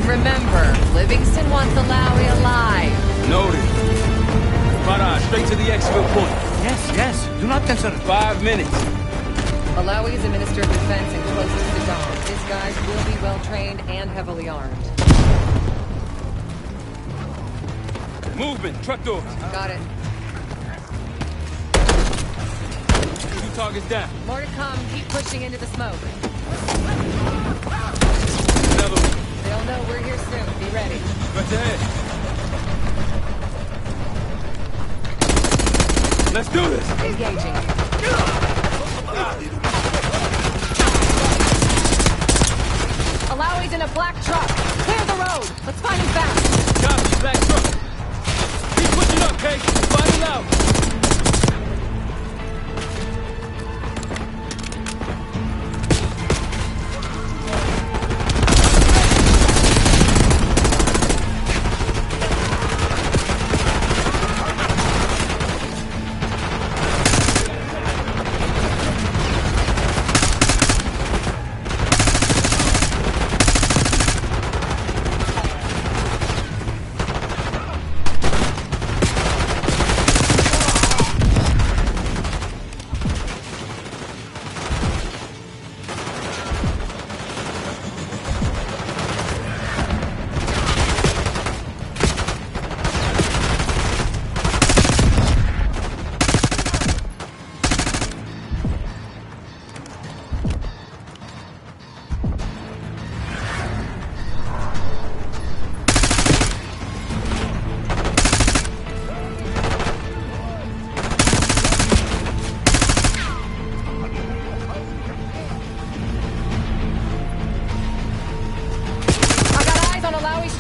remember, Livingston wants Alawi alive. Noted. Farah, straight to the exfil point. Yes. Do not answer. 5 minutes. Alawi is a minister of defense and closest to the Dom. His guys will be well-trained and heavily armed. Movement, truck doors. Got it. 2 targets down. More to come. Keep pushing into the smoke. Another one. They'll know we're here soon. Be ready. Right ahead. Let's do this. Engaging. Alawi's in a black truck. Clear the road. Let's find him fast. Copy, black truck. Keep pushing up, Kate. Find him out.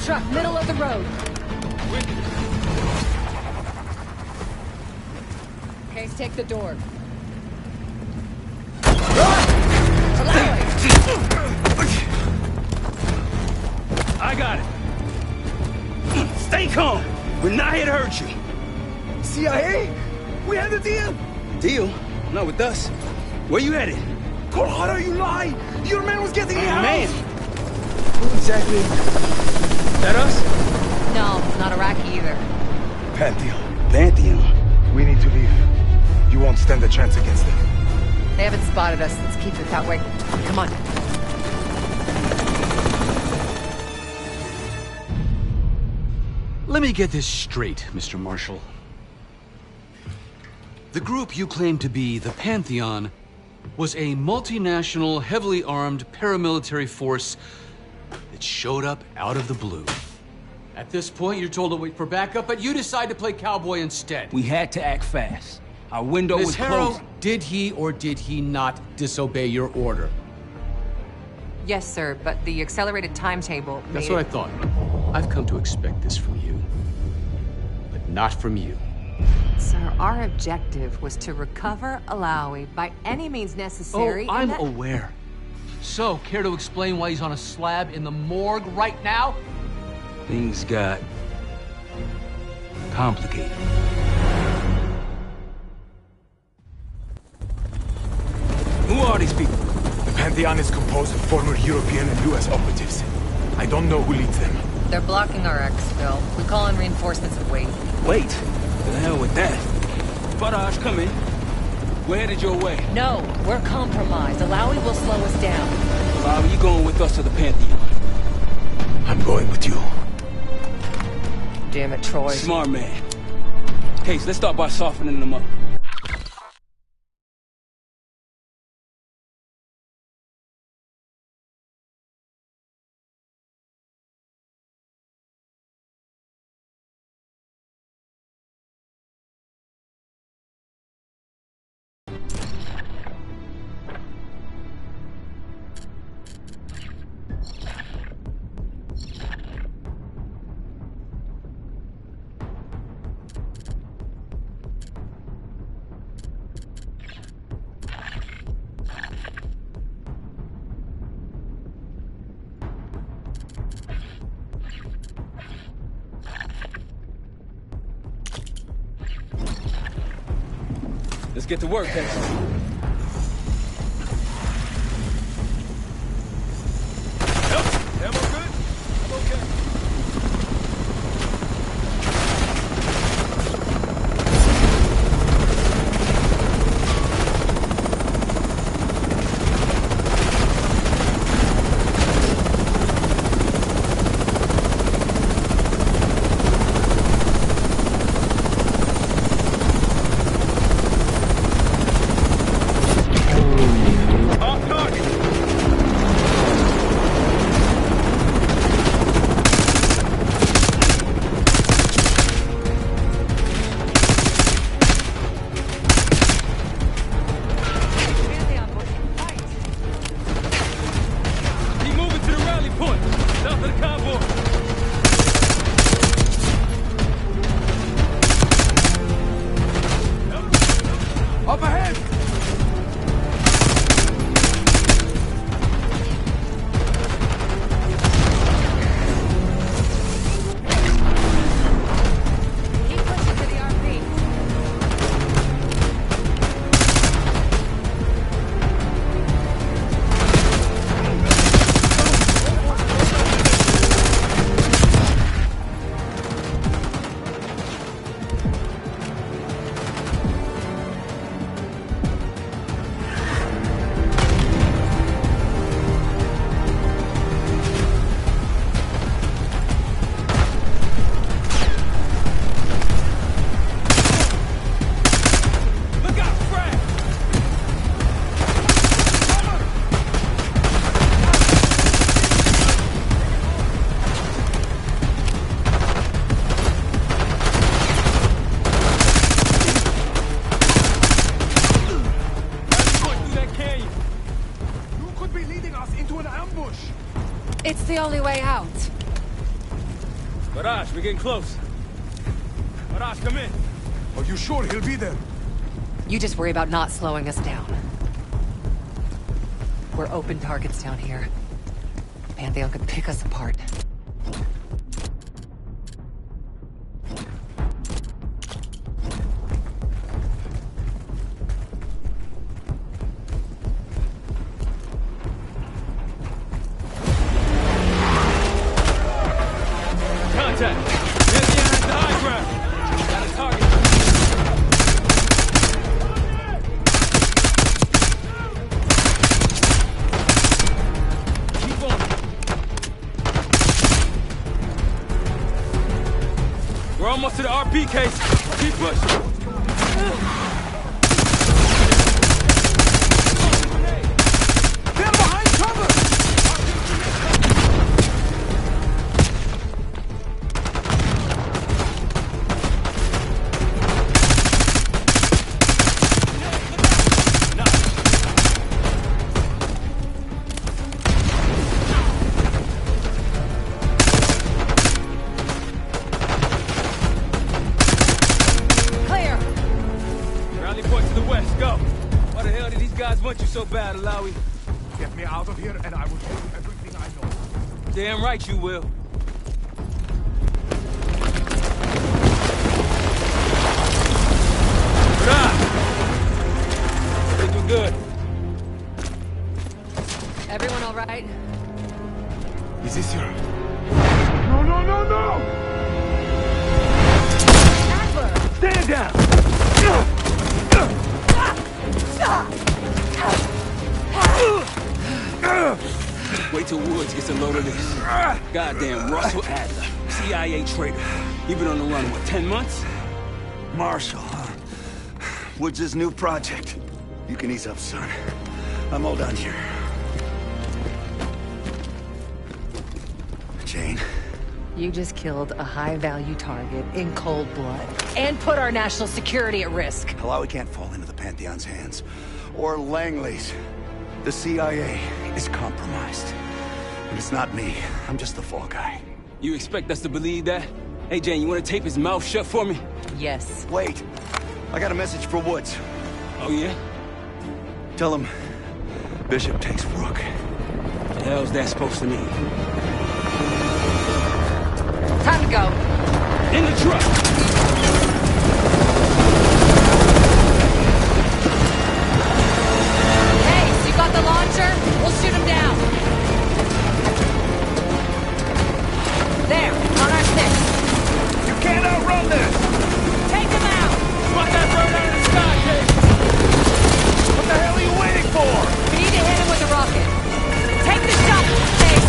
Truck, middle of the road. Case, take the door. I got it. Stay calm. We're not here to hurt you. CIA? We had a deal. Deal? Not with us. Where you headed? Colorado, you lie. Your man was getting me out. Man. Who exactly? That us? No, it's not Iraqi either. Pantheon. We need to leave. You won't stand a chance against them. They haven't spotted us. Let's keep it that way. Come on. Let me get this straight, Mr. Marshall. The group you claim to be the Pantheon was a multinational, heavily armed paramilitary force that showed up out of the blue. At this point, you're told to wait for backup, but you decide to play cowboy instead. We had to act fast. Our window Ms. was Harrow, closing. did he or did he not disobey your order? Yes, sir, but the accelerated timetable made That's what I thought. I've come to expect this from you, but not from you. Sir, our objective was to recover Alawi by any means necessary. Oh, I'm aware. So, care to explain why he's on a slab in the morgue right now? Things got complicated. Who are these people? The Pantheon is composed of former European and US operatives. I don't know who leads them. They're blocking our exfil. We call in reinforcements and wait. Wait. To the hell with that. Faraj, come in. We're headed your way. No, we're compromised. Alawi will slow us down. Bobby, you going with us to the Pantheon? I'm going with you. Damn it, Troy. Smart man. Case, let's start by softening them up. Let's get to work, Case. Ammo good? I'm okay. the only way out. Barrage, we're getting close. Barrage, come in. Are you sure he'll be there? You just worry about not slowing us down. We're open targets down here. Pantheon could pick us apart. Contact! Pantheon has the high ground! Got a target! Keep on! We're almost to the RP case! Keep pushing! They're behind cover! Clear! Rally point to the west, go! Why the hell did these guys want you so bad, Alawi? Get me out of here and I will tell you everything I know. Damn right you will. Think we're good. Everyone all right? Is this your... No, no, no, no! Adler! Stand down! Wait till Woods gets a load of this. Goddamn Russell Adler, CIA traitor. He been on the run, what, 10 months? Marshall, huh? Woods' new project. You can ease up, son. I'm all done here. Jane, You just killed a high-value target in cold blood and put our national security at risk. Alawi can't fall into the Pantheon's hands. Or Langley's. The CIA is compromised. And it's not me. I'm just the fall guy. You expect us to believe that? Hey, Jane, you want to tape his mouth shut for me? Yes. Wait. I got a message for Woods. Oh, yeah? Tell him Bishop takes Rook. The hell's that supposed to mean? Time to go. In the truck! Hey, so you got the launcher? We'll shoot him down. There, on our six. You can't outrun this! Take him out! Spot that bird out of the sky, Jane! What the hell are you waiting for? We need to hit him with a rocket. Take the shot, Chase.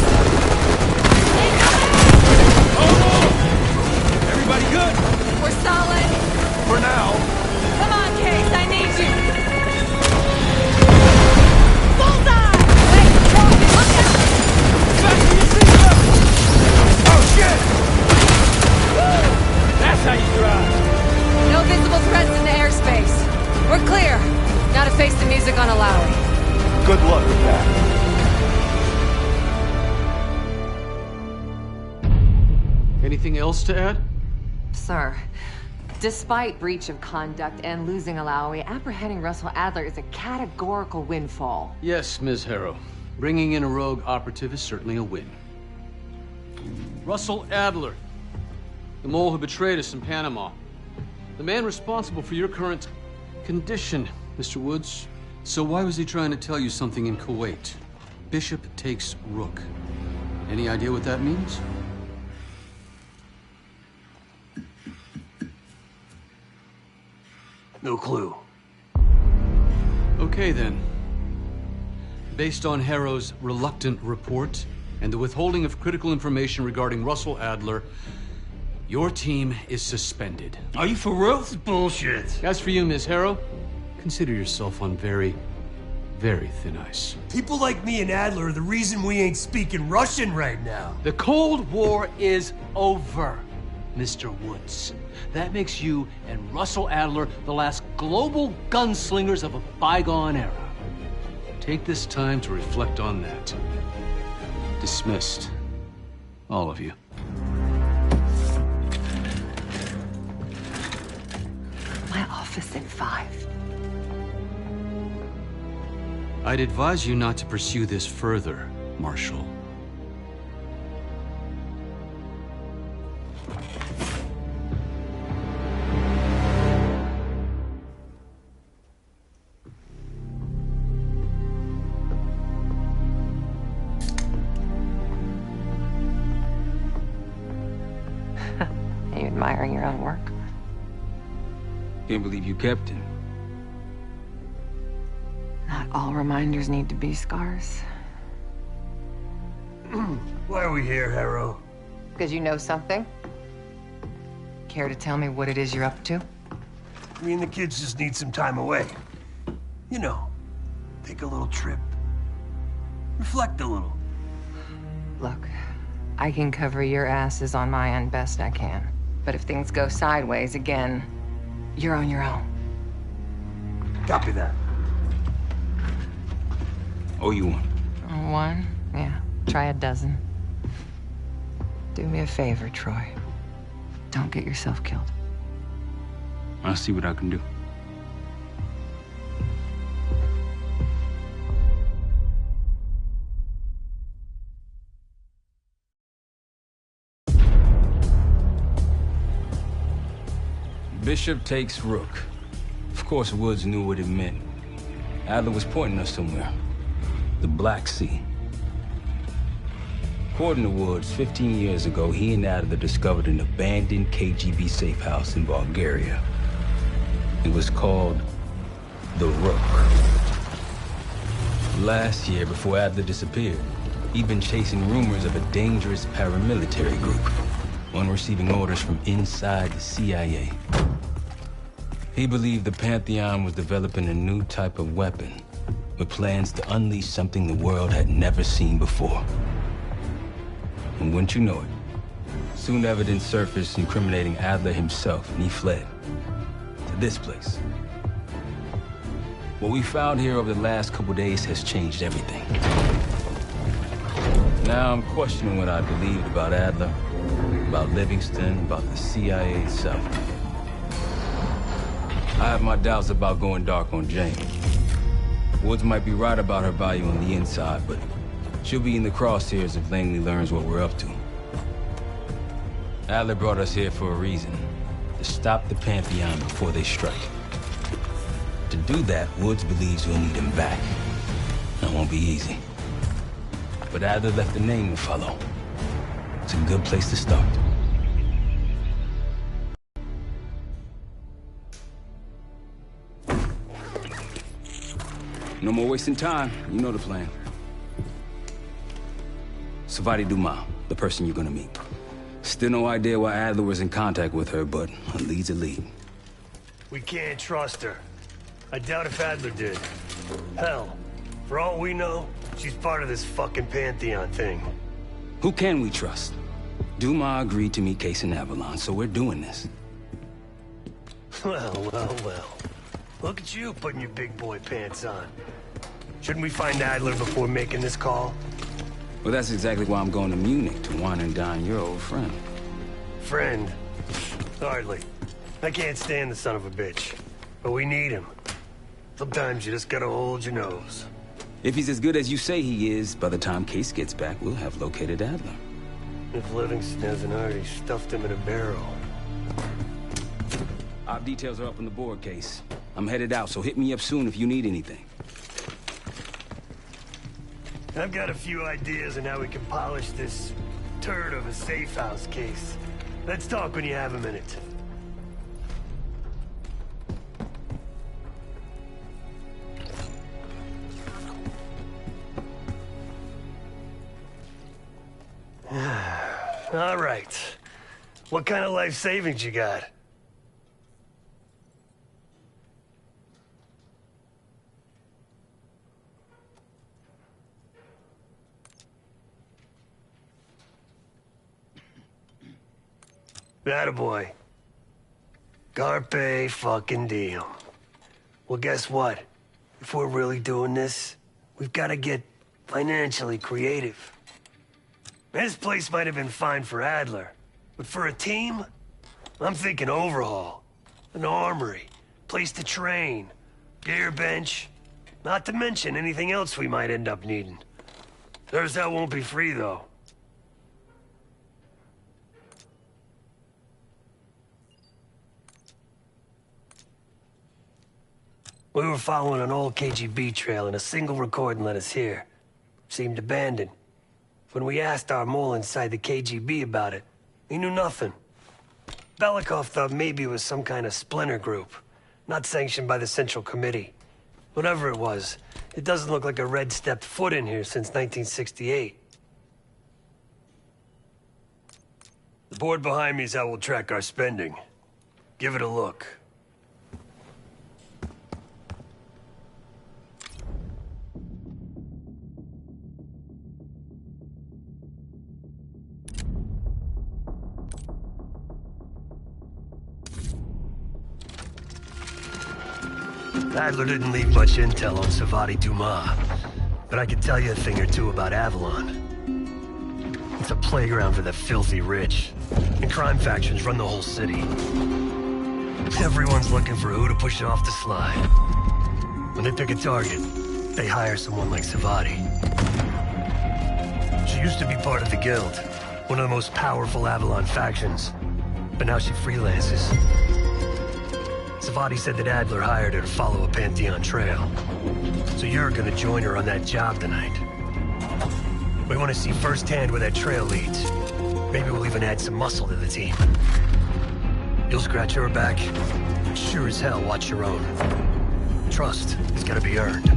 Everybody good? We're solid. For now. Come on, Case, I need you. Bullseye! Wait, rocket, look out! Fasten your seatbelt! Oh, shit! That's how you drive! No visible threats in the airspace. We're clear. Now to face the music on Alawi. Good luck with that. Anything else to add? Sir, despite breach of conduct and losing Alawi, apprehending Russell Adler is a categorical windfall. Yes, Ms. Harrow. Bringing in a rogue operative is certainly a win. Russell Adler, the mole who betrayed us in Panama. The man responsible for your current condition, Mr. Woods. So why was he trying to tell you something in Kuwait? Bishop takes Rook. Any idea what that means? No clue. Okay, then. Based on Harrow's reluctant report and the withholding of critical information regarding Russell Adler, your team is suspended. Are you for real? This is bullshit. As for you, Ms. Harrow, consider yourself on very, very thin ice. People like me and Adler are the reason we ain't speaking Russian right now. The Cold War is over, Mr. Woods. That makes you and Russell Adler the last global gunslingers of a bygone era. Take this time to reflect on that. Dismissed. All of you. My office in 5. I'd advise you not to pursue this further, Marshal. Are you admiring your own work? Can't believe you kept it. Not all reminders need to be scars. Why are we here, Harrow? Because you know something? Care to tell me what it is you're up to? Me and the kids just need some time away. You know, take a little trip. Reflect a little. Look, I can cover your asses on my end best I can. But if things go sideways again, you're on your own. Copy that. Oh, you won. One? Yeah. Try a dozen. Do me a favor, Troy. Don't get yourself killed. I'll see what I can do. Bishop takes Rook. Of course, Woods knew what it meant. Adler was pointing us somewhere. The Black Sea. According to Woods, 15 years ago, he and Adler discovered an abandoned KGB safe house in Bulgaria. It was called the Rook. Last year, before Adler disappeared, he'd been chasing rumors of a dangerous paramilitary group, one receiving orders from inside the CIA. He believed the Pantheon was developing a new type of weapon, with plans to unleash something the world had never seen before. And wouldn't you know it, soon evidence surfaced incriminating Adler himself, and he fled to this place. What we found here over the last couple days has changed everything. Now I'm questioning what I believed about Adler, about Livingston, about the CIA itself. I have my doubts about going dark on Jane. Woods might be right about her value on the inside, but she'll be in the crosshairs if Langley learns what we're up to. Adler brought us here for a reason, to stop the Pantheon before they strike. To do that, Woods believes we'll need him back. That won't be easy. But Adler left a name to follow. It's a good place to start. No more wasting time. You know the plan. Savati Dumas, the person you're gonna meet. Still no idea why Adler was in contact with her, but a lead's a lead. We can't trust her. I doubt if Adler did. Hell, for all we know, she's part of this fucking Pantheon thing. Who can we trust? Dumas agreed to meet Case in Avalon, so we're doing this. Well. Look at you putting your big boy pants on. Shouldn't we find Adler before making this call? Well, that's exactly why I'm going to Munich, to wine and dine your old friend. Friend? Hardly. I can't stand the son of a bitch. But we need him. Sometimes you just gotta hold your nose. If he's as good as you say he is, by the time Case gets back, we'll have located Adler. If Livingston hasn't already stuffed him in a barrel. Our details are up on the board, Case. I'm headed out, so hit me up soon if you need anything. I've got a few ideas on how we can polish this turd of a safe house case. Let's talk when you have a minute. All right. What kind of life savings you got? Attaboy. Carpe fucking diem. Well, guess what? If we're really doing this, we've got to get financially creative. This place might have been fine for Adler, but for a team, I'm thinking overhaul. An armory, place to train, gear bench, not to mention anything else we might end up needing. That won't be free, though. We were following an old KGB trail and a single recording led us here. Seemed abandoned. When we asked our mole inside the KGB about it, he knew nothing. Belikov thought maybe it was some kind of splinter group, not sanctioned by the Central Committee. Whatever it was, it doesn't look like a red stepped foot in here since 1968. The board behind me is how we'll track our spending. Give it a look. Adler didn't leave much intel on Savati Dumas, but I can tell you a thing or two about Avalon. It's a playground for the filthy rich, and crime factions run the whole city. Everyone's looking for who to push off the slide. When they pick a target, they hire someone like Savati. She used to be part of the Guild, one of the most powerful Avalon factions, but now she freelances. Savati said that Adler hired her to follow a Pantheon trail. So you're gonna join her on that job tonight. We want to see firsthand where that trail leads. Maybe we'll even add some muscle to the team. You'll scratch her back, sure as hell watch your own. Trust has gotta be earned.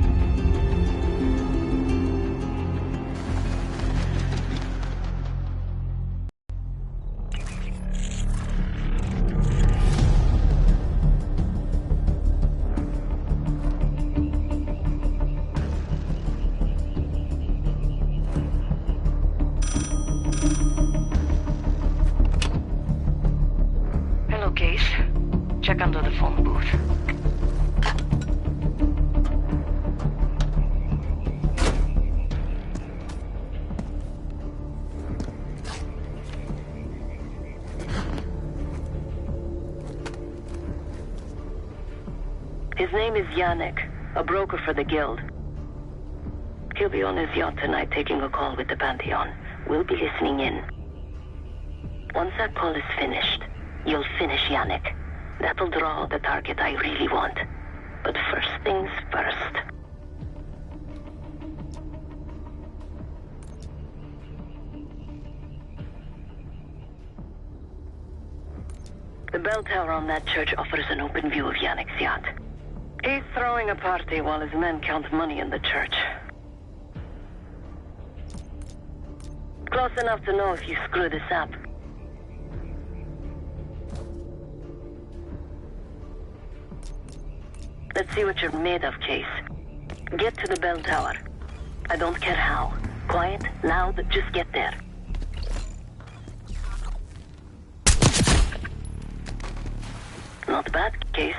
Check under the phone booth. His name is Yannick, a broker for the Guild. He'll be on his yacht tonight taking a call with the Pantheon. We'll be listening in. Once that call is finished, you'll finish Yannick. That'll draw the target I really want. But first things first. The bell tower on that church offers an open view of Yannick's yacht. He's throwing a party while his men count money in the church. Close enough to know if you screw this up. Let's see what you're made of, Case. Get to the bell tower. I don't care how. Quiet, loud, just get there. Not bad, Case.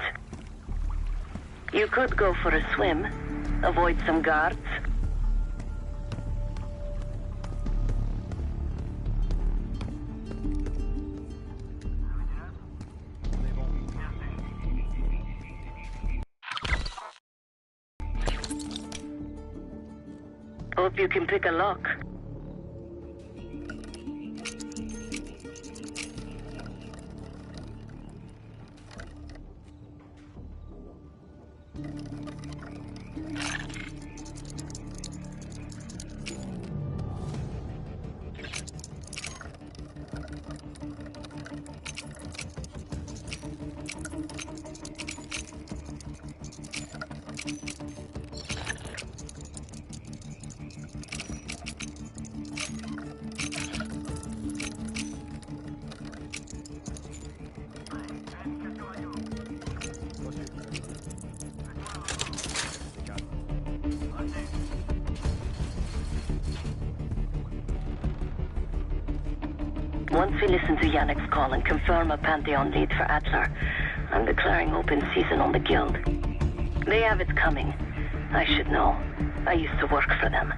You could go for a swim, avoid some guards. Hope you can pick a lock. Once we listen to Yannick's call and confirm a Pantheon lead for Adler, I'm declaring open season on the Guild. They have it coming. I should know. I used to work for them.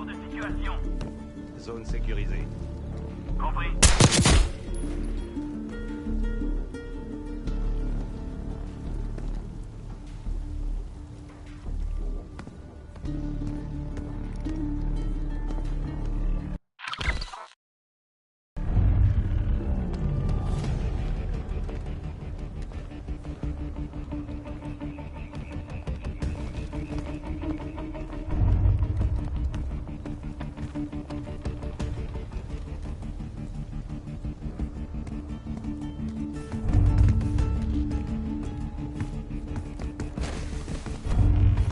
retour de situation. Zone sécurisée. Compris.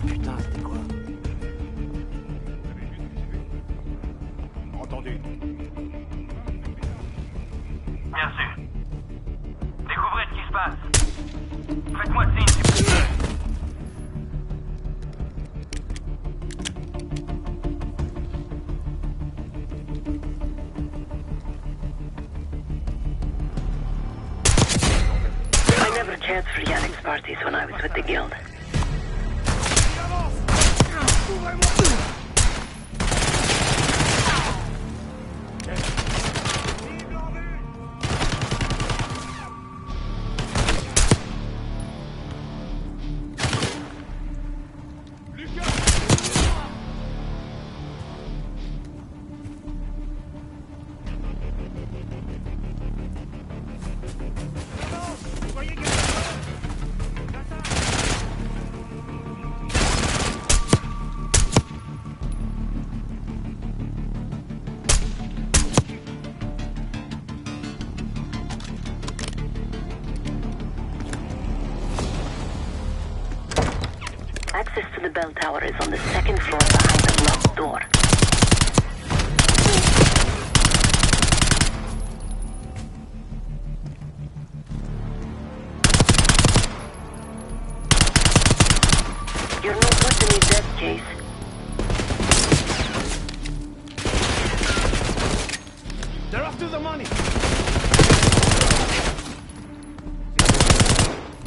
Putain, c'était quoi? Entendu. Bien sûr. Découvrez ce qui se passe. Faites-moi signe si vous... I never cared for Yannick's parties when I was with the Guild. Access to the bell tower is on the second floor behind the locked door. You're no good to me, death case. They're after the money!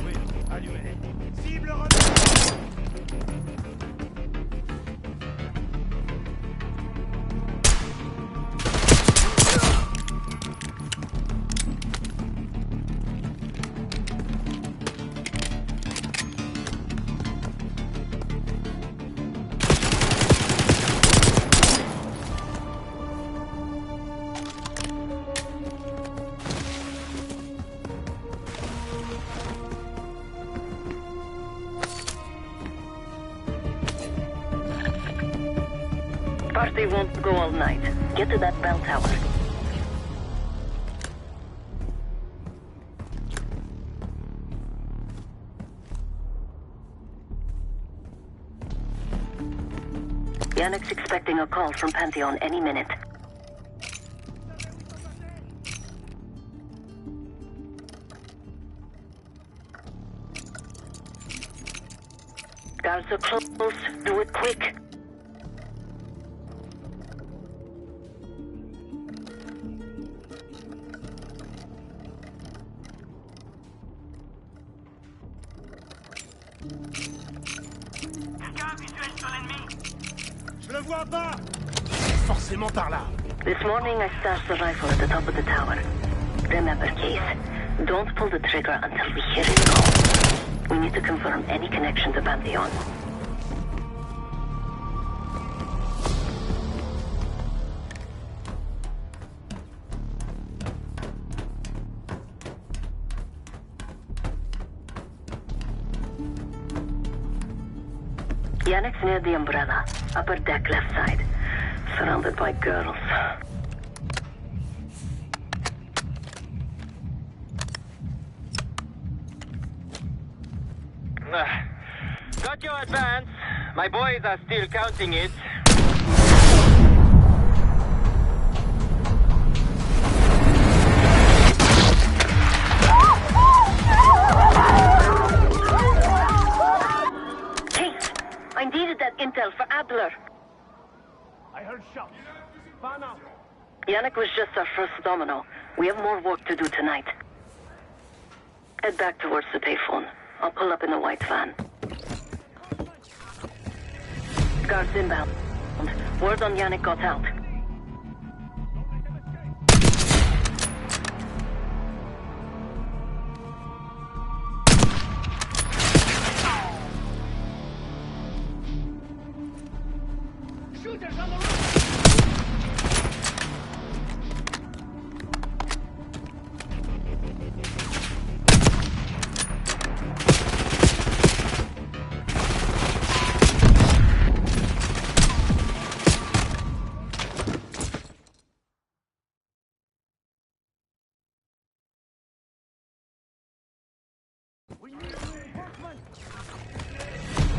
Oui, allumez. Cible relevée! Party won't go all night. Get to that bell tower. Yannick's expecting a call from Pantheon any minute. Guards are close. Do it quick. Je le vois pas! Forcément par là! This morning I stashed the rifle at the top of the tower. Remember, Case, don't pull the trigger until we hear it go. We need to confirm any connection to Pantheon. Yannick's near the umbrella, upper deck left side, surrounded by girls. Got your advance. My boys are still counting it. Case, I needed that intel for Adler. I heard shots. Pas now. Yannick was just our first domino. We have more work to do tonight. Head back towards the payphone. I'll pull up in the white van. Guards inbound. inbound. Word on Yannick got out. Shooters on the roof!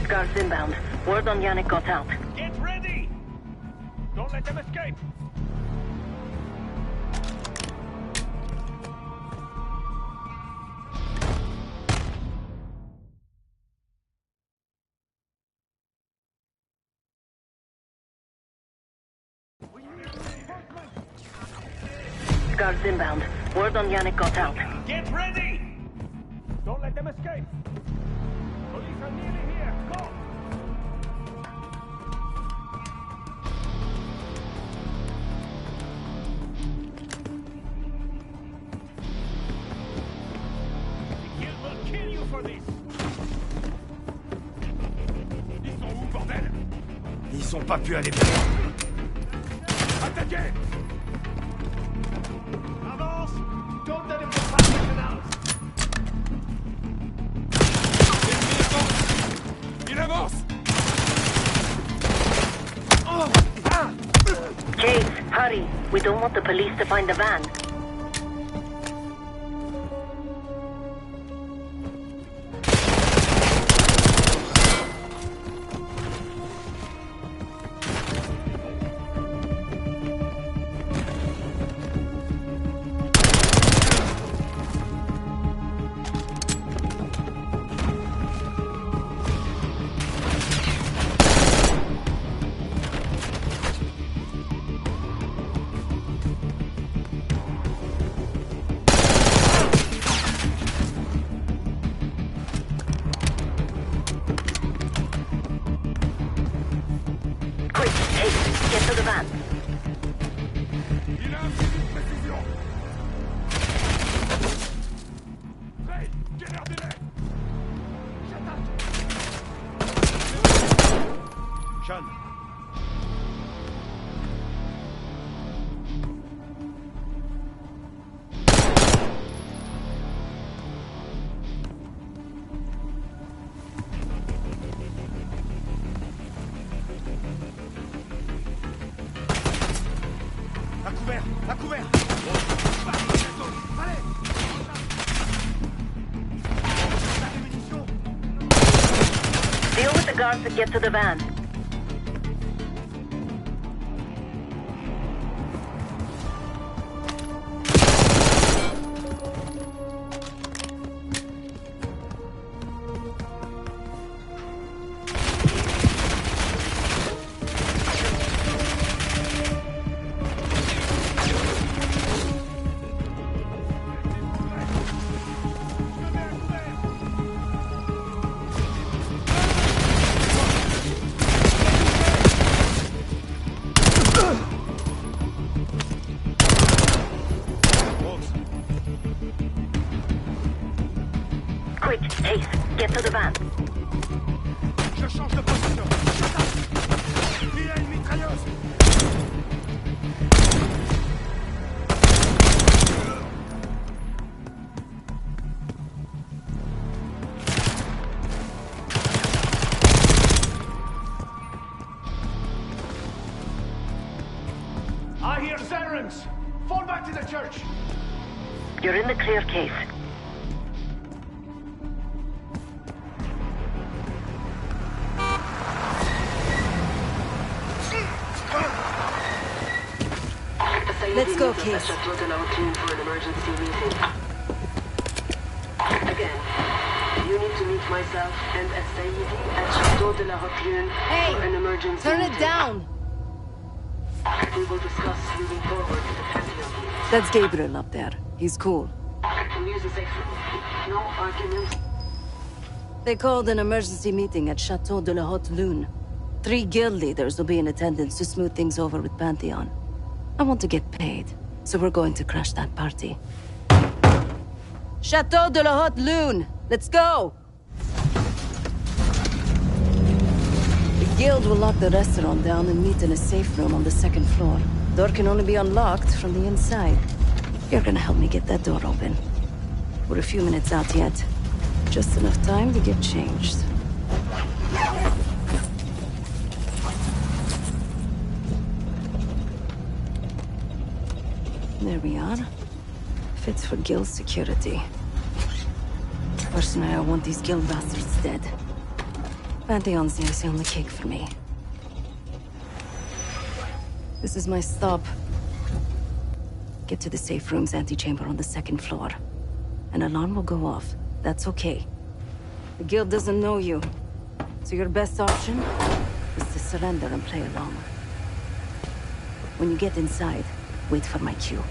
Guards inbound. Word on Yannick got out. Get ready! Don't let them escape! Guards inbound. Word on Yannick got out. Get ready! Don't let them escape! Police are nearly here! Go! The guild will kill you for this! Ils sont où, bordel? Ils ont pas pu aller plus loin. Attaquez! Avance! Don't let him go past the canals! Il avance! Chase, hurry! We don't want the police to find the van. Quick, Chase, get to the van. Il a un fusil de précision! Ray, get leur délai! Sean, à couvert! À couvert! Allez! La munitions! Deal with the guards and get to the van. Quick, Chase, get to the van. Je change de position! J'attaque! Il a une mitrailleuse! I hear sirens! Fall back to the church! You're in the clear, Case. Let's go, Case. Again, you need to meet myself and Saidi at Chateau de la Haute Lune for an emergency. Turn it down! We will discuss moving forward with the Pantheon. That's Gabriel up there. He's cool. We'll use the safe room. No arguments. They called an emergency meeting at Chateau de la Haute Lune. 3 guild leaders will be in attendance to smooth things over with Pantheon. I want to get paid, so we're going to crash that party. Chateau de la Haute Lune! Let's go! The guild will lock the restaurant down and meet in a safe room on the 2nd floor. Door can only be unlocked from the inside. You're gonna help me get that door open. We're a few minutes out yet. Just enough time to get changed. There we are. Fits for guild security. Personally, I want these guild bastards dead. Pantheon's the icing on the cake for me. This is my stop. Get to the safe room's antechamber on the 2nd floor. An alarm will go off. That's okay. The guild doesn't know you, so your best option is to surrender and play along. When you get inside, wait for my cue.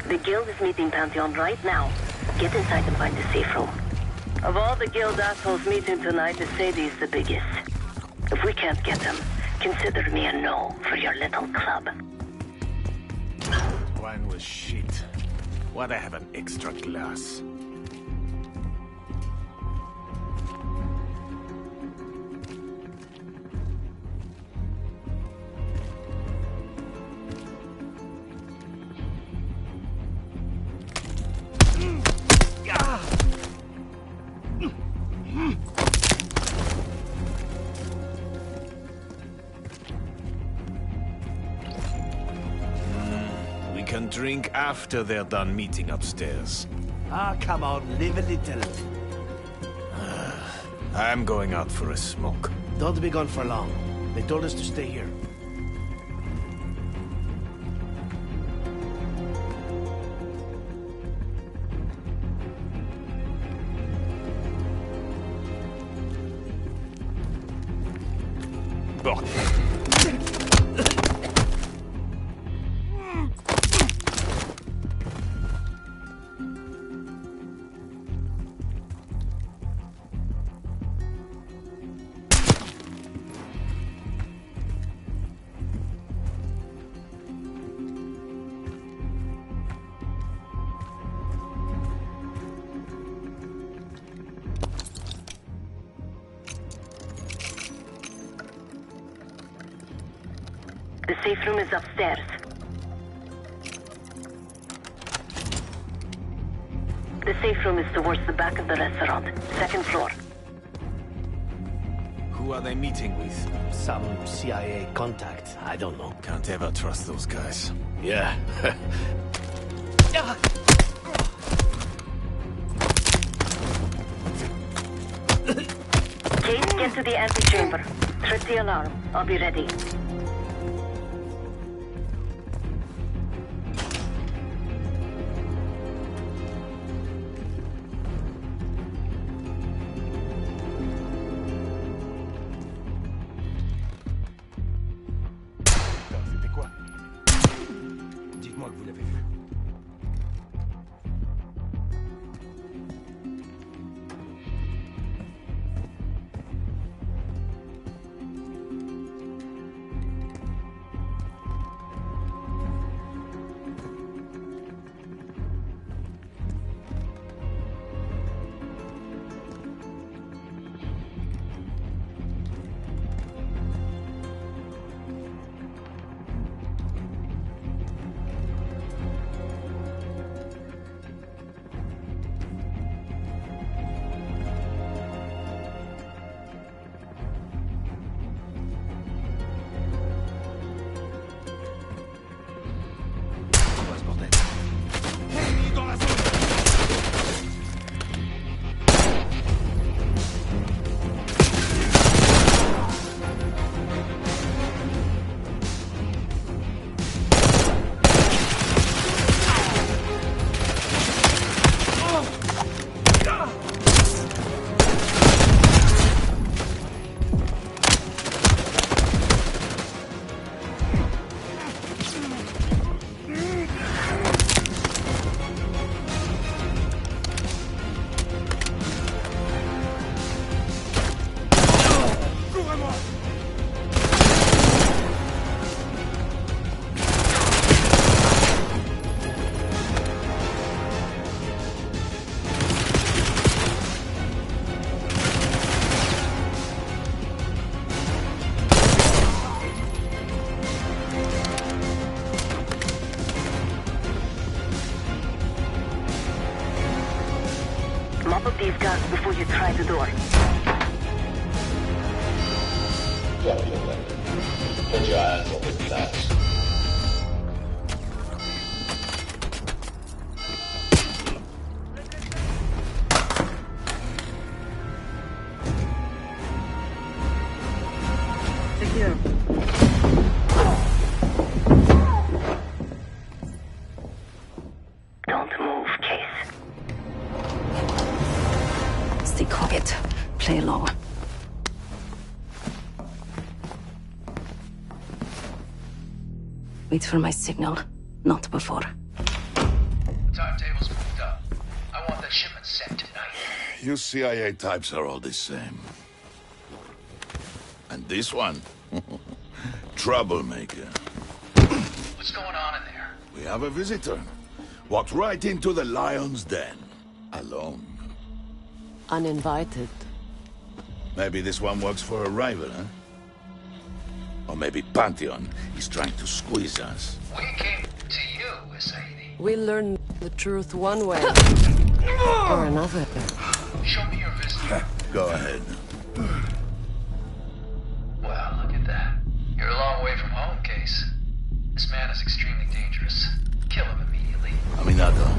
The guild is meeting Pantheon right now. Get inside and find the safe room. Of all the guild assholes meeting tonight, Sadie's the biggest. If we can't get them, consider me a no for your little club. Wine was shit. Why'd I have an extra glass? Drink after they're done meeting upstairs. Ah, come on, live a little. I'm going out for a smoke. Don't be gone for long. They told us to stay here. The safe room is upstairs. The safe room is towards the back of the restaurant. Second floor. Who are they meeting with? Some CIA contact. I don't know. Can't ever trust those guys. Yeah. Kate, get to the antechamber. Trip the alarm. I'll be ready. C'était quoi? Dites-moi que vous l'avez vu. Mop up these guns before you try the door. Drop your weapon. Put your eyes on the glass. Secure. Don't move, Case. Stay quiet. Play along. Wait for my signal. Not before. Timetable's moved up. I want that shipment sent tonight. You CIA types are all the same. And this one? Troublemaker. What's going on in there? We have a visitor. Walked right into the lion's den. Alone. Uninvited. Maybe this one works for a rival, huh? Or maybe Pantheon is trying to squeeze us. We came to you, Sadie. We learn the truth one way or another. Show me your visitor. Go ahead. Well, look at that. You're a long way from home, Case. This man is extremely dangerous. Kill him immediately. Aminado.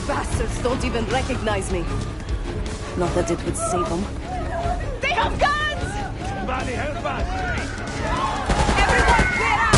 Bastards don't even recognize me. Not that it would save them. They have guns! Somebody help us! Everyone clear out!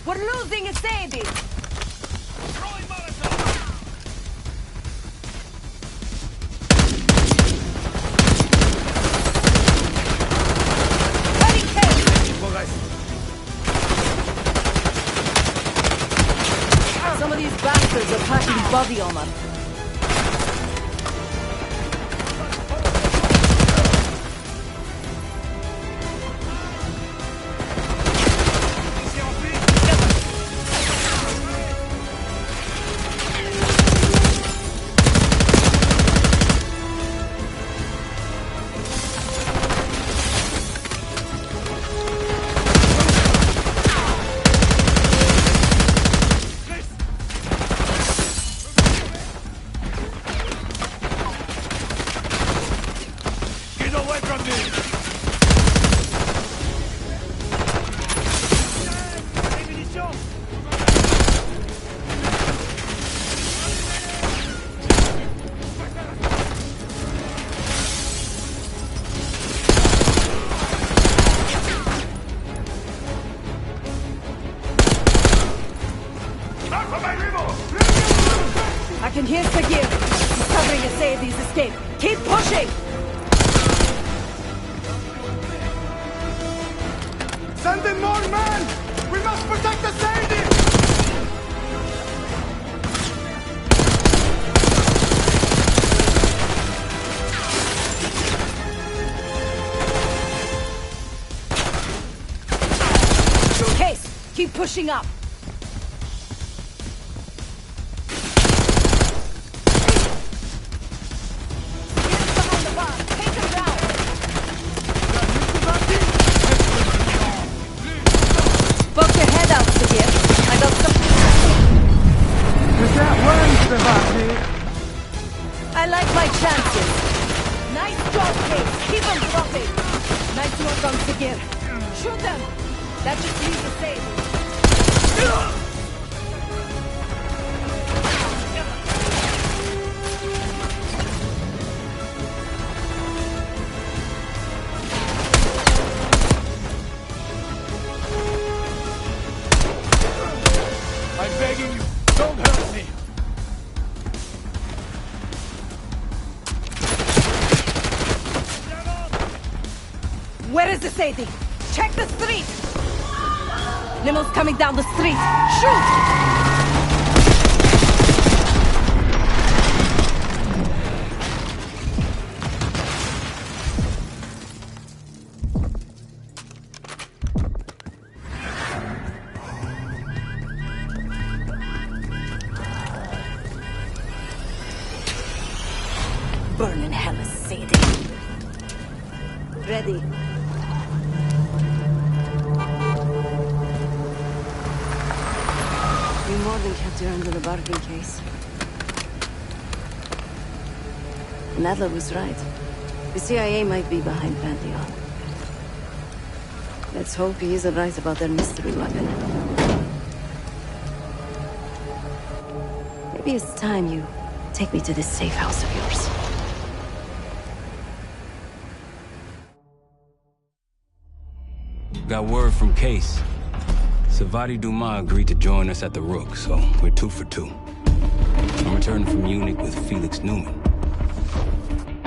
We're losing Sadie! Some of these bastards are packing body armor. I can hear Sagir. He's covering Sadie's escape. Keep pushing! Send in more men! We must protect the Sadie! Case, keep pushing up. I like my chances. Nice job, Case. Keep them dropping. Nice work on Sagir. Shoot them. That just leaves the safe. I'm begging you, don't hurt me. Where is the Sadie? Check the street! Limo's coming down the street! Shoot! Burn in hell is Sadie. Ready. You more than kept her under the bargain case. Nadler was right. The CIA might be behind Pantheon. Let's hope he isn't right about their mystery weapon. Maybe it's time you take me to this safe house of yours. Got word from Case. Savati Dumas agreed to join us at the Rook, so we're 2 for 2. I'm returning from Munich with Felix Neumann.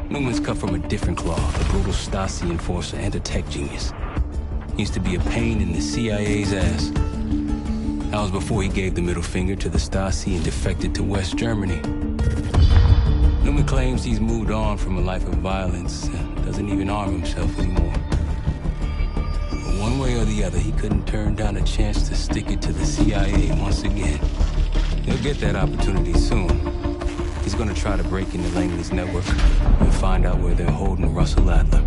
Newman's cut from a different cloth, a brutal Stasi enforcer and a tech genius. He used to be a pain in the CIA's ass. That was before he gave the middle finger to the Stasi and defected to West Germany. Newman claims he's moved on from a life of violence and doesn't even arm himself anymore. But one way or the other, he couldn't turn down a chance to stick it to the CIA once again. He'll get that opportunity soon. He's gonna try to break into Langley's network and find out where they're holding Russell Adler.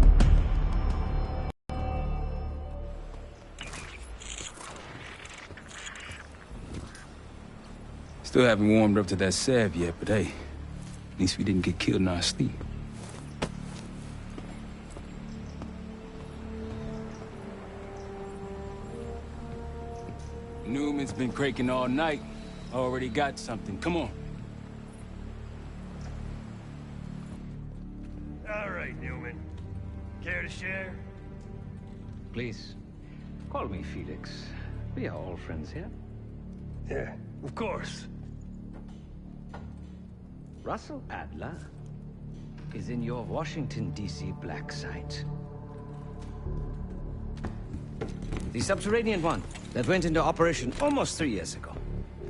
Still haven't warmed up to that Sev yet, but hey, at least we didn't get killed in our sleep. Newman's been cranking all night. Already got something. Come on. All right, Newman. Care to share? Please, call me Felix. We are all friends here. Yeah, of course. Russell Adler is in your Washington, D.C. black site. The subterranean one that went into operation almost 3 years ago.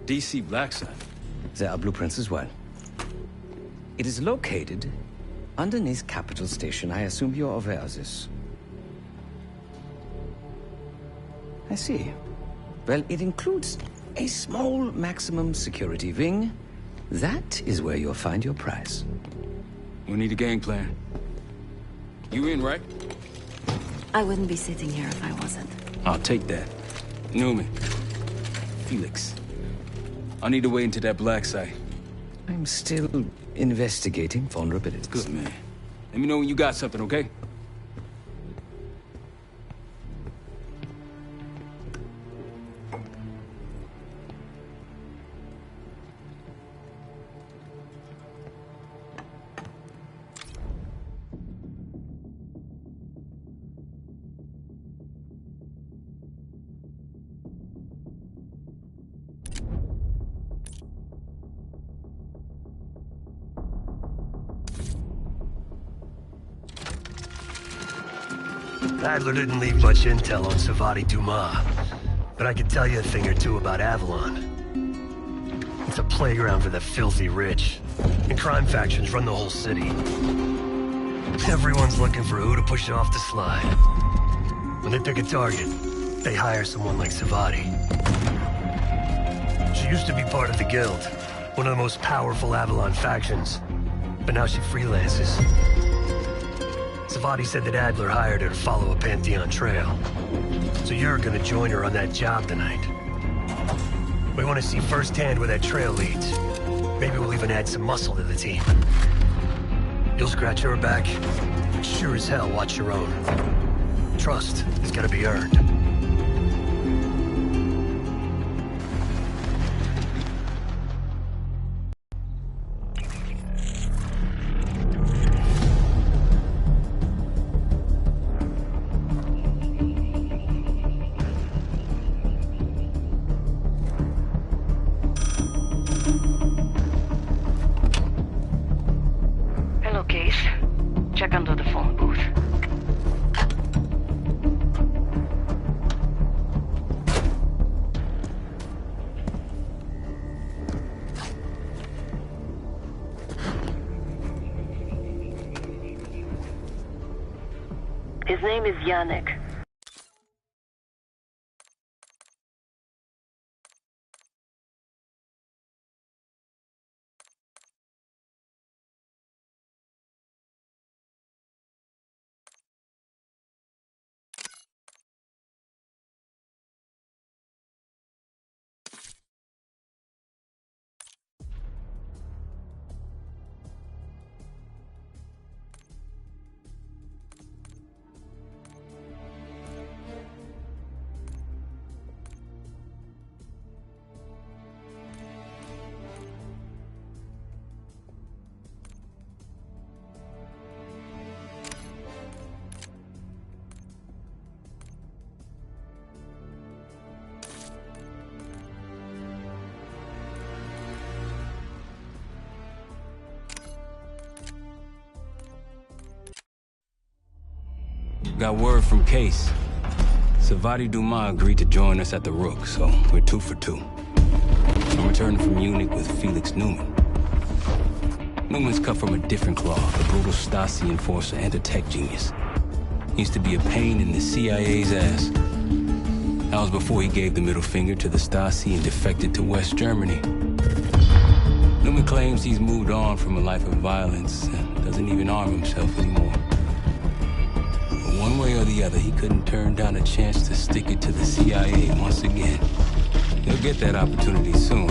DC black site? There are blueprints as well. It is located underneath Capitol Station. I assume you're aware of this. I see. Well, it includes a small maximum security wing. That is where you'll find your prize. We need a game plan. You in, right? I wouldn't be sitting here if I wasn't. I'll take that. Newman. Felix. I need to wait into that black site. I'm still investigating vulnerabilities. Good, man. Let me know when you got something, okay? Adler didn't leave much intel on Savati Dumas, but I could tell you a thing or two about Avalon. It's a playground for the filthy rich, and crime factions run the whole city. Everyone's looking for who to push off the slide. When they pick a target, they hire someone like Savati. She used to be part of the Guild, one of the most powerful Avalon factions, but now she freelances. Savati said that Adler hired her to follow a Pantheon trail. So you're gonna join her on that job tonight. We want to see firsthand where that trail leads. Maybe we'll even add some muscle to the team. You'll scratch her back, but sure as hell watch your own. Trust has gotta be earned. Check under the phone booth. His name is Yannick. Got word from Case. Savati Dumas agreed to join us at the Rook, so we're 2 for 2. I'm returning from Munich with Felix Newman. Newman's cut from a different cloth, a brutal Stasi enforcer and a tech genius. He used to be a pain in the CIA's ass. That was before he gave the middle finger to the Stasi and defected to West Germany. Newman claims he's moved on from a life of violence and doesn't even arm himself anymore. One way or the other, he couldn't turn down a chance to stick it to the CIA once again. He'll get that opportunity soon.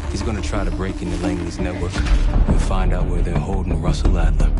He's gonna try to break into Langley's network and find out where they're holding Russell Adler.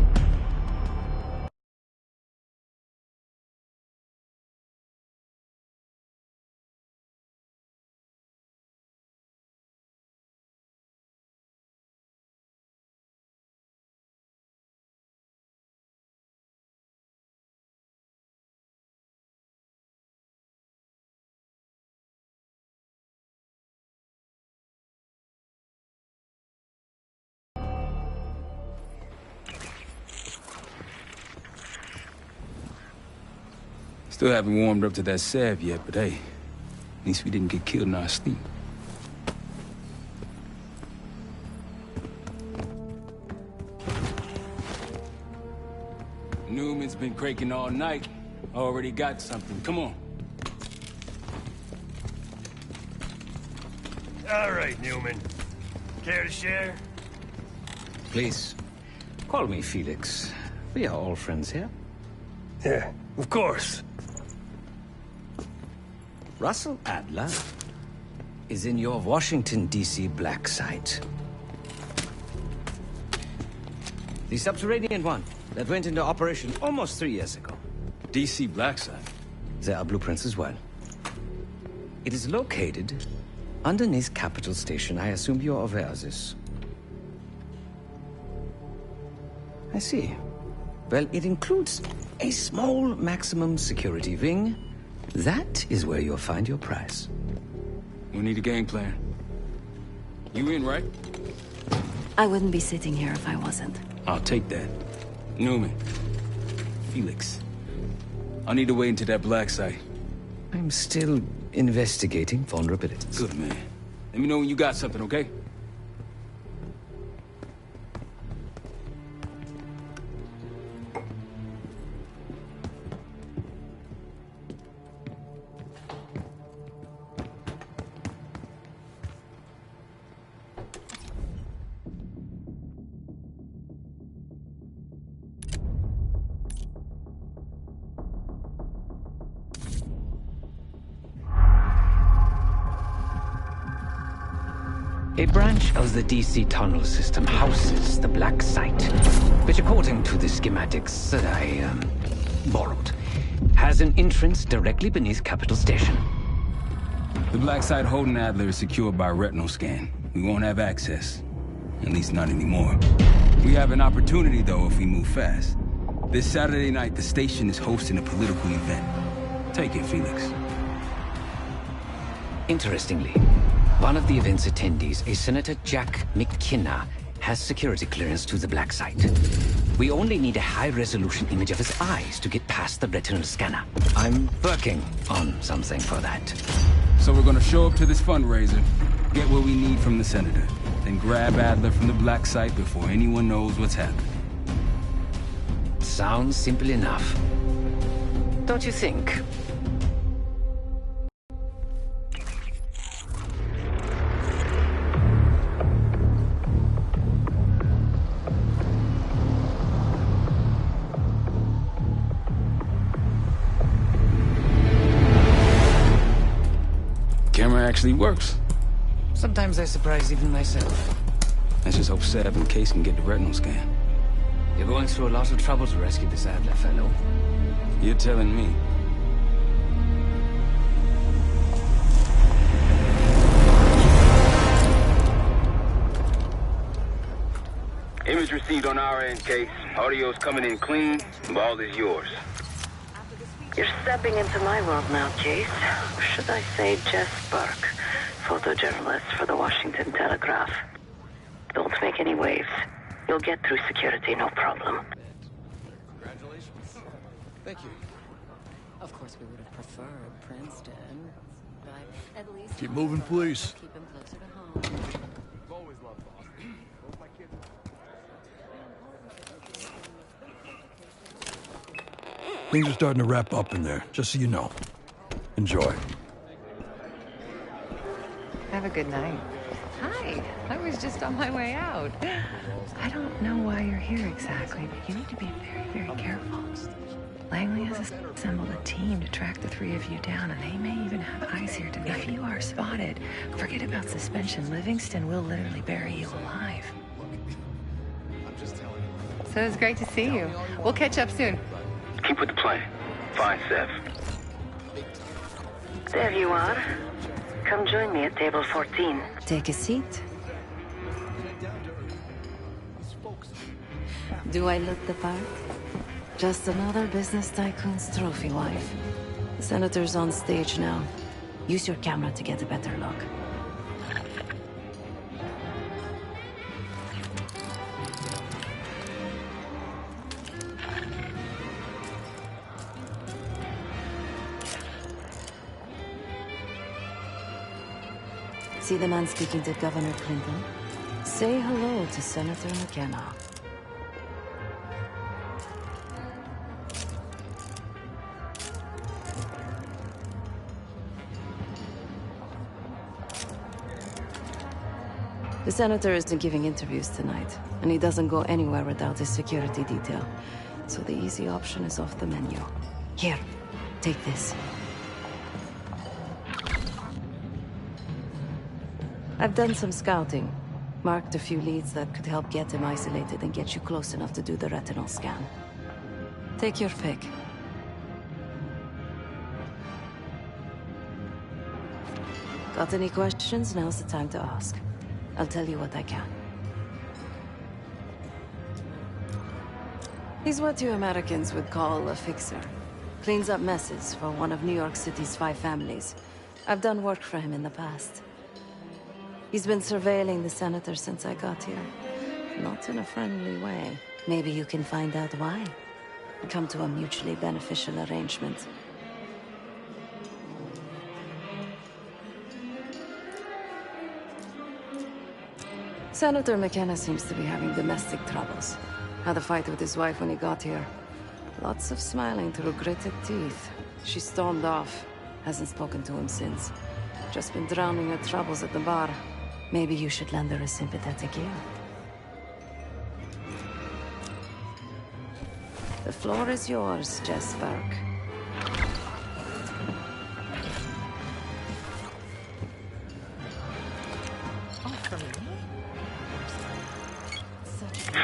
Still haven't warmed up to that salve yet, but hey, at least we didn't get killed in our sleep. Newman's been cranking all night. Already got something. Come on. All right, Newman. Care to share? Please, call me Felix. We are all friends here. Yeah, of course. Russell Adler is in your Washington, D.C. black site. The subterranean one that went into operation almost 3 years ago. D.C. black site? There are blueprints as well. It is located underneath Capitol Station. I assume you're aware of this. I see. Well, it includes a small maximum security wing. That is where you'll find your prize. We need a game plan. You in, right? I wouldn't be sitting here if I wasn't. I'll take that. Newman. Felix. I need to wait into that black site. I'm still investigating vulnerabilities. Good, man. Let me know when you got something, okay? A branch of the DC tunnel system houses the black site, which according to the schematics that I, borrowed, has an entrance directly beneath Capitol Station. The black site holding Adler is secured by retinal scan. We won't have access. At least not anymore. We have an opportunity, though, if we move fast. This Saturday night, the station is hosting a political event. Take it, Felix. Interestingly, one of the event's attendees, a Senator Jack McKenna, has security clearance to the black site. We only need a high-resolution image of his eyes to get past the retinal scanner. I'm working on something for that. So we're gonna show up to this fundraiser, get what we need from the Senator, then grab Adler from the black site before anyone knows what's happened. Sounds simple enough. Don't you think? Camera actually works. Sometimes I surprise even myself. Let's just hope Seb and Case can get the retinal scan. You're going through a lot of trouble to rescue this Adler fellow. You're telling me. Image received on our end, Case. Audio's coming in clean. Ball is yours. You're stepping into my world now, Case. Or should I say Jess Burke, photojournalist for the Washington Telegraph. Don't make any waves. You'll get through security, no problem. Congratulations. Thank you. Of course, we would have preferred Princeton, but at least... Keep moving, please. Keep him closer to home. I've always loved Boston. Both my kids. Things are starting to wrap up in there, just so you know. Enjoy. Have a good night. Hi, I was just on my way out. I don't know why you're here exactly, but you need to be very, very careful. Langley has assembled a team to track the three of you down, and they may even have eyes here tonight. If you are spotted, forget about suspension. Livingston will literally bury you alive. So it's great to see you. We'll catch up soon. Keep with the plan. Find Sev. There you are. Come join me at table 14. Take a seat. Do I look the part? Just another business tycoon's trophy wife. The senator's on stage now. Use your camera to get a better look. See the man speaking to Governor Clinton? Say hello to Senator McKenna. The senator isn't giving interviews tonight, and he doesn't go anywhere without his security detail. So the easy option is off the menu. Here, take this. I've done some scouting. Marked a few leads that could help get him isolated and get you close enough to do the retinal scan. Take your pick. Got any questions? Now's the time to ask. I'll tell you what I can. He's what you Americans would call a fixer. Cleans up messes for one of New York City's 5 families. I've done work for him in the past. He's been surveilling the senator since I got here. Not in a friendly way. Maybe you can find out why. Come to a mutually beneficial arrangement. Senator McKenna seems to be having domestic troubles. Had a fight with his wife when he got here. Lots of smiling through gritted teeth. She stormed off. Hasn't spoken to him since. Just been drowning her troubles at the bar. Maybe you should lend her a sympathetic ear. The floor is yours, Jess Burke.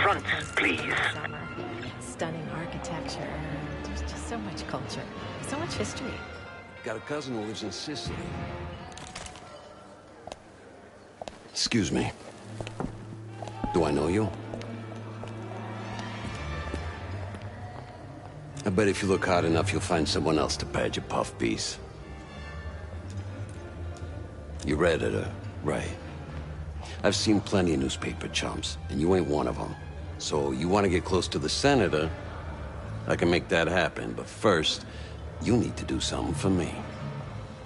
Front, please. Stunning architecture. There's just so much culture. So much history. Got a cousin who lives in Sicily. Excuse me. Do I know you? I bet if you look hard enough, you'll find someone else to pad your puff piece. You're editor, right? I've seen plenty of newspaper chumps, and you ain't one of them. So you want to get close to the senator? I can make that happen, but first, you need to do something for me.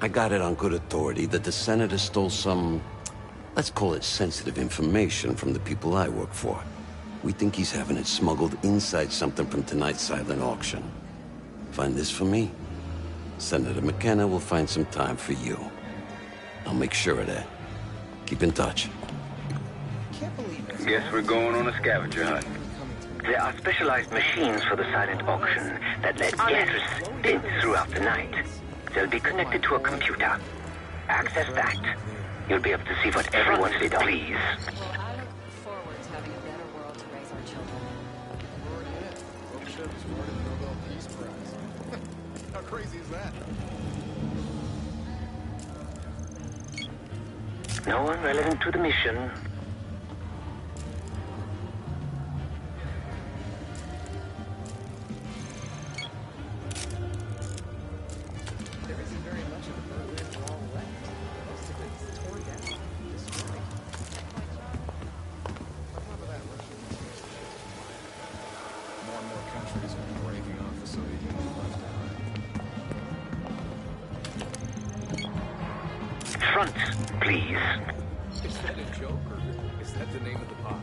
I got it on good authority that the senator stole some, let's call it sensitive information from the people I work for. We think he's having it smuggled inside something from tonight's silent auction. Find this for me? Senator McKenna will find some time for you. I'll make sure of that. Keep in touch. Guess we're going on a scavenger hunt. There are specialized machines for the silent auction that let getters spin throughout the night. They'll be connected to a computer. Access that. You'll be able to see what everyone's did, please. Well, I look forward to having a better world to raise our children in. How crazy is that? No one relevant to the mission. Front, please. Is that a joke, or is that the name of the pot?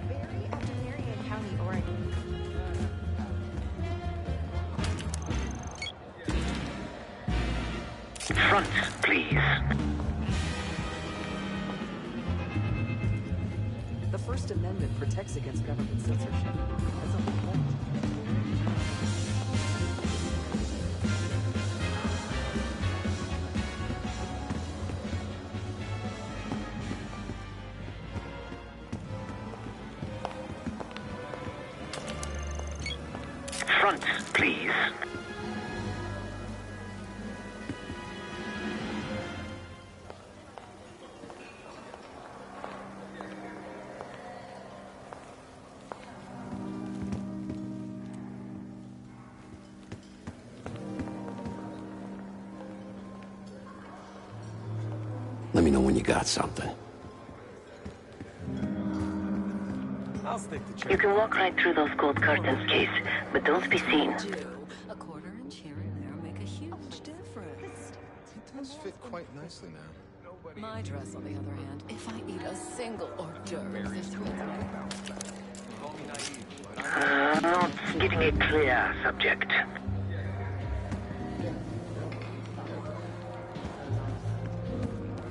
Berry after Marion County, Oregon. Front, please. The First Amendment protects against government censorship. That's a whole point. Front, please. Let me know when you got something. I'll stick to check. You can walk right through those gold curtains, Case, but don't be seen. A quarter inch here and there make a huge difference. These fit quite nicely now. My dress, on the other hand, if I eat a single hors d'oeuvre this week. Not getting a clear subject.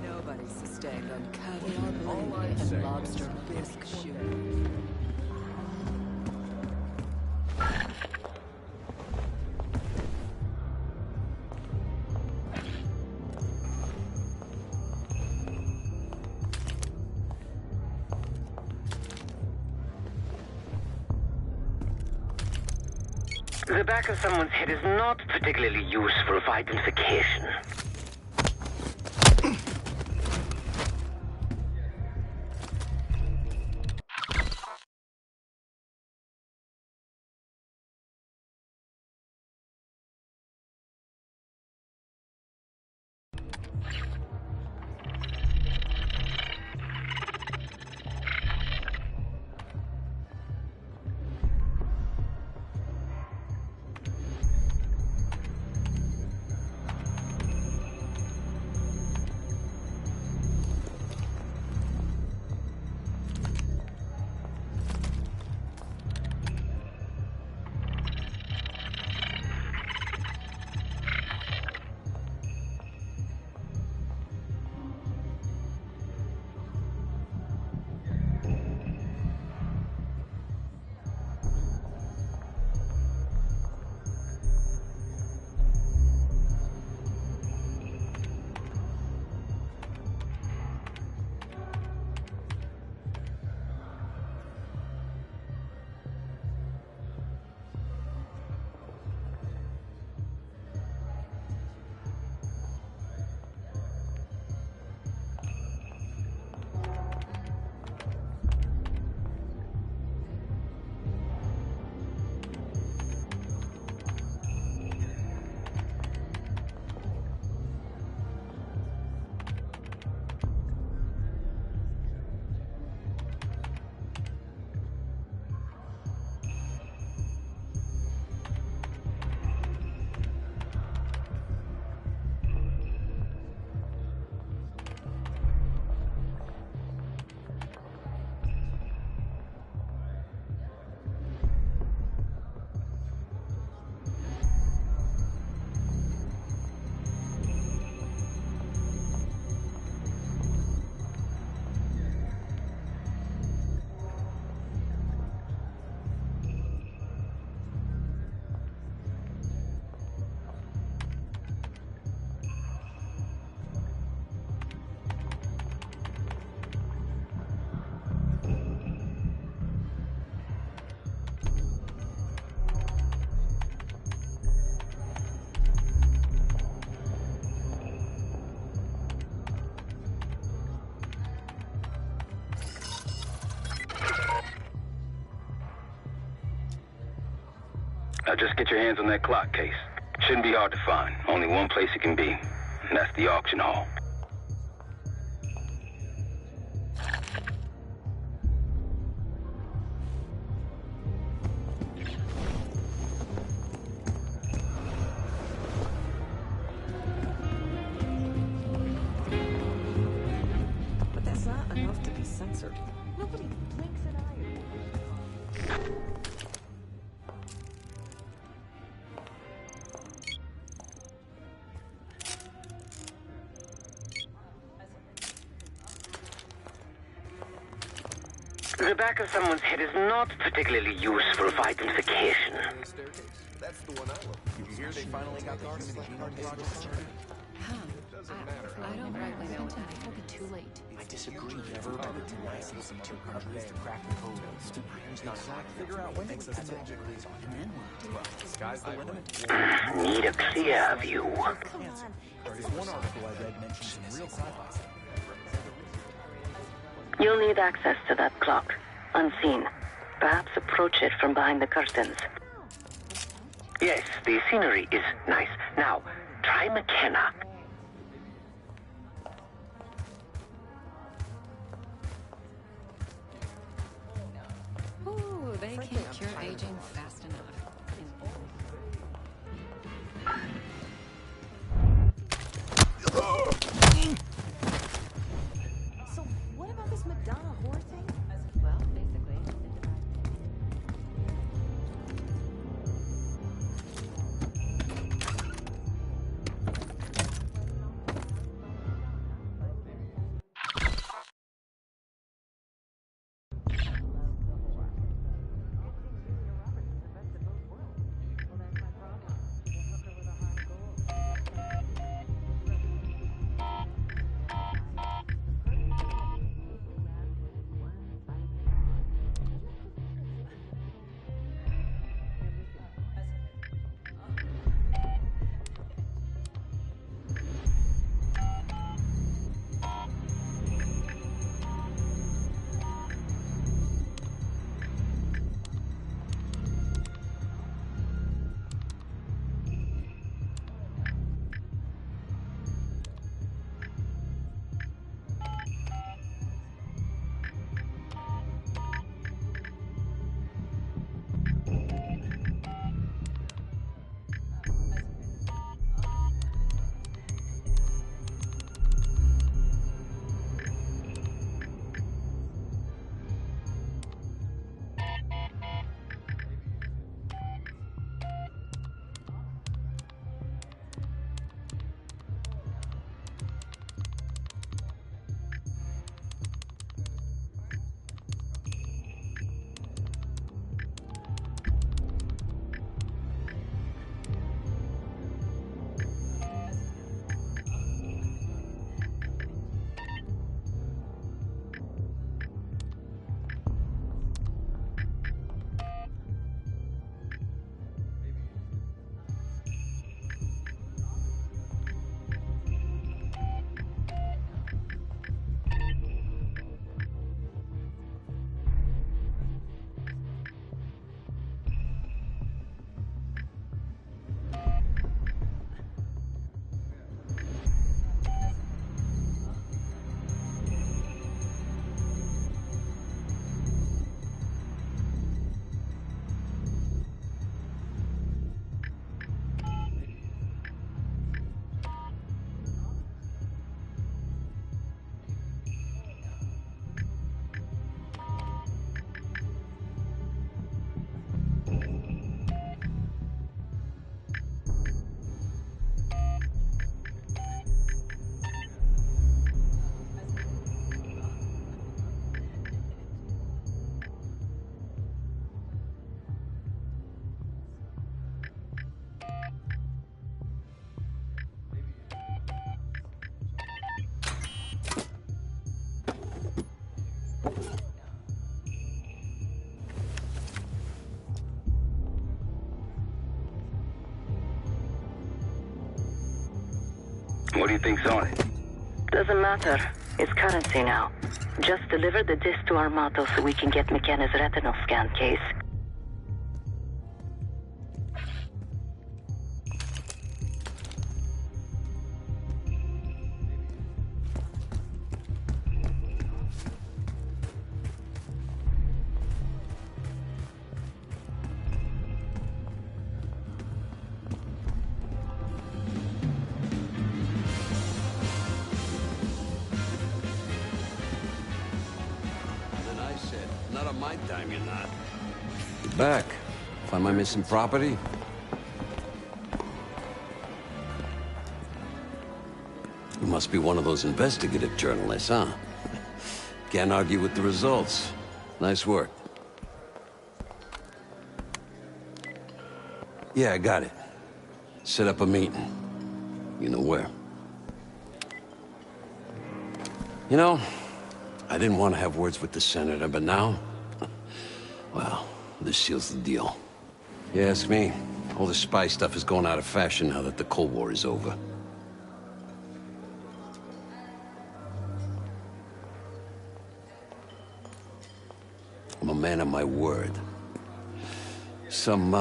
Nobody sustained on caviar blue and lobster bisque shoe. The back of someone's head is not particularly useful for identification. Now just get your hands on that clock case. Shouldn't be hard to find. Only one place it can be, and that's the auction hall. But that's not enough to be censored. Nobody blinks an eye. The back of someone's head is not particularly useful for identification. That's the one I love. You hear they finally got the human genome project started? I don't rightly know that. It will be too late. I disagree. Never by the tenacity of 200 to crack the code. It's not exactly figure out when to access magically. And then what? Well, sky's the limit. Need a clear view. Come on. One article I read mentioned some real sci-fi. You'll need access to that clock, unseen. Perhaps approach it from behind the curtains. Yes, the scenery is nice. Now, try McKenna. Ooh, they can't cure aging fast enough. What do you think's on it? Doesn't matter. It's currency now. Just deliver the disc to Armato so we can get McKenna's retinal scan case. Not on my time, you're not. You're back. Find my missing property? You must be one of those investigative journalists, huh? Can't argue with the results. Nice work. Yeah, I got it. Set up a meeting. You know where. You know, I didn't want to have words with the senator, but now... well, this seals the deal. You ask me, all the spy stuff is going out of fashion now that the Cold War is over. I'm a man of my word. Some,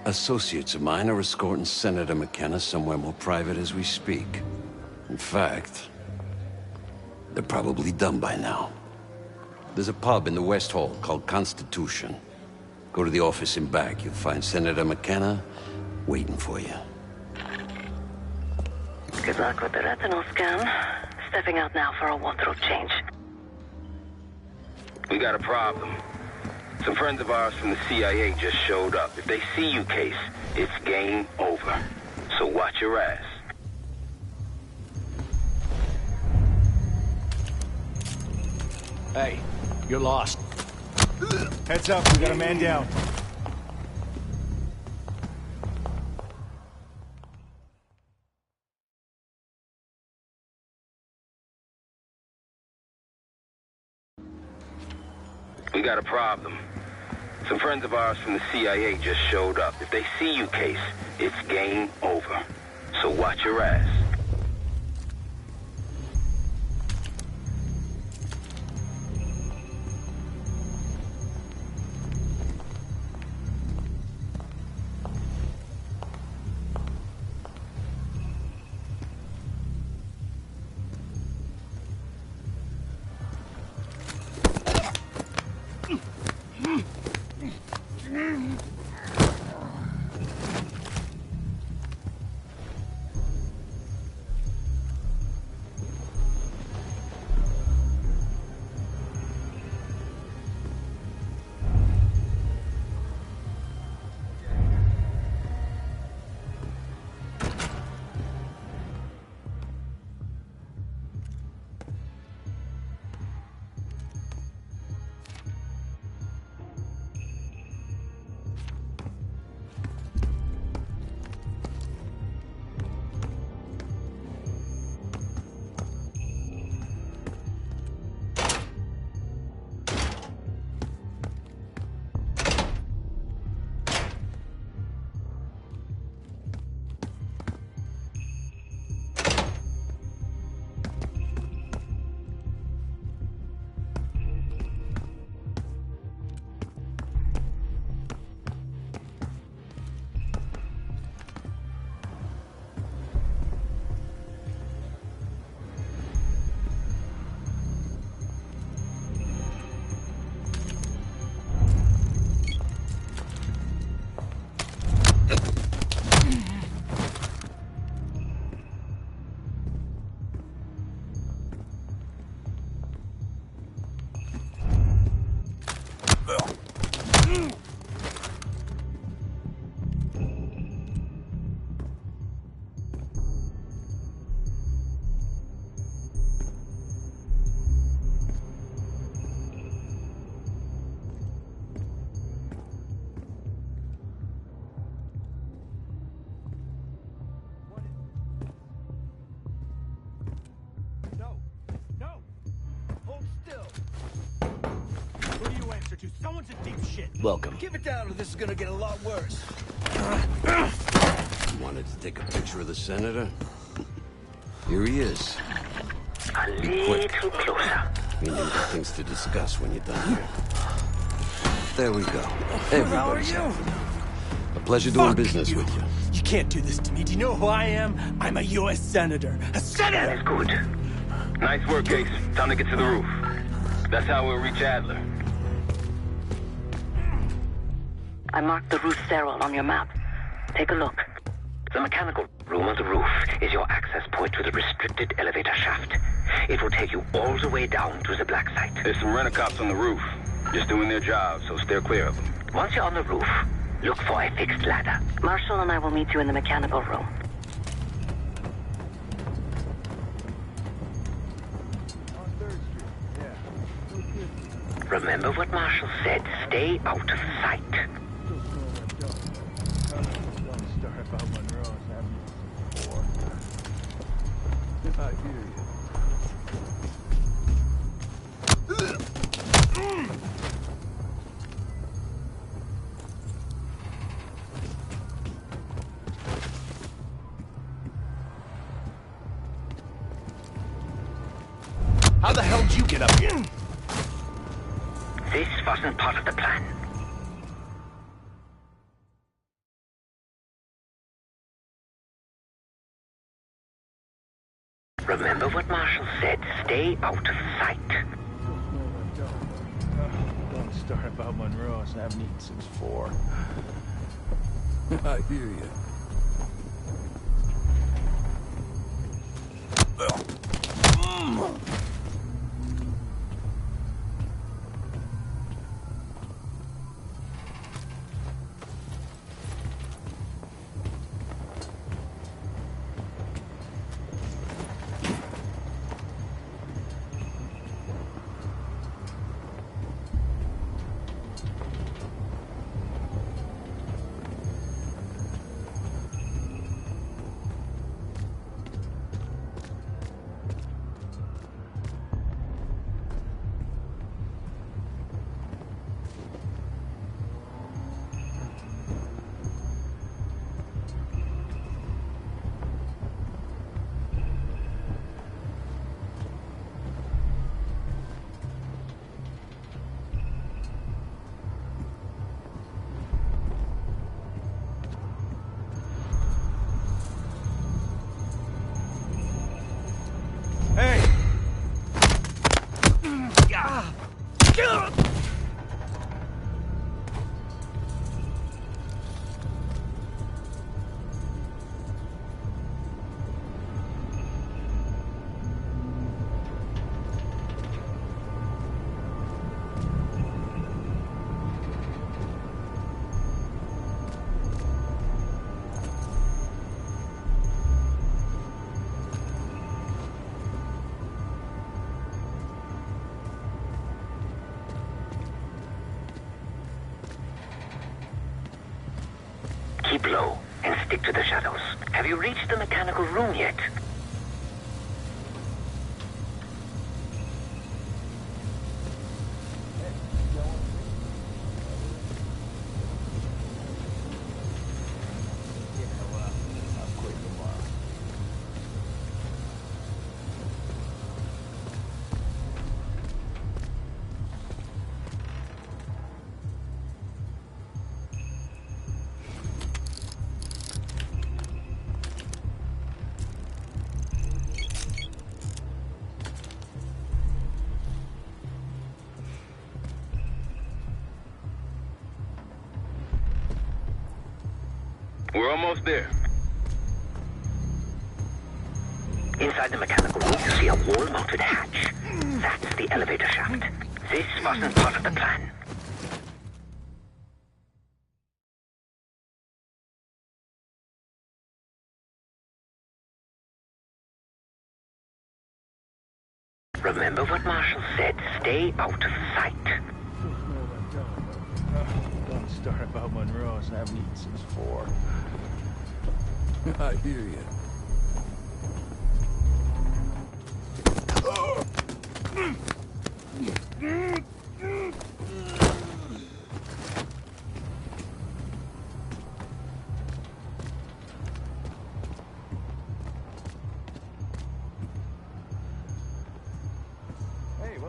associates of mine are escorting Senator McKenna somewhere more private as we speak. In fact... they're probably done by now. There's a pub in the West Hall called Constitution. Go to the office in back. You'll find Senator McKenna waiting for you. Good luck with the retinal scan. Stepping out now for a wardrobe change. We got a problem. Some friends of ours from the CIA just showed up. If they see you, Case, it's game over. So watch your ass. Hey, you're lost. Heads up, we got a man down. We got a problem. Some friends of ours from the CIA just showed up. If they see you, Case, it's game over. So watch your ass. Someone's in deep shit. Welcome. Keep it down or this is gonna get a lot worse. You wanted to take a picture of the senator? Here he is. A little closer. We need things to discuss when you're done here. There we go. Everybody's happy now. A pleasure doing business with you. You can't do this to me. Do you know who I am? I'm a U.S. Senator. A senator! That is good. Nice work, Case. Time to get to the roof. That's how we'll reach Adler. I marked the roof sterile on your map. Take a look. The mechanical room on the roof is your access point to the restricted elevator shaft. It will take you all the way down to the black site. There's some rent-a-cops on the roof. Just doing their job, so steer clear of them. Once you're on the roof, look for a fixed ladder. Marshall and I will meet you in the mechanical room. Remember what Marshall said. Stay out of sight. I hear you. How the hell did you get up here? This wasn't part of the plan. Remember what Marshall said. Stay out of sight. Don't start about Monroe. I haven't eaten since 4. I hear you. Keep low and stick to the shadows. Have you reached the mechanical room yet? We're almost there. Inside the mechanical room, you see a wall-mounted hatch. That's the elevator shaft. This wasn't part of the plan. Remember what Marshall said. Stay out of sight. Don't start about Monroe. I haven't eaten since 4. I hear you.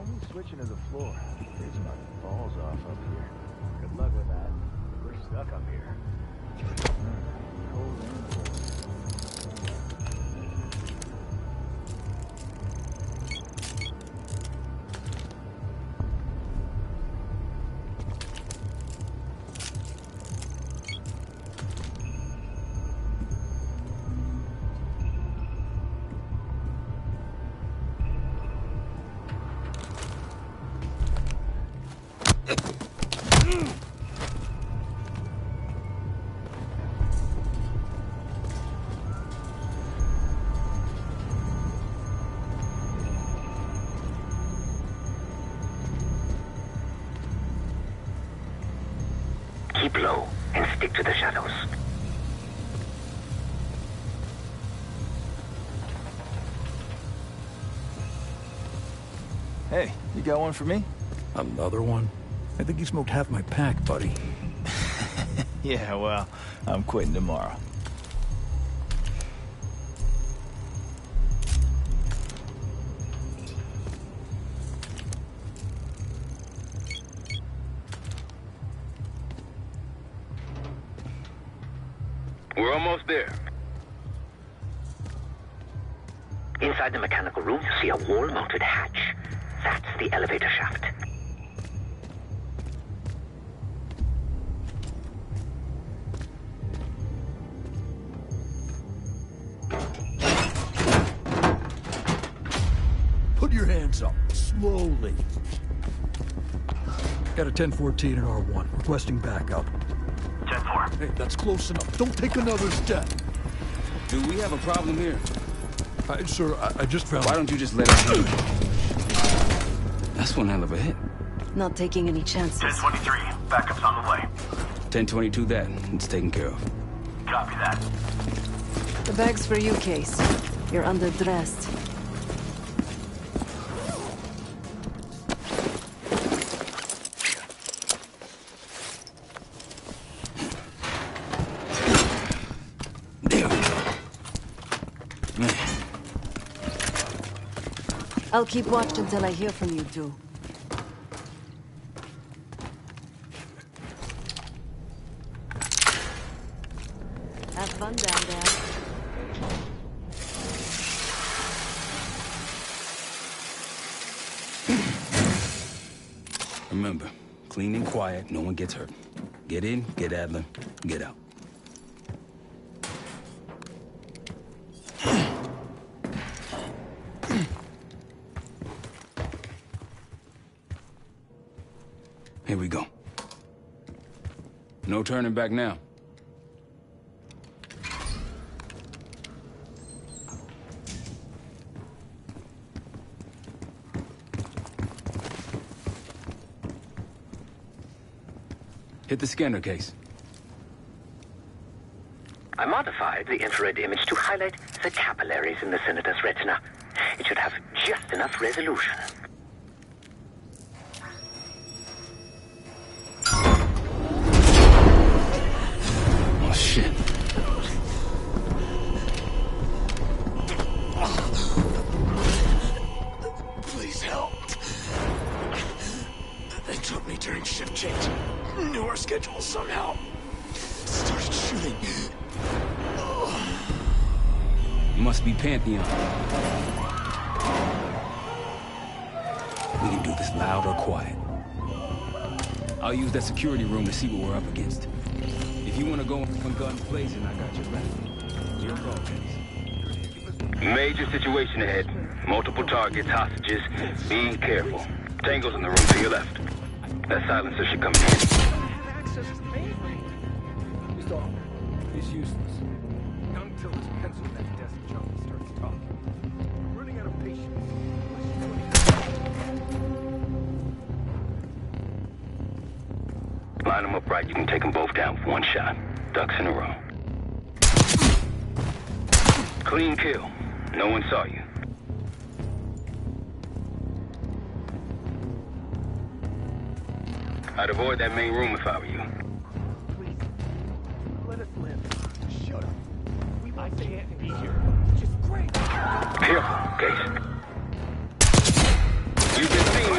Someone's switching to the floor. It's my balls off up here. Good luck with that. We're stuck up here. Cold rain. Keep low and stick to the shadows. Hey, you got one for me? Another one? I think you smoked half my pack, buddy. Yeah, well, I'm quitting tomorrow. We're almost there. Inside the mechanical room, you see a wall-mounted hatch. That's the elevator shaft. Put your hands up, slowly. Got a 1014 and R1, requesting backup. 10-4. Hey, that's close enough. Don't take another step. Do we have a problem here? Sir, I just found... Why don't you just let us in? That's one hell of a hit. Not taking any chances. 10-23. Backup's on the way. 1022 that. It's taken care of. Copy that. The bag's for you, Case. You're underdressed. I'll keep watch until I hear from you two. Have fun down there. Remember, clean and quiet, no one gets hurt. Get in, get Adler, get out. Here we go. No turning back now. Hit the scanner, Case. I modified the infrared image to highlight the capillaries in the Senator's retina. It should have just enough resolution. Oh, shit. Please help. They took me during shift change. Knew our schedule somehow. Started shooting. Must be Pantheon. We can do this loud or quiet. I'll use that security room to see what we're up against. If you want to go on guns blazing, I got your back. Your call, Case. Major situation ahead. Multiple targets, hostages. Be careful. Tango's in the room to your left. That silencer should come in. He's useless. Not until this pencil neck desk junkie starts talking. I'm running out of patience. Line them up right. You can take them both down with one shot. Ducks in a row. Clean kill. No one saw you. I'd avoid that main room if I were you. Please. Let us live. Shut up. I can't be here. Just great. Careful, Case. You've been seen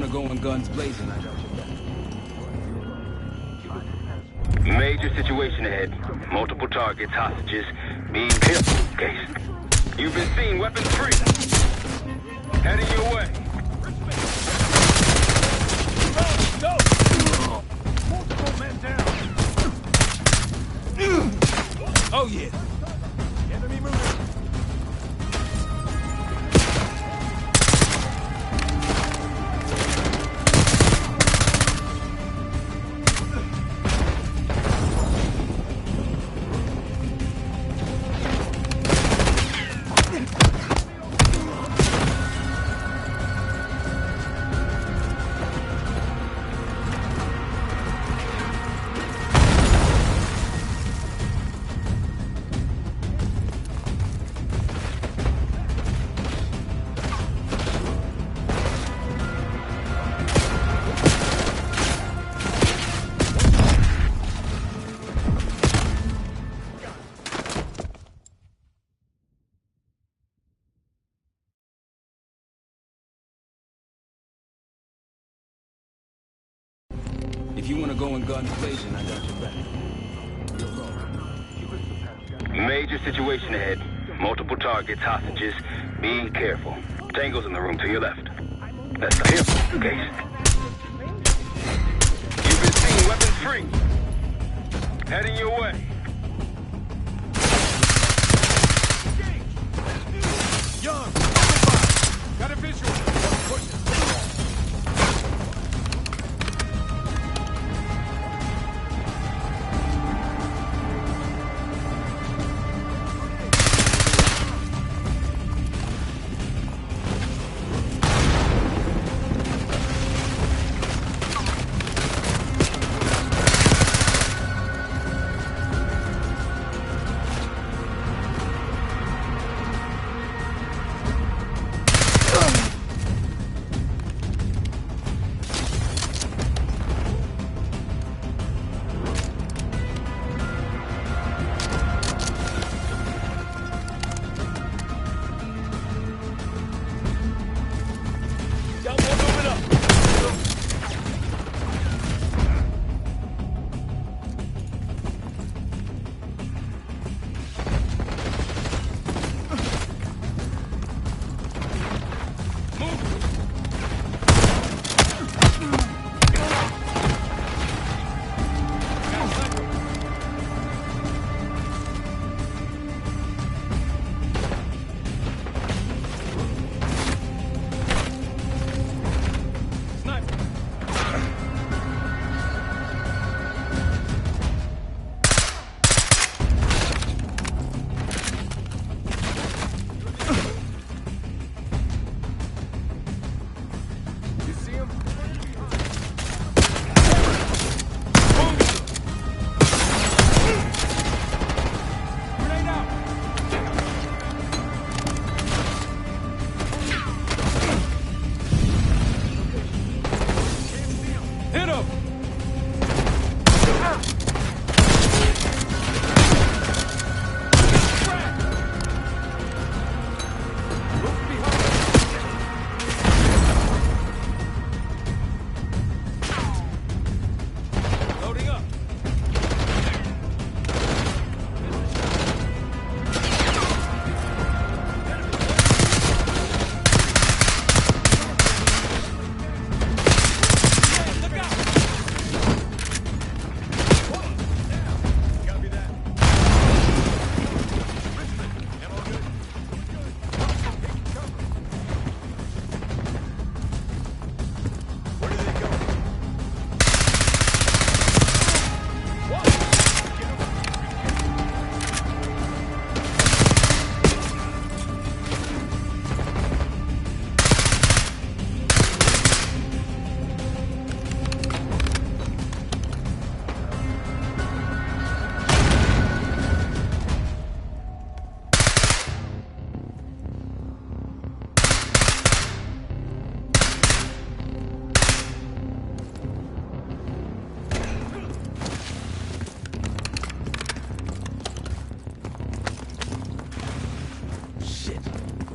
to go in guns blazing, I got your back. Major situation ahead. Multiple targets, hostages. Being careful, Case. You've been seen weapons free. Heading your way. Go! Multiple men down. Oh, yeah. Enemy moving. If you want to go in guns blazing, I got your back. Major situation ahead. Multiple targets, hostages. Be careful. Tango's in the room to your left. That's the him, Case. You've been seen weapons free. Heading your way. Young, got a visual. Push it.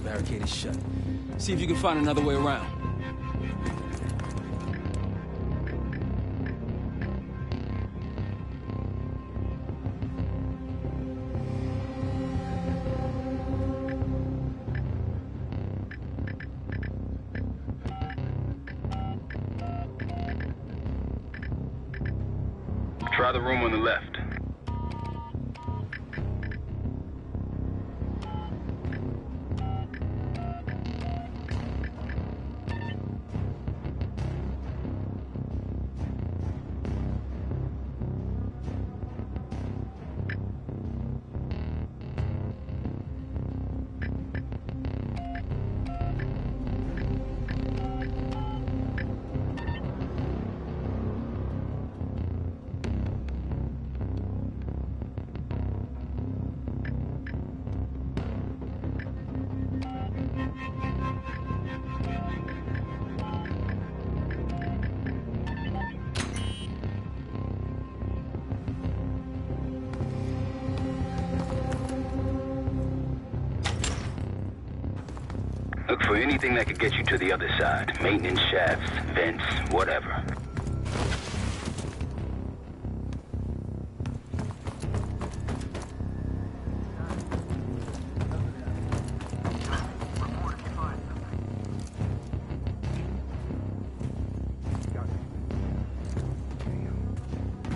Barricade is shut. See if you can find another way around. Try the room on the left. Look for anything that could get you to the other side. Maintenance shafts, vents, whatever.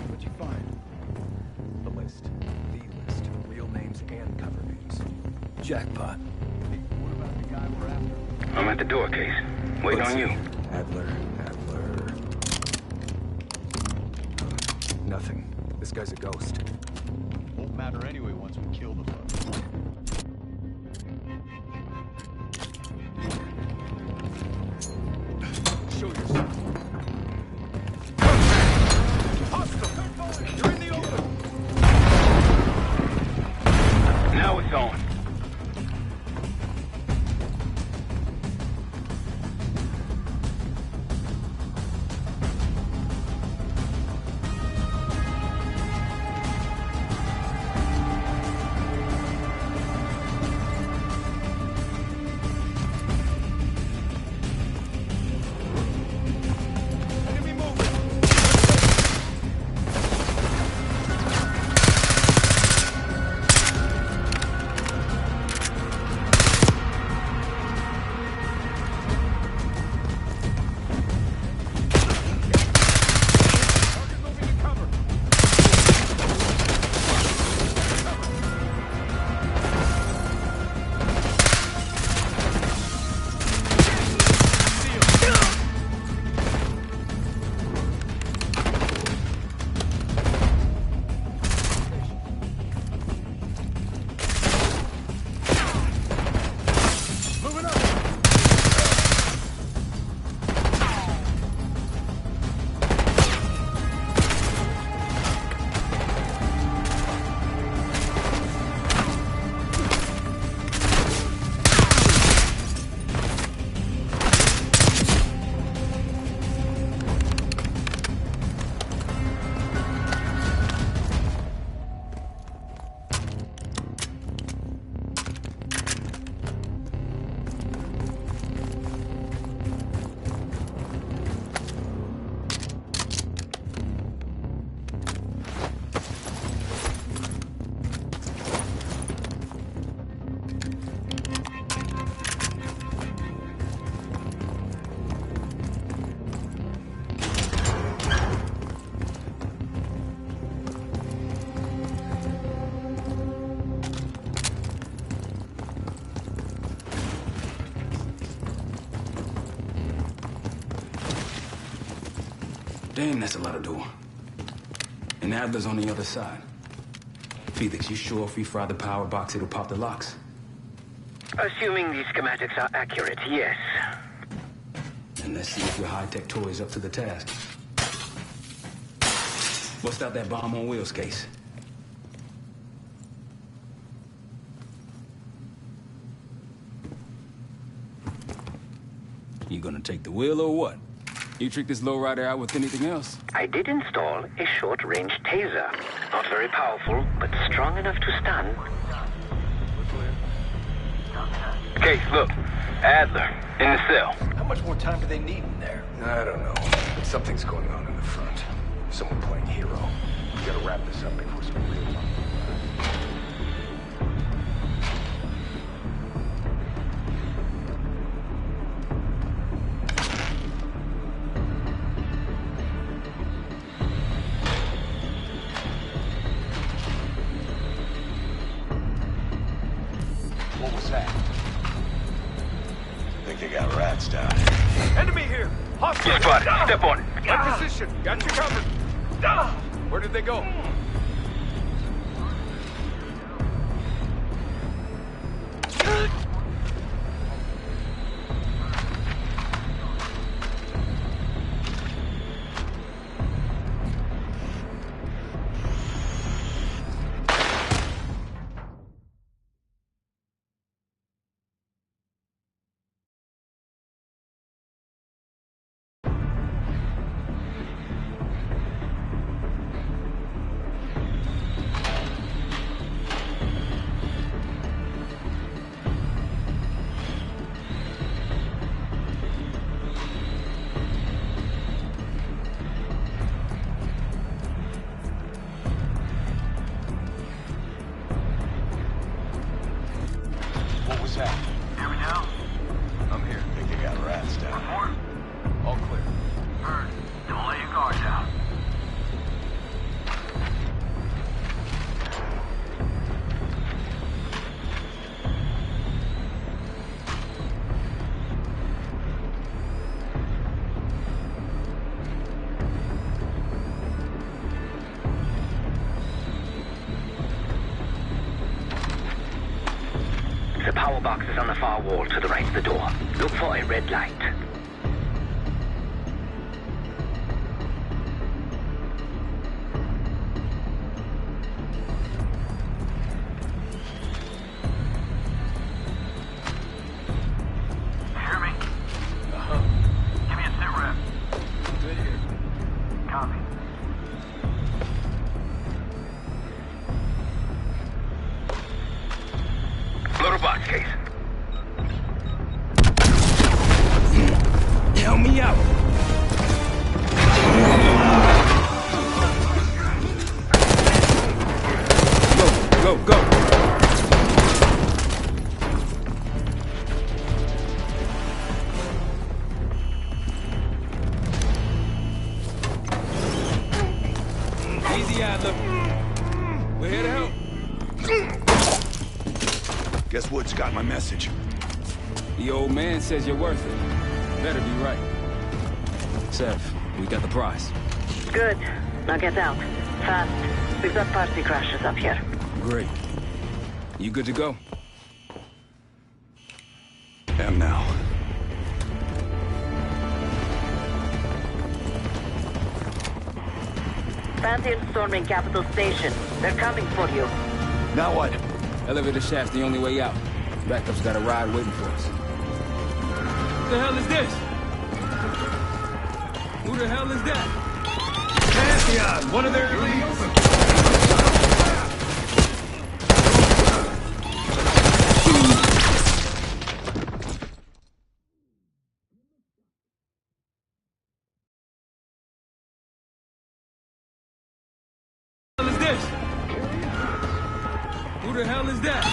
What'd you find? The list. The list. Real names and cover names. Jackpot. I'm at the door, Case. Waiting on you. Adler. Nothing. This guy's a ghost. Won't matter anyway once we kill the fucker. Show yourself. Hostile! You're in the open! Now it's on. Damn, that's a lot of door. And Adler's on the other side. Felix, you sure if we fry the power box, it'll pop the locks? Assuming these schematics are accurate, yes. And let's see if your high-tech toy is up to the task. Bust out that bomb on wheels, Case. You gonna take the wheel or what? You trick this lowrider out with anything else? I did install a short-range taser. Not very powerful, but strong enough to stun. Case, look. Adler, in the cell. How much more time do they need in there? I don't know, but something's going on in the front. Someone playing hero. We gotta wrap this up before some real fun. spotted. Step on it. My position. Got you covered. Where did they go? What was that? Hear me now? I'm here. Think you got rats down there. All clear. Heard. Don't lay your guard down. The power box is on the far wall to the right of the door. Look for a red light. Hear me? Give me a sit rep. Good here. Copy. Load a box case. Help me out. Go, go, go. Easy, Adler. We're here to help. Guess Woods got my message. The old man says you're worth it. Better be right. Sev, we got the prize. Good. Now get out. Fast. We've got party crashes up here. Great. You good to go? Am now. Pantheon storming Capital Station. They're coming for you. Now what? Elevator shaft's the only way out. Backup's got a ride waiting for us. Who the hell is this? Who the hell is that? Pantheon! One of their elites! Who the hell is that?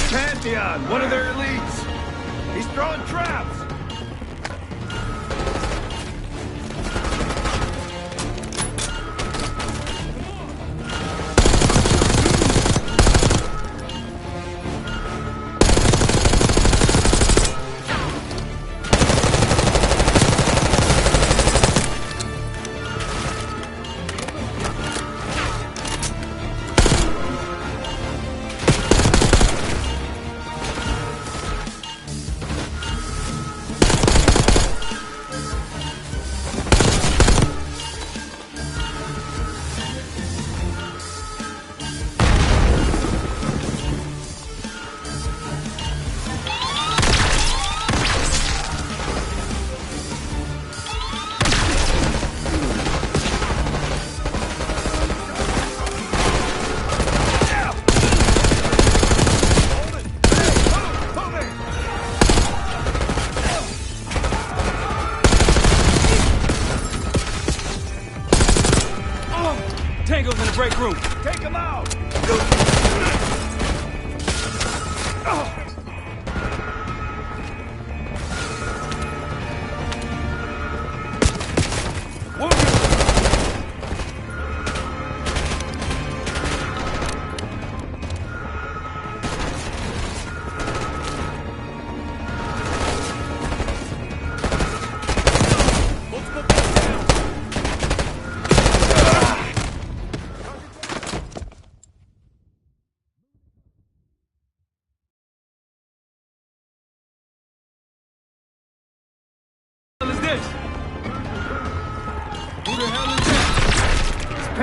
Pantheon! One of their elites! He's throwing traps! Tango's in the break room. Take him out! We'll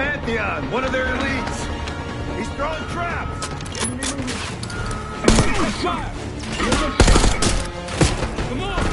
Pantheon, one of their elites. He's throwing traps. Fire! Come on!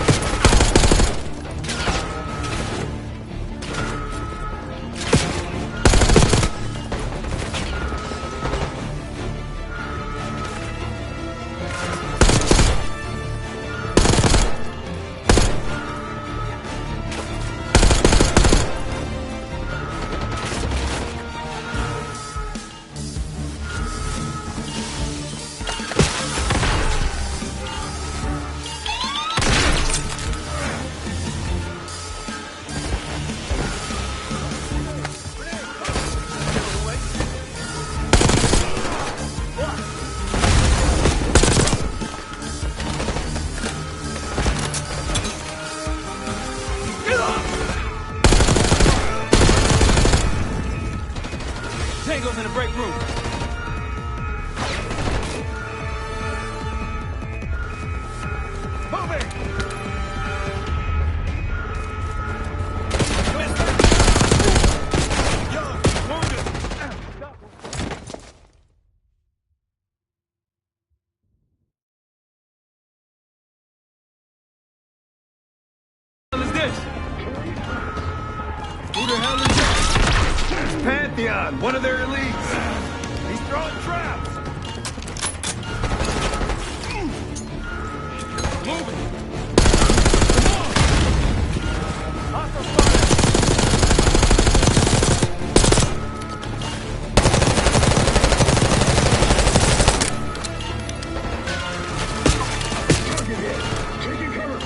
Tango's in the break room. Moving! Young, wounded! What is this? Who the hell is that? It's Pantheon, one of their elites. He's throwing traps. Moving. Hostile fire. Target hit. Taking cover.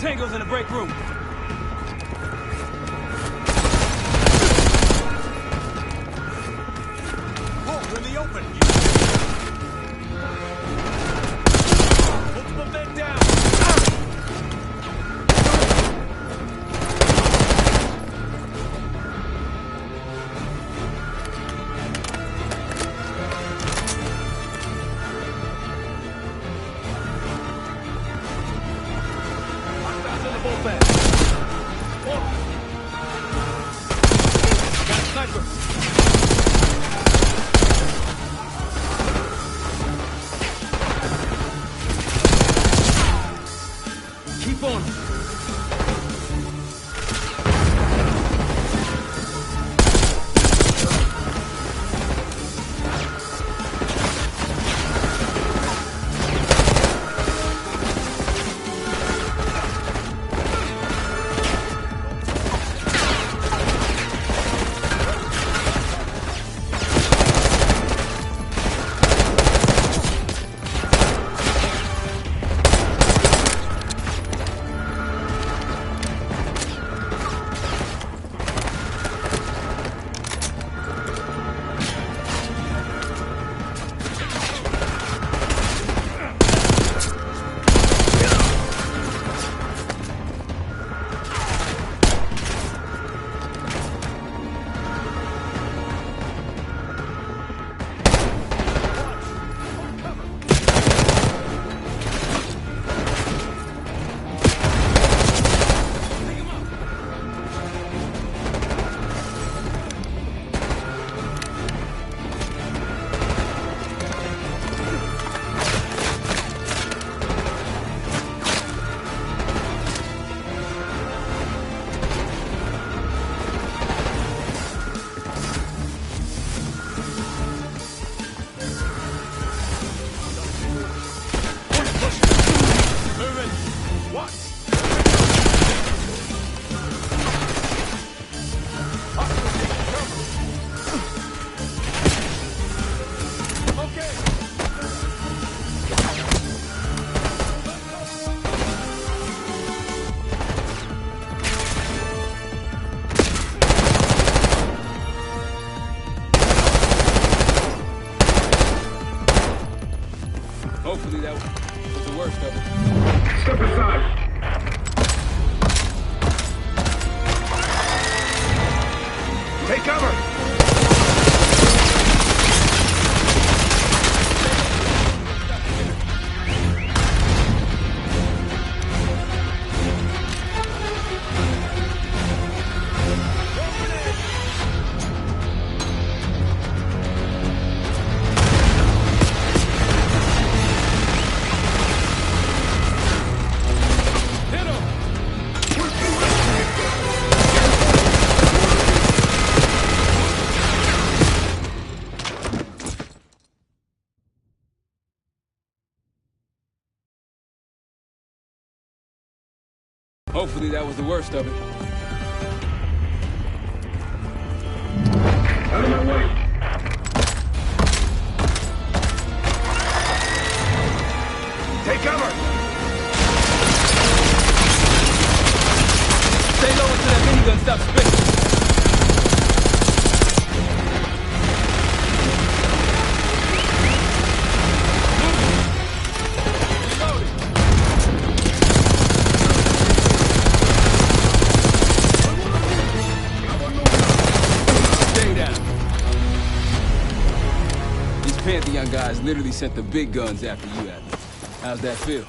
Tango's in the break room. Whoa, we're in the open. Multiple men down. Hostiles in the bullpen. Whoa. Got a sniper. Keep on. Hopefully that was the worst of it. Out of my way. Take cover! Stay low until that minigun stops spinning. Pantheon guys literally sent the big guns after you, Adler. How's that feel?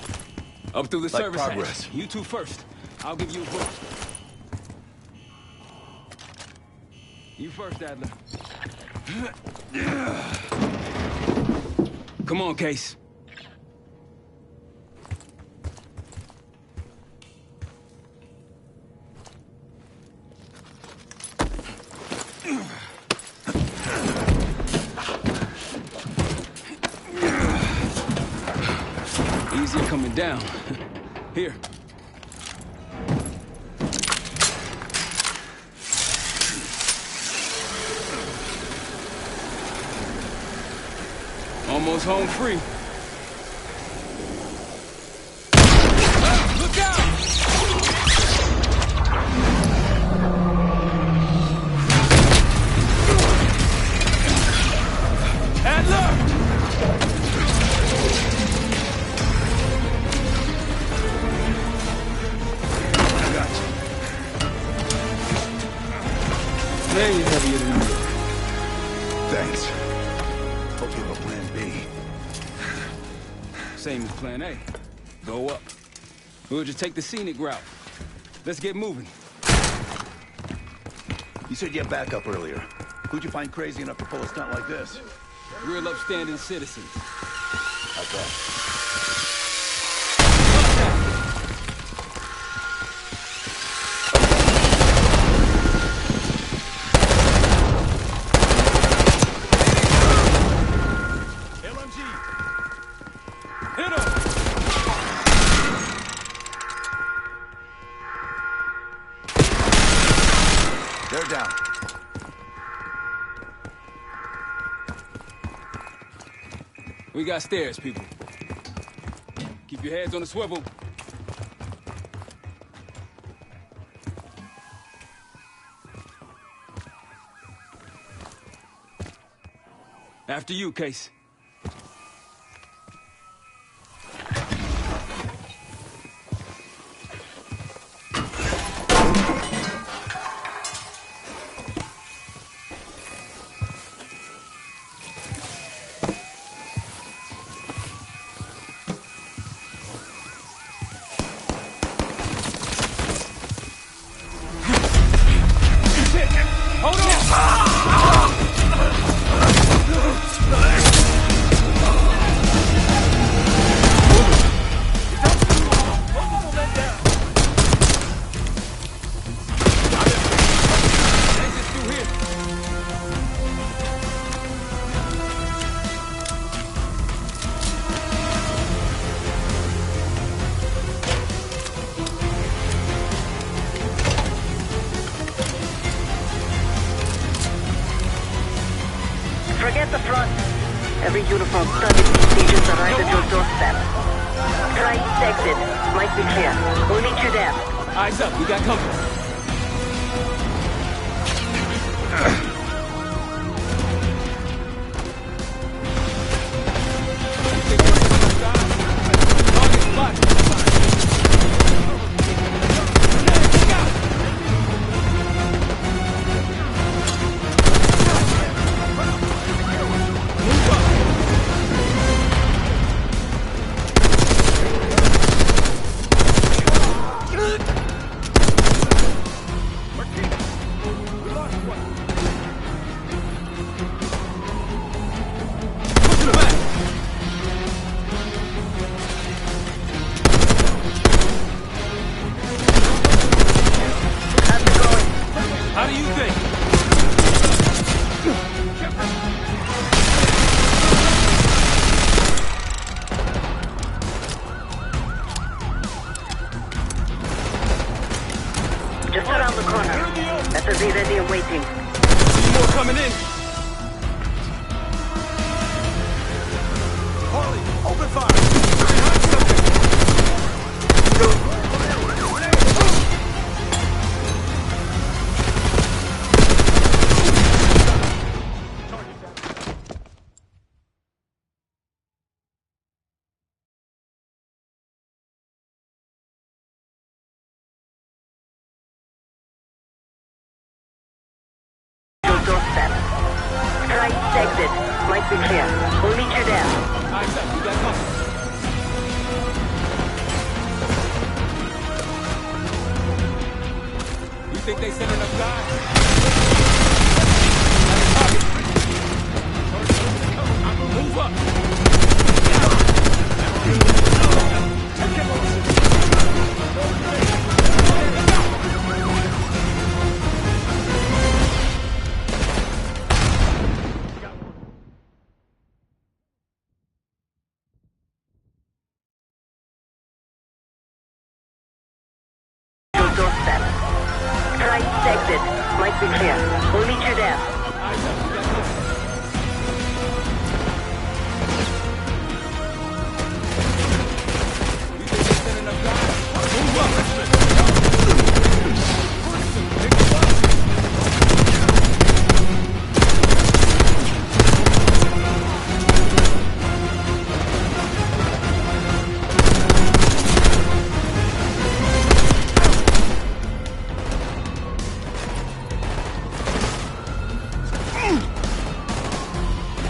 Up through the Like service progress. hatch. You two first. I'll give you a push. You first, Adler. Come on, Case. Easier coming down. Here. Almost home free. Look out! Adler! Man, you're heavier than me. Thanks. Hope you have a plan B. Same as plan A. Go up. We'll just take the scenic route. Let's get moving. You said you had backup earlier. Who'd you find crazy enough to pull a stunt like this? Real upstanding citizens. How's that? They're down. We got stairs, people. Keep your heads on the swivel. After you, Case. Forget the front. Every uniform studded stations arrive at your doorstep. Try east exit. Might be clear. We'll meet you there. Eyes up, we got company. How do you think? Just around the corner. Better be ready and waiting. More coming in. Harley, open fire. Behind something. Doorstep. Right exit. Might be clear. We'll meet you there. Eyes up, we got company. You think they sent enough guys? Move up. Doorstep. Right exit. Might be clear. We'll meet you there. Eyes up, we got company. You think they sent enough guys? Move up.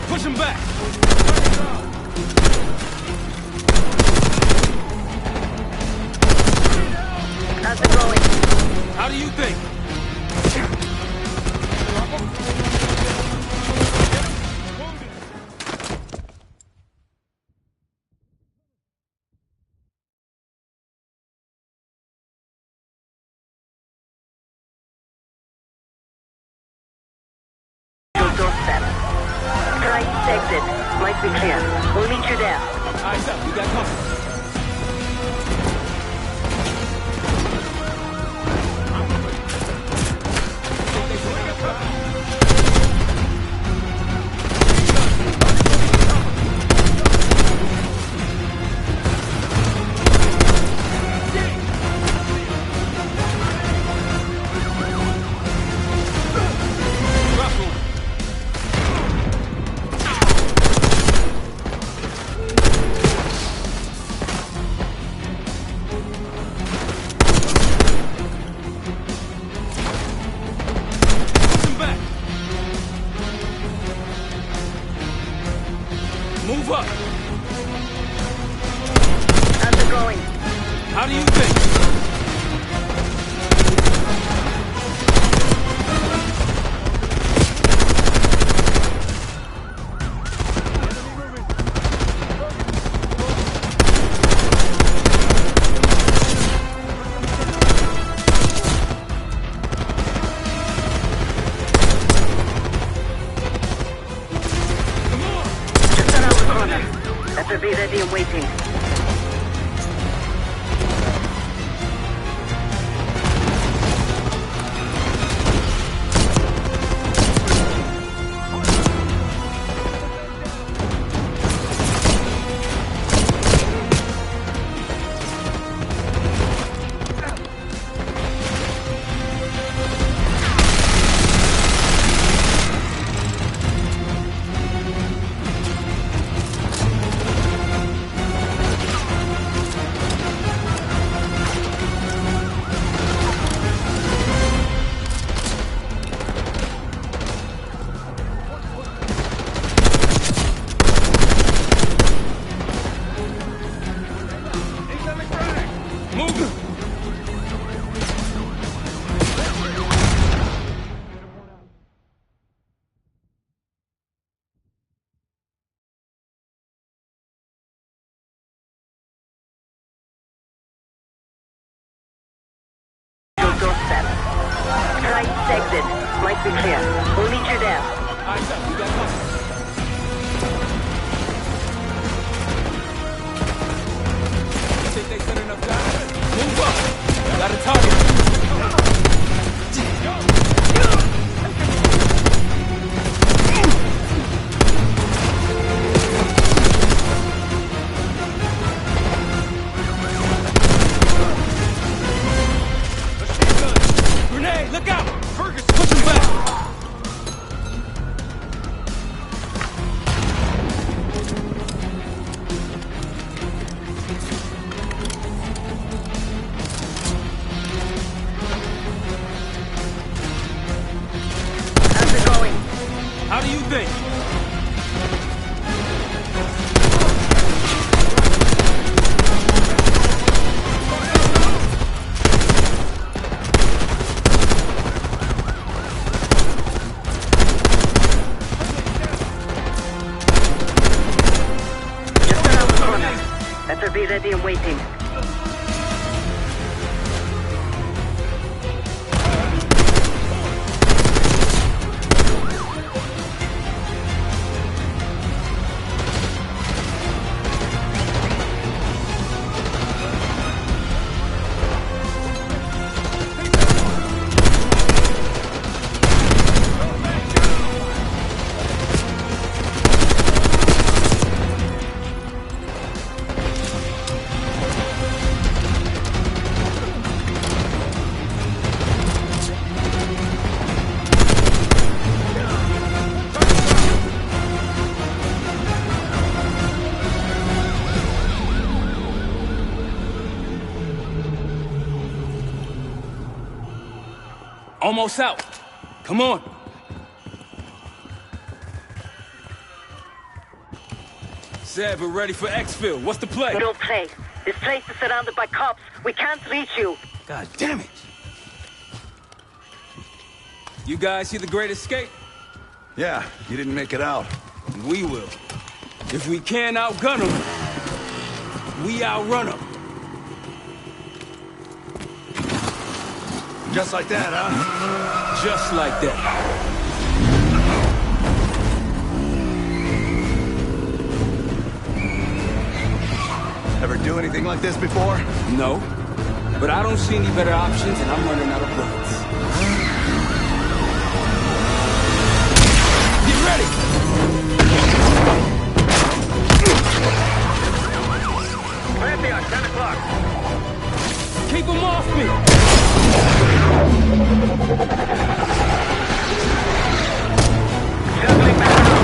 Push him back! How's it going? How do you think? Doorstep. Right exit. Might be clear. We'll meet you there. Eyes up, we got company. Move up! How's it going? How do you think? Better be ready and waiting. Doorstep. Right exit. Might be clear. We'll meet you there. Eyes up, we got company. You think they sent enough guys? Move up! Got a target. Grenade, look out! Fergus, push him back! How's it going? How do you think? Just around the corner. Better be ready and waiting. Almost out. Come on. Seb, we're ready for exfil. What's the play? We don't play. This place is surrounded by cops. We can't reach you. God damn it. You guys see the Great Escape? Yeah, you didn't make it out. We will. If we can't outgun them, we outrun them. Just like that, huh? Just like that. Ever do anything like this before? No. But I don't see any better options, and I'm running out of bullets. Get ready! Pantheon, 10 o'clock. Keep them off me! Juggling back around.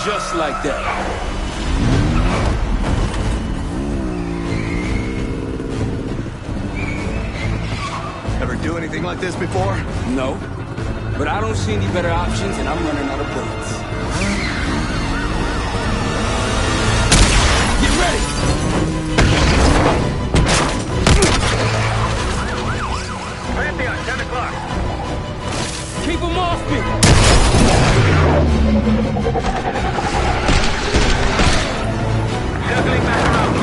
Just like that. Ever do anything like this before? No. But I don't see any better options, and I'm running out of bullets. Get ready! Pantheon, 10 o'clock. Keep them off me! Juggling back around.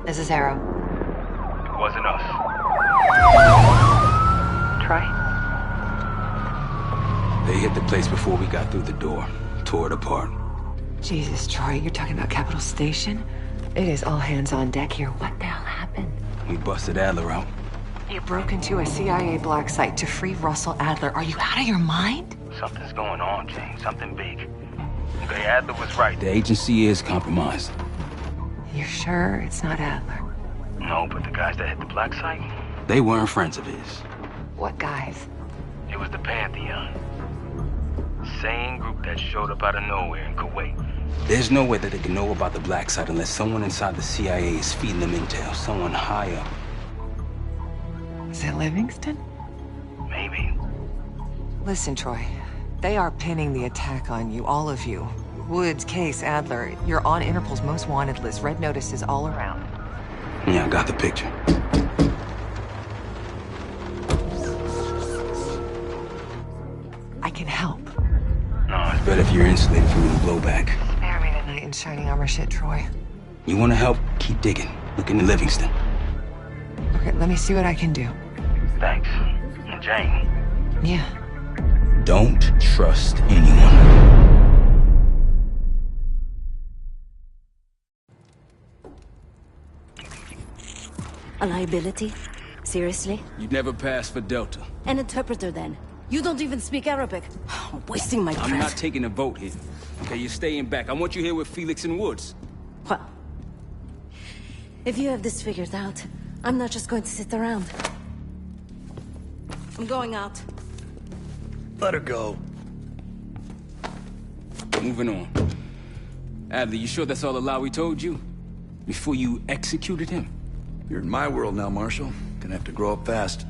This is Harrow. Wasn't us. Troy? They hit the place before we got through the door. tore it apart. Jesus, Troy, you're talking about Capital Station? It is all hands on deck here. What the hell happened? We busted Adler out. You broke into a CIA black site to free Russell Adler. Are you out of your mind? Something's going on, James. Something big. Okay, Adler was right. The agency is compromised. You're sure it's not Adler? No, but the guys that hit the black site? They weren't friends of his. What guys? It was the Pantheon. Same group that showed up out of nowhere in Kuwait. There's no way that they can know about the black site unless someone inside the CIA is feeding them intel. Someone high up. Is it Livingston? Maybe. Listen, Troy. They are pinning the attack on you, all of you. Woods, Case, Adler. You're on Interpol's most wanted list. Red notices all around. Yeah, I got the picture. I can help. No, it's better if you're insulated from the blowback. Spare me tonight in shining armor shit, Troy. You want to help? Keep digging. Look into Livingston. Okay, let me see what I can do. Thanks. And Jane. Yeah. Don't trust anyone. A liability? Seriously? You'd never pass for Delta. An interpreter then? You don't even speak Arabic. I'm wasting my breath. I'm not taking a vote here. Okay, you're staying back. I want you here with Felix and Woods. Well, if you have this figured out, I'm not just going to sit around. I'm going out. Let her go. Moving on. Adler, you sure that's all the lie we told you? Before you executed him? You're in my world now, Marshal. Gonna have to grow up fast.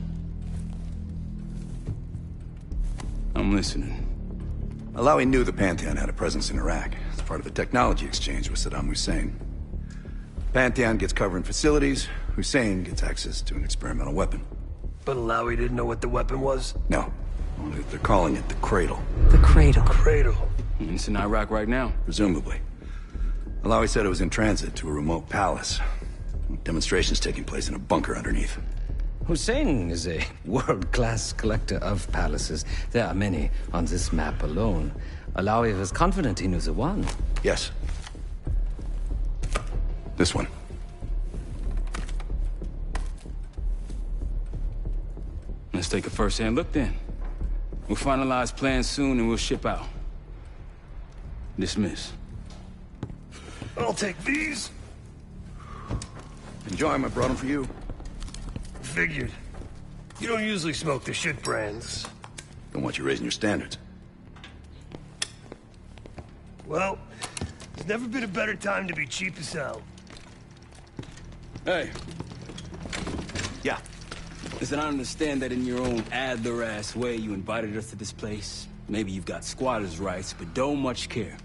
I'm listening. Alawi knew the Pantheon had a presence in Iraq. It's part of the technology exchange with Saddam Hussein. Pantheon gets cover in facilities. Hussein gets access to an experimental weapon. But Alawi didn't know what the weapon was? No. Only they're calling it the Cradle. The Cradle? Cradle. It's in Iraq right now. Presumably. Alawi said it was in transit to a remote palace. Demonstrations taking place in a bunker underneath. Hussein is a world-class collector of palaces. There are many on this map alone. Alawi was confident he knew the one. Yes. This one. Let's take a first-hand look then. We'll finalize plans soon and we'll ship out. Dismiss. I'll take these. Enjoy them. I brought them for you. Figured. You don't usually smoke the shit brands. Don't want you raising your standards. Well, there's never been a better time to be cheap as hell. Hey. Yeah. Listen, I understand that in your own Adler-ass way you invited us to this place. Maybe you've got squatters' rights, but don't much care.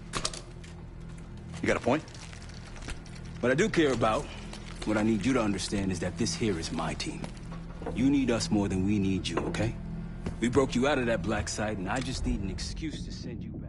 You got a point? What I do care about, what I need you to understand is that this here is my team. You need us more than we need you, okay? We broke you out of that black site, and I just need an excuse to send you back.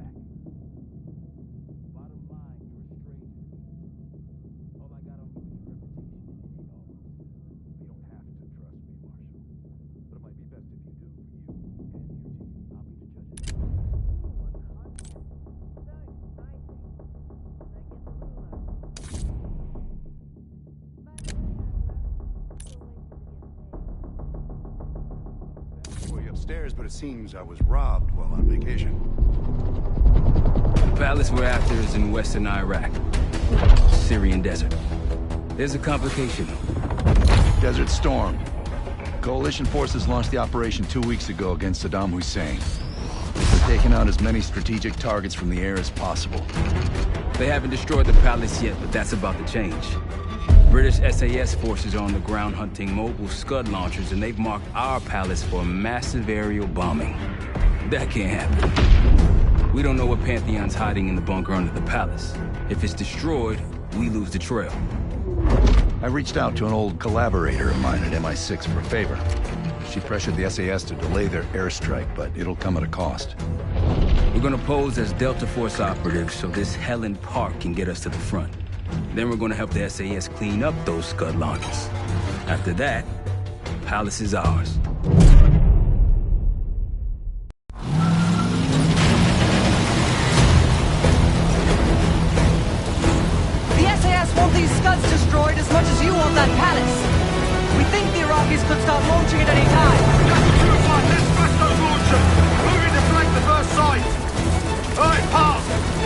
Upstairs, but it seems I was robbed while on vacation. The palace we're after is in western Iraq. Syrian desert. There's a complication, though. Desert Storm. Coalition forces launched the operation 2 weeks ago against Saddam Hussein. They're taking out as many strategic targets from the air as possible. They haven't destroyed the palace yet, but that's about to change. British SAS forces are on the ground hunting mobile Scud launchers, and they've marked our palace for massive aerial bombing. That can't happen. We don't know what Pantheon's hiding in the bunker under the palace. If it's destroyed, we lose the trail. I reached out to an old collaborator of mine at MI6 for a favor. She pressured the SAS to delay their airstrike, but it'll come at a cost. We're gonna pose as Delta Force operatives so this Helen Park can get us to the front. Then we're gonna help the SAS clean up those Scud launchers. After that, the palace is ours. these Scuds destroyed as much as you want that palace. We think the Iraqis could start launching at any time. Let's smash those launchers! Moving to flank the first site! Alright, Park!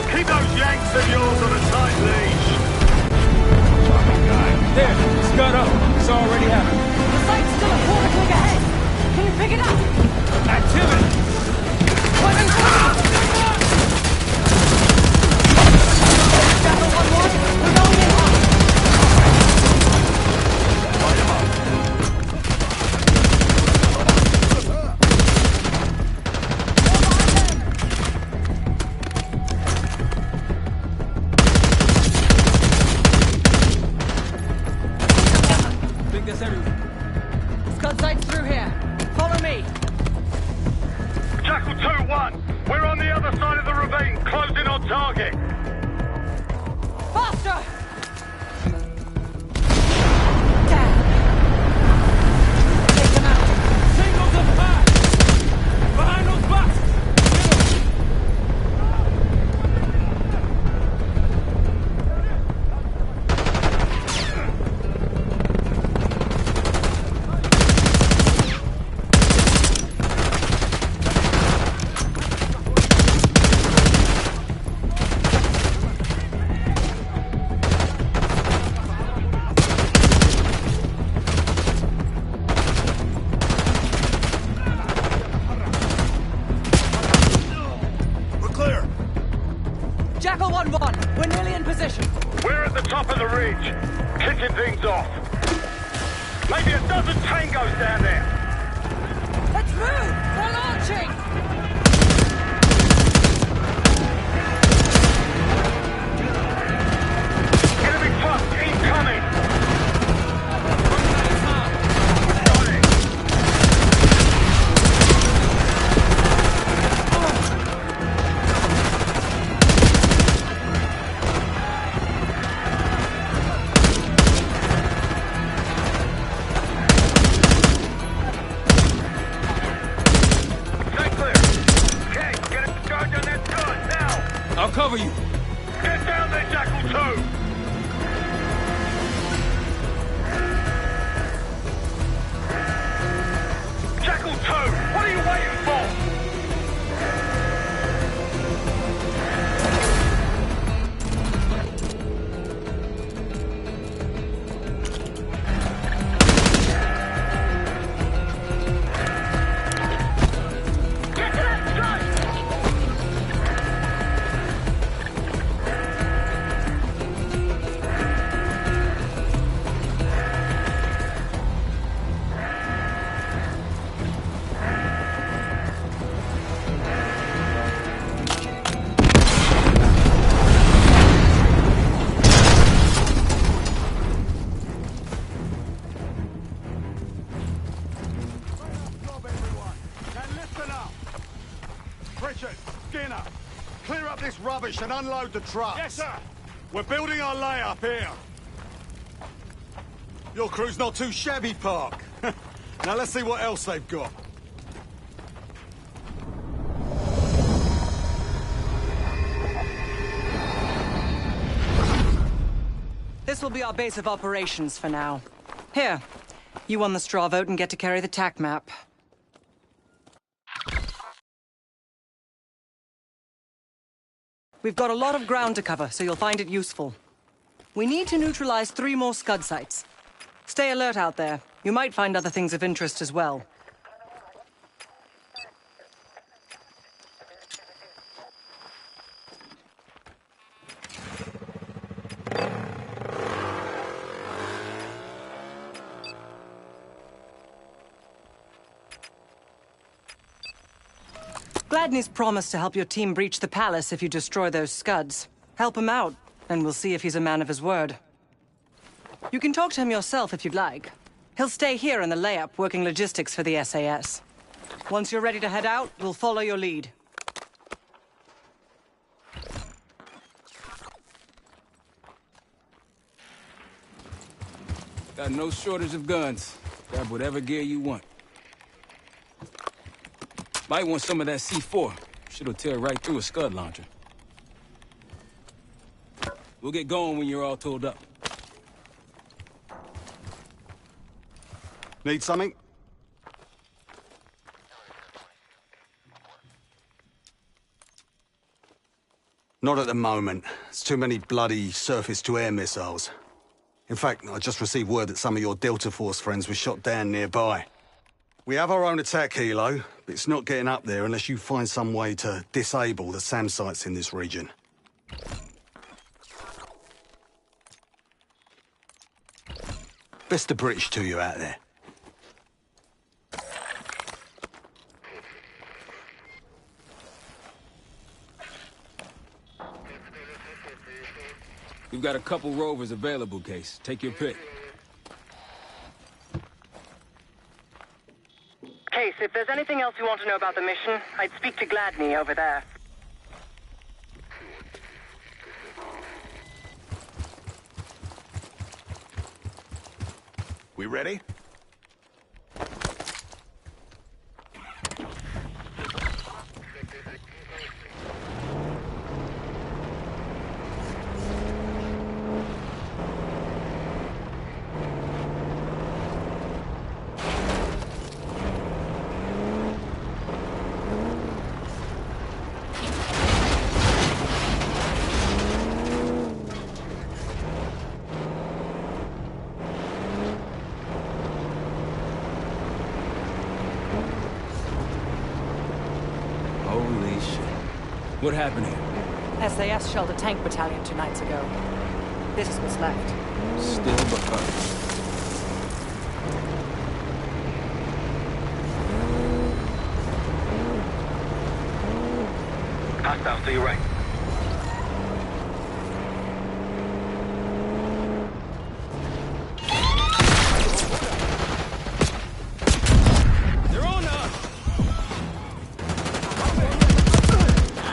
Keep those Yanks of yours on a tight leash! There, Scud up. It's already happening. The site's still a quarter click ahead. Can you pick it up? Activity! Jackal 1-1, we're going in hot. Scud sights through here. Follow me. Jackal 2-1! We're on the other side of the ravine, closing on target! Faster! Singles up high! Behind those boxes! Jackal 1-1, we're nearly in position. We're at the top of the ridge, kicking things off. Maybe a dozen tangos down there. Let's move! We're launching! Enemy truck incoming! I'll cover you. Get down there, Jackal 2! Jackal 2, what are you waiting for? Get to that site! Richard, Skinner, clear up this rubbish and unload the trucks. Yes, sir. We're building our layup here. Your crew's not too shabby, Park. Now let's see what else they've got. This will be our base of operations for now. Here, you won the straw vote and get to carry the TAC map. We've got a lot of ground to cover, so you'll find it useful. We need to neutralize 3 more Scud sites. Stay alert out there. You might find other things of interest as well. Gladney's promised to help your team breach the palace if you destroy those Scuds. Help him out, and we'll see if he's a man of his word. You can talk to him yourself if you'd like. He'll stay here in the layup, working logistics for the SAS. Once you're ready to head out, we'll follow your lead. Got no shortage of guns. Grab whatever gear you want. Might want some of that C4. Shit'll tear right through a Scud launcher. We'll get going when you're all tooled up. Need something? Not at the moment. It's too many bloody surface-to-air missiles. In fact, I just received word that some of your Delta Force friends were shot down nearby. We have our own attack helo, but it's not getting up there unless you find some way to disable the SAM sites in this region. Best of British to you out there. We've got a couple rovers available, Case. Take your pick. Case, if there's anything else you want to know about the mission, I'd speak to Gladney over there. We ready? Holy shit. What happened here? SAS shelled a tank battalion 2 nights ago. This is what's left. Still but Hostiles to your right. They're on us!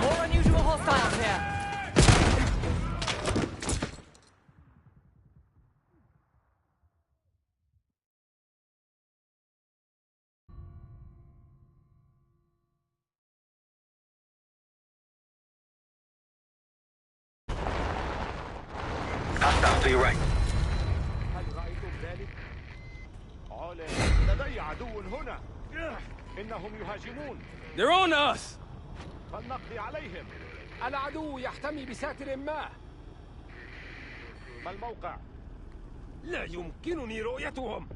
More unusual hostiles here. Hostiles to your right. هل رأيتم ذلك؟ لدي عدو هنا. إنهم يهاجمون. They're on us! فلنقضي عليهم. العدو يحتمي بساتر ما. ما الموقع؟ لا يمكنني رؤيتهم.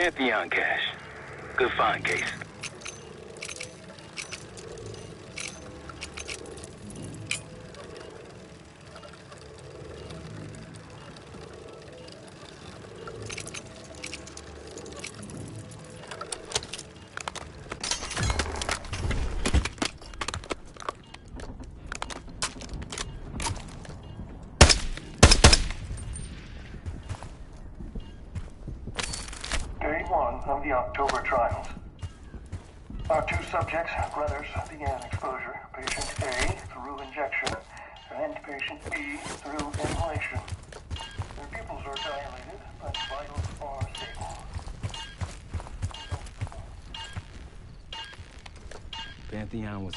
Pantheon cache. Good find, Case. Day 1 of the October trials. Our 2 subjects, brothers, began exposure. Patient A through injection, and patient B through inhalation. Their pupils are dilated, but vitals are stable. Pantheon was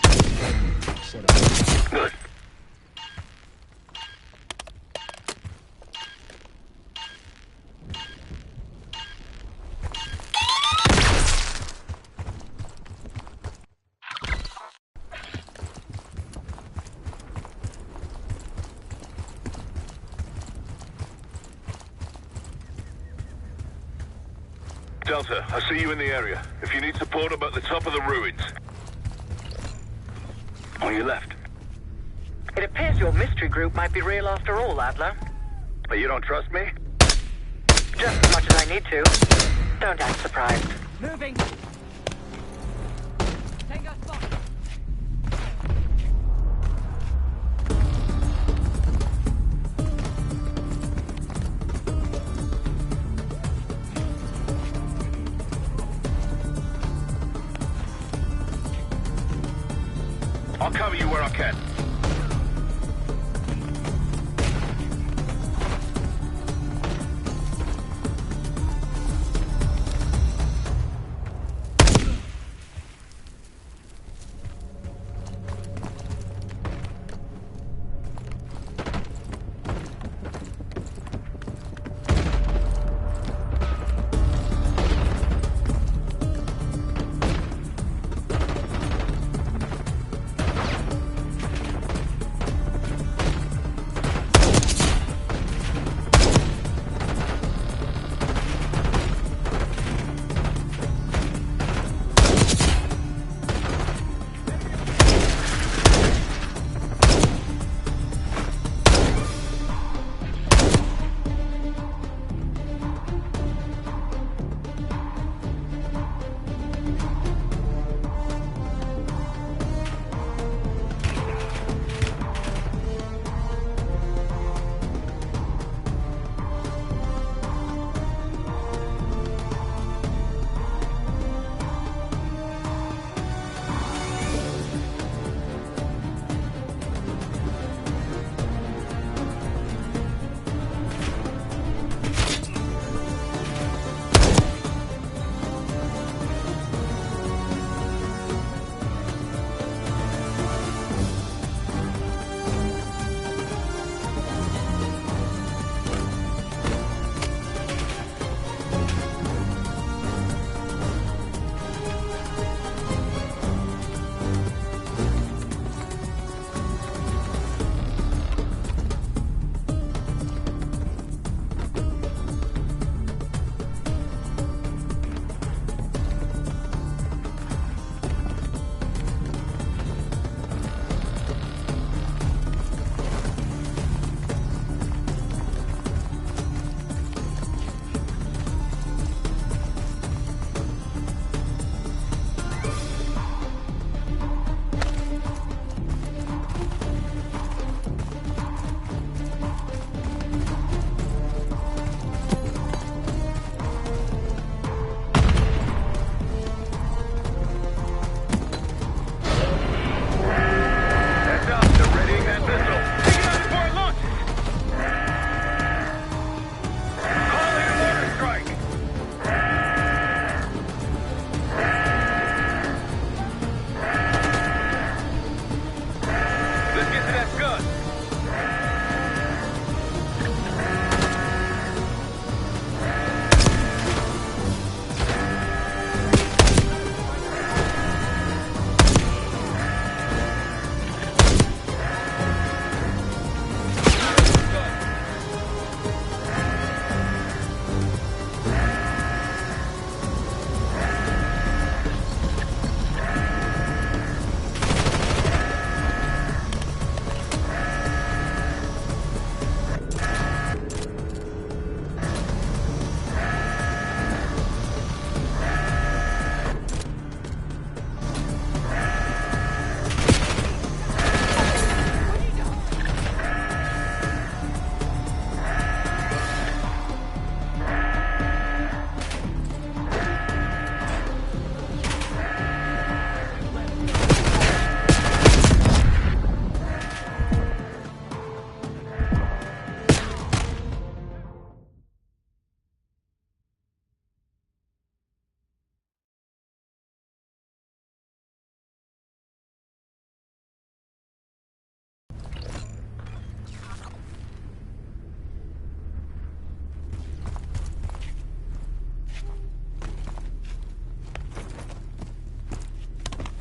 set up. Good. Delta, I see you in the area. If you need support, I'm at the top of the ruins. On your left. It appears your mystery group might be real after all, Adler. But you don't trust me? Just as much as I need to. Don't act surprised. Moving! Tango spot! I'll cover you where I can.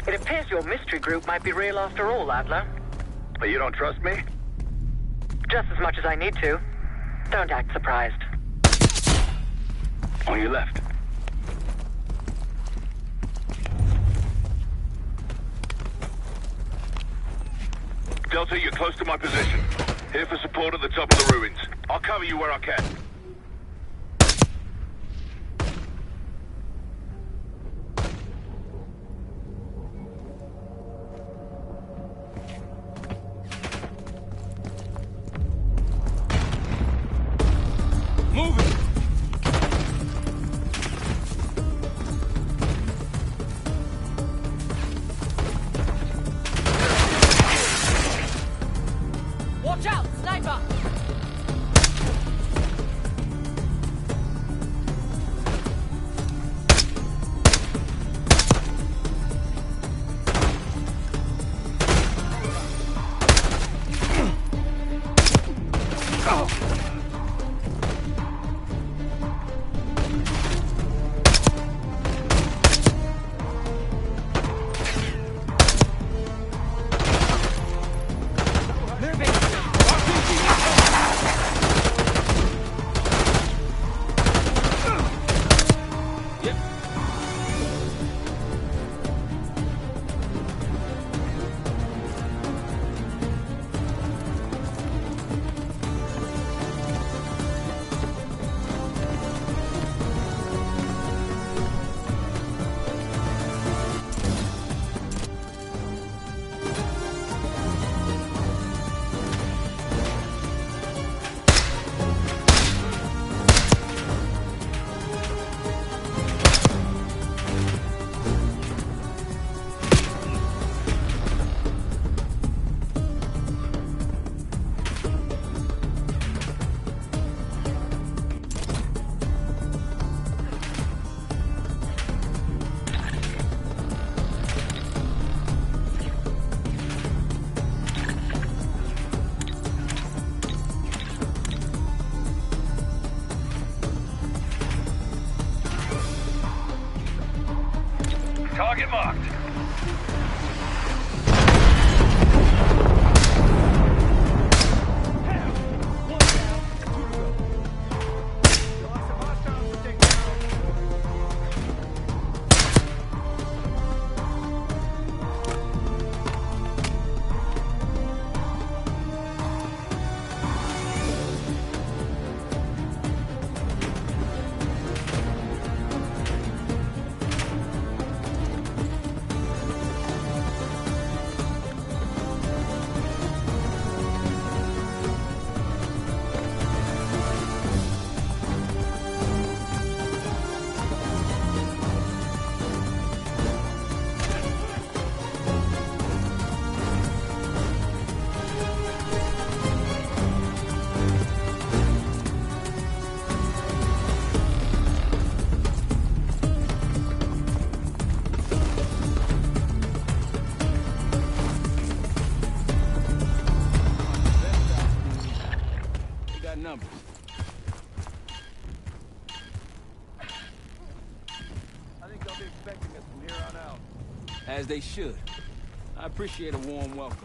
It appears your mystery group might be real after all, Adler. But you don't trust me? Just as much as I need to. Don't act surprised. On your left. Delta, you're close to my position. Here for support at the top of the ruins. I'll cover you where I can. Watch out, sniper! Target marked. Numbers. I think they'll be expecting us from here on out. As they should. I appreciate a warm welcome.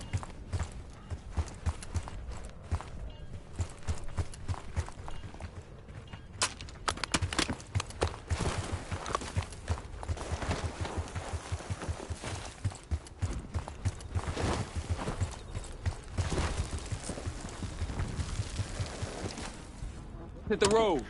Hit the road.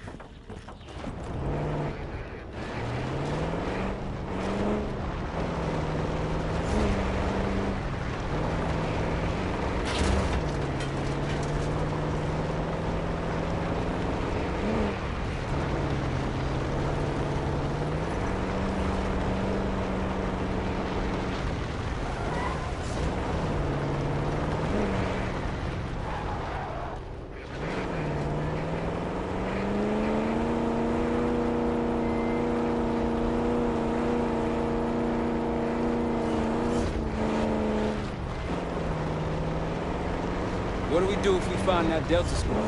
What do we do if we find that Delta squad?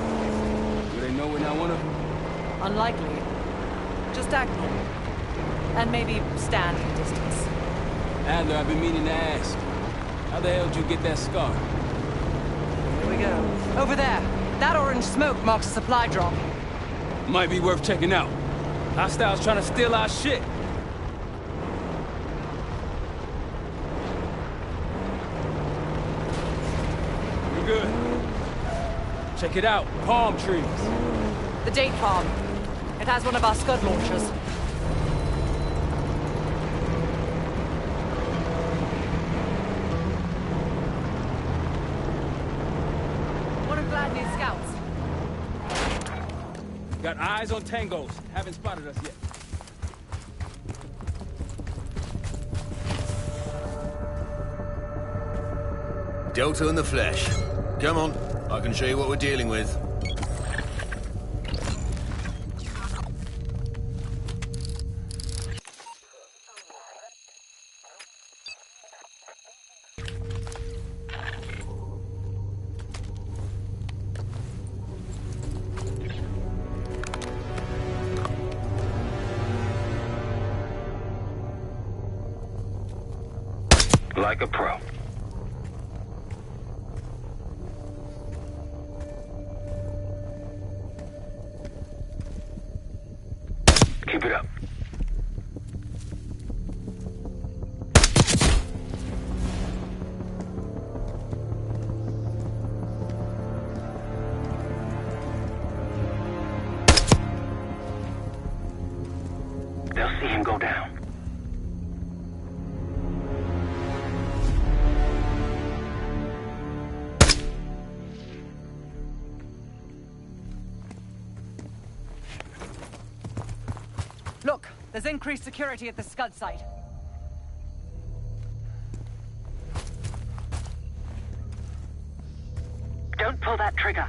Do they know we're not one of them? Unlikely. Just act normal. And maybe stand at a distance. Adler, I've been meaning to ask. How the hell did you get that scar? Here we go. Over there. That orange smoke marks a supply drop. Might be worth checking out. Hostiles trying to steal our shit. We're good. Check it out. Palm trees. The date palm. It has one of our Scud launchers. One of Gladney's scouts. Got eyes on tangos. Haven't spotted us yet. Delta in the flesh. Come on, I can show you what we're dealing with. Like a pro. Keep it up. They'll see him go down. Look, there's increased security at the Scud site. Don't pull that trigger.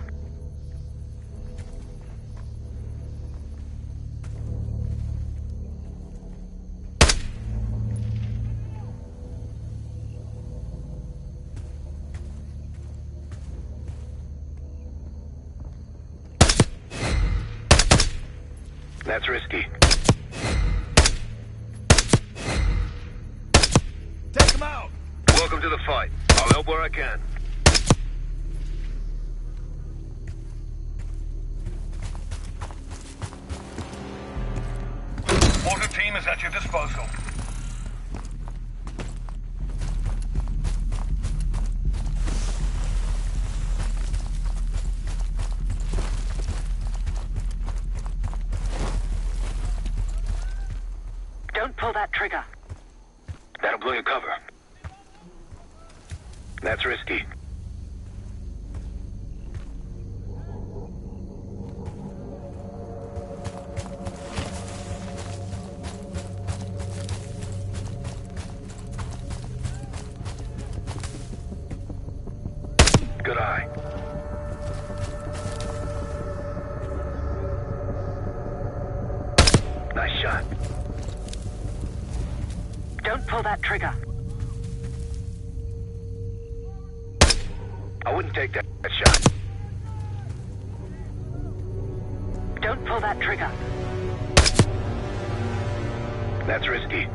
That's risky. Take him out! Welcome to the fight. I'll help where I can. Mortar team is at your disposal. Don't pull that trigger. That'll blow your cover. That's risky. Good eye. Nice shot. Don't pull that trigger. I wouldn't take that shot. Don't pull that trigger. That's risky.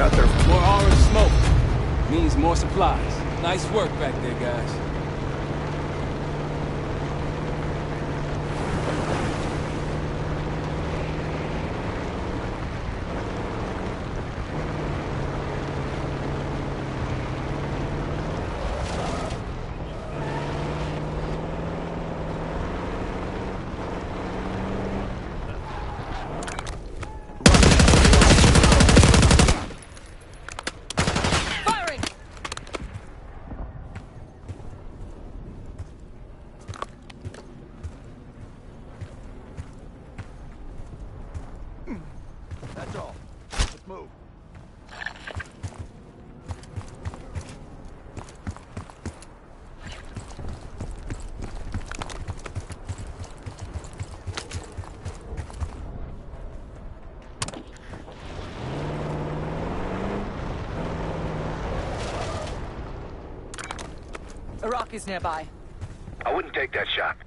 out there? More orange smoke. Means more supplies. Nice work back there, guys. That's all. Let's move. Iraqi's nearby. I wouldn't take that shot.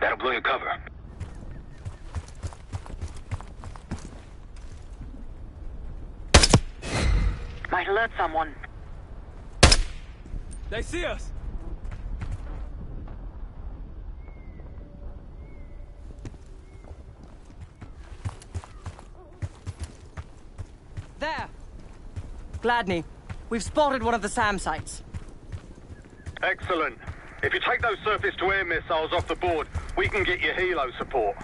That'll blow your cover. Might alert someone. They see us! There! Gladney, we've spotted one of the SAM sites. Excellent. If you take those surface-to-air missiles off the board, we can get you helo support.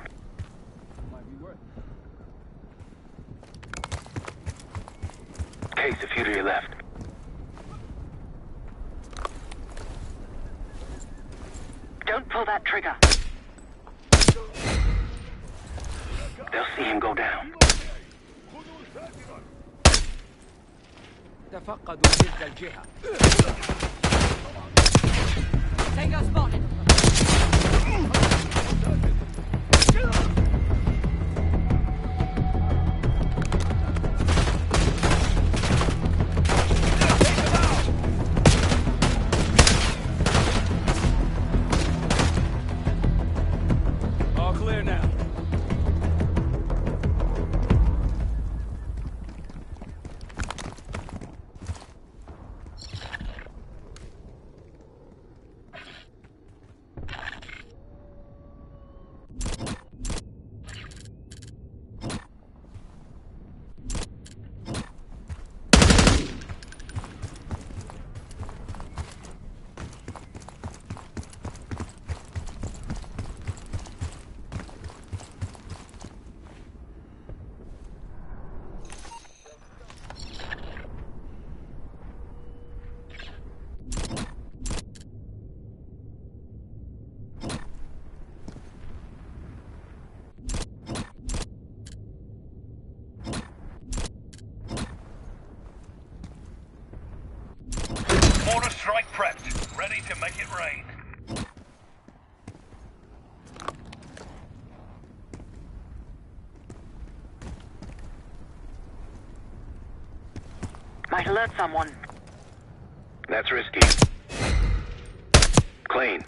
Case, a few to your left. Don't pull that trigger. They'll see him go down. تفقدوا تلك الجهة. Tango spotted. All clear now. Mortar strike prepped. Ready to make it rain. Might alert someone. That's risky. Clean.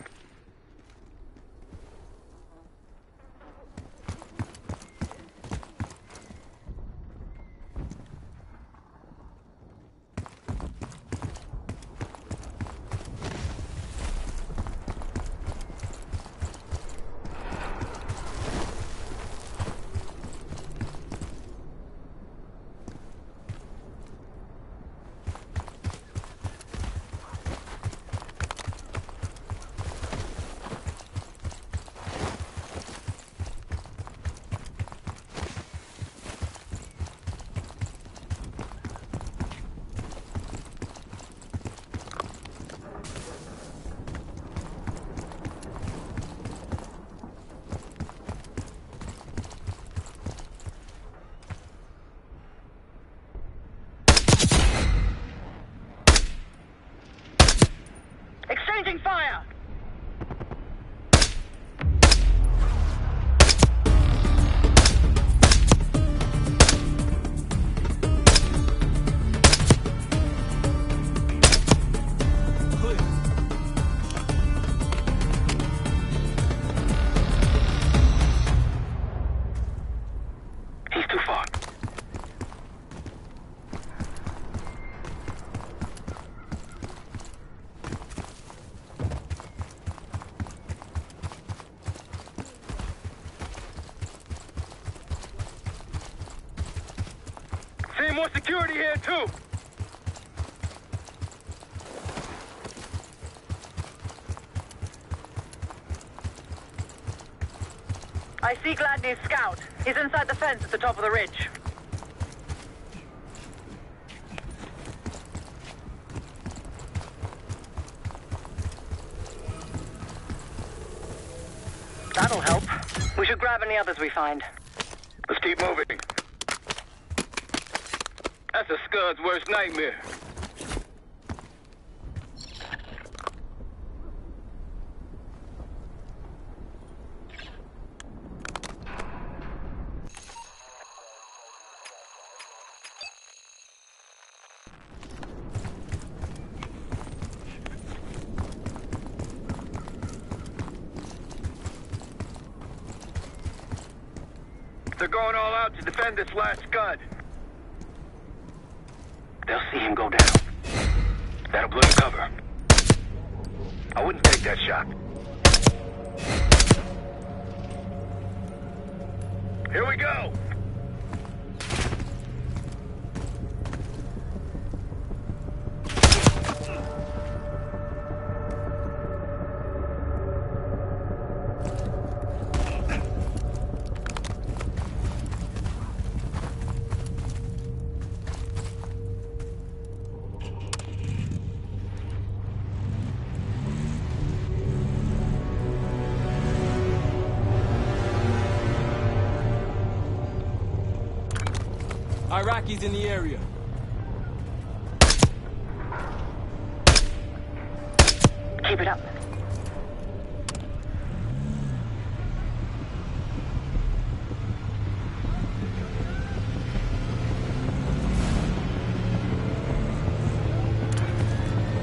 more security here, too! I see Gladney's scout. He's inside the fence at the top of the ridge. That'll help. We should grab any others we find. Let's keep moving. That's a Scud's worst nightmare. They're going all out to defend this last Scud. They'll see him go down. That'll blow your cover. I wouldn't take that shot. Here we go! Iraqis in the area. Keep it up.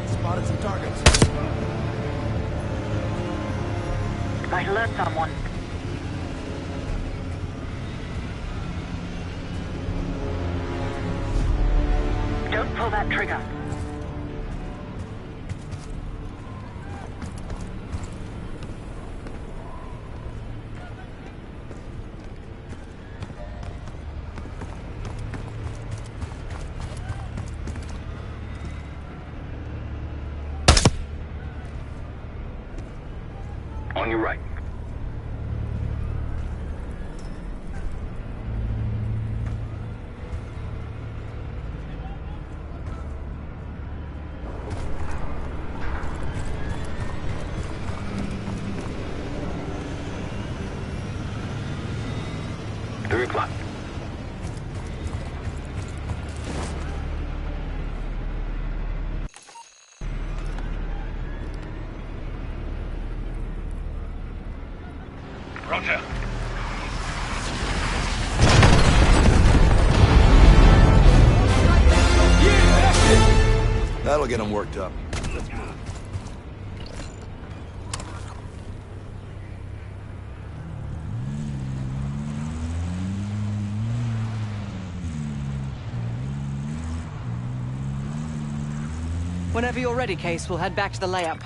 Spotted some targets. Might alert someone. Don't pull that trigger. On your right. Roger. That'll get them worked up. Whenever you're ready, Case, we'll head back to the layup.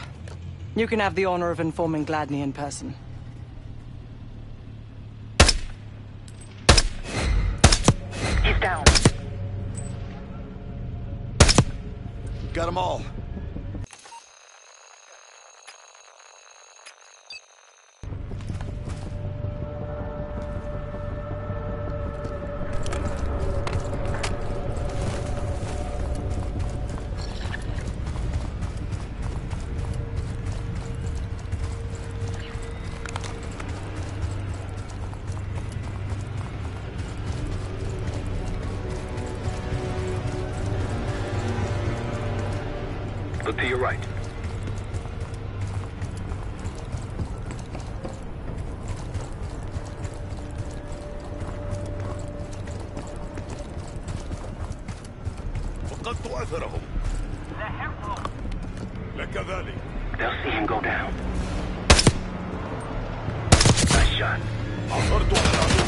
You can have the honor of informing Gladney in person. He's down. Got them all. Look to your right. فقدت أثرهم. لك ذلك. They'll see him go down. Nice shot. عثرت على العدو.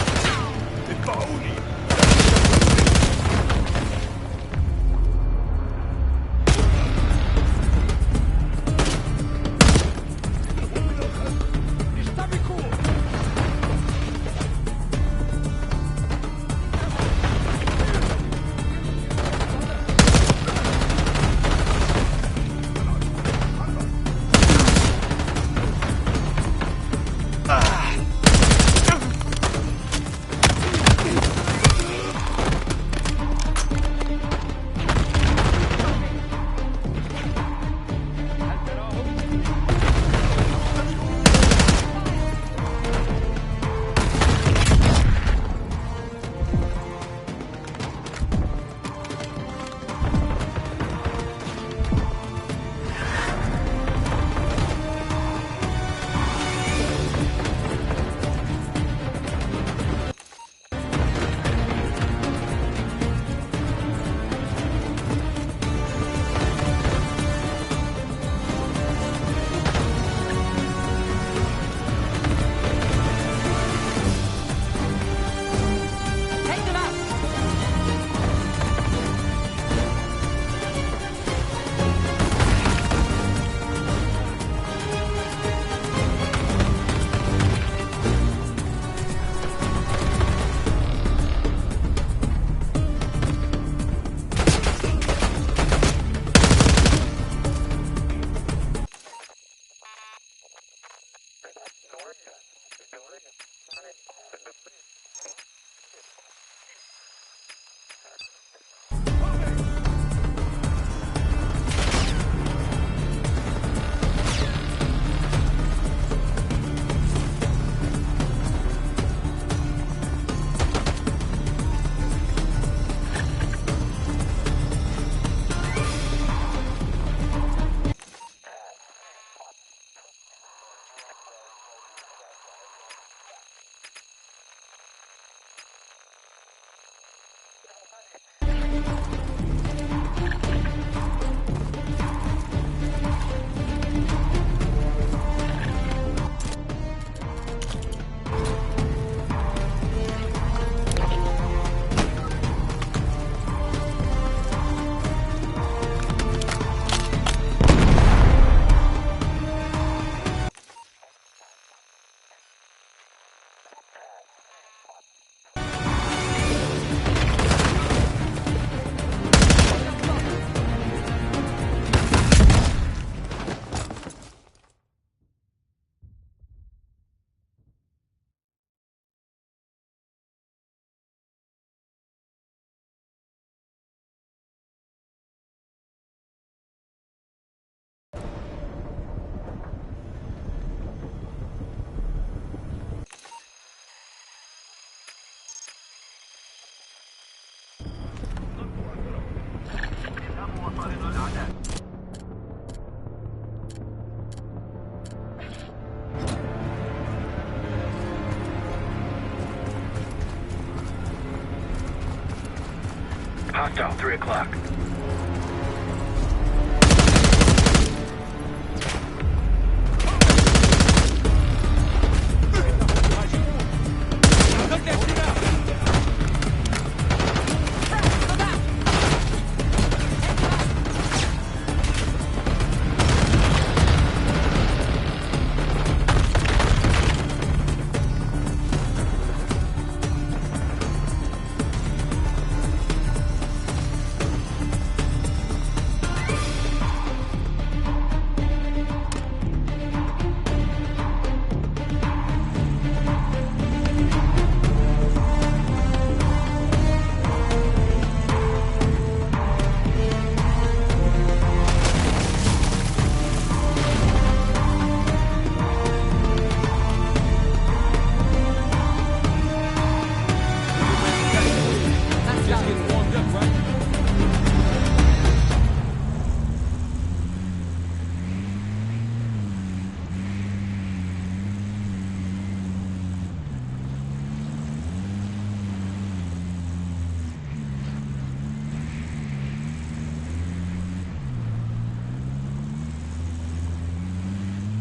اتبعوني. Hostile, 3 o'clock.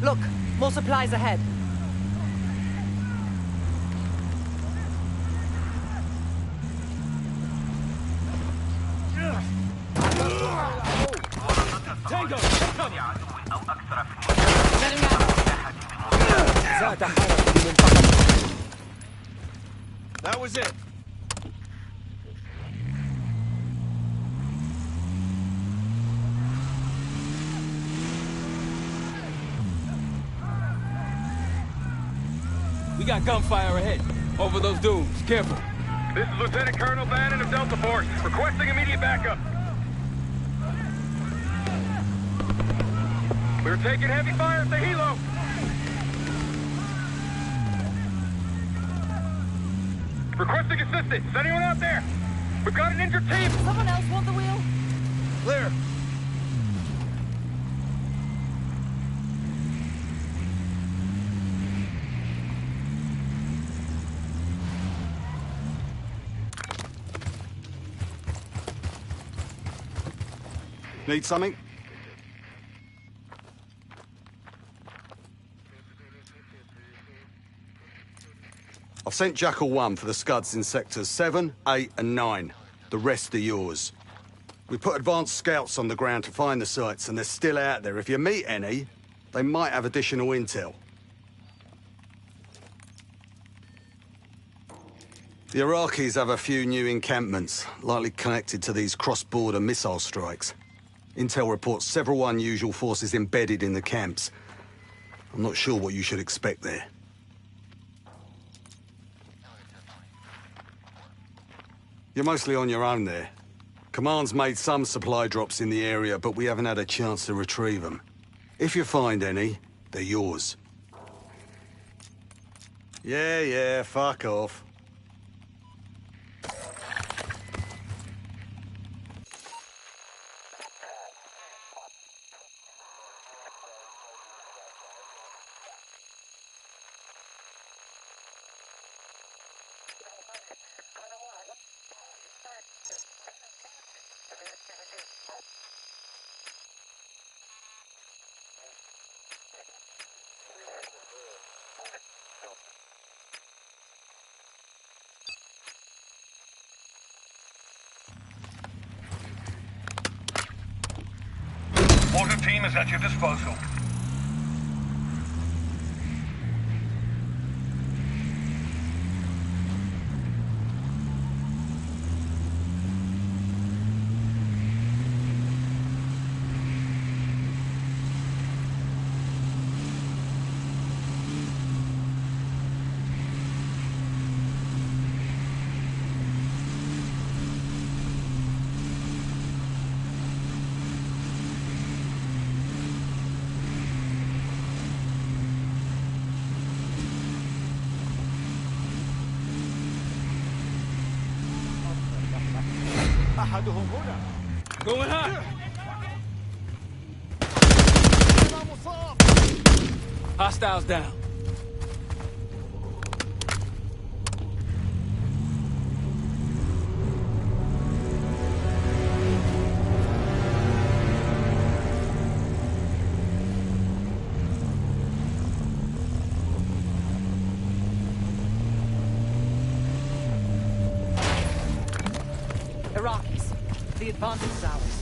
Look, more supplies ahead. Tango, that was it. We got gunfire ahead. Over those dunes. Careful. This is Lieutenant Colonel Bannon of Delta Force, requesting immediate backup. We're taking heavy fire at the helo. Requesting assistance. Is anyone out there? We've got an injured team. Someone else want the wheel? Clear. Need something? I've sent Jackal 1 for the Scuds in sectors 7, 8 and 9. The rest are yours. We put advanced scouts on the ground to find the sites, and they're still out there. If you meet any, they might have additional intel. The Iraqis have a few new encampments, likely connected to these cross-border missile strikes. Intel reports several unusual forces embedded in the camps. I'm not sure what you should expect there. You're mostly on your own there. Command's made some supply drops in the area, but we haven't had a chance to retrieve them. If you find any, they're yours. Yeah, fuck off. Water team is at your disposal. Going hot. Hostiles down. advantage ours.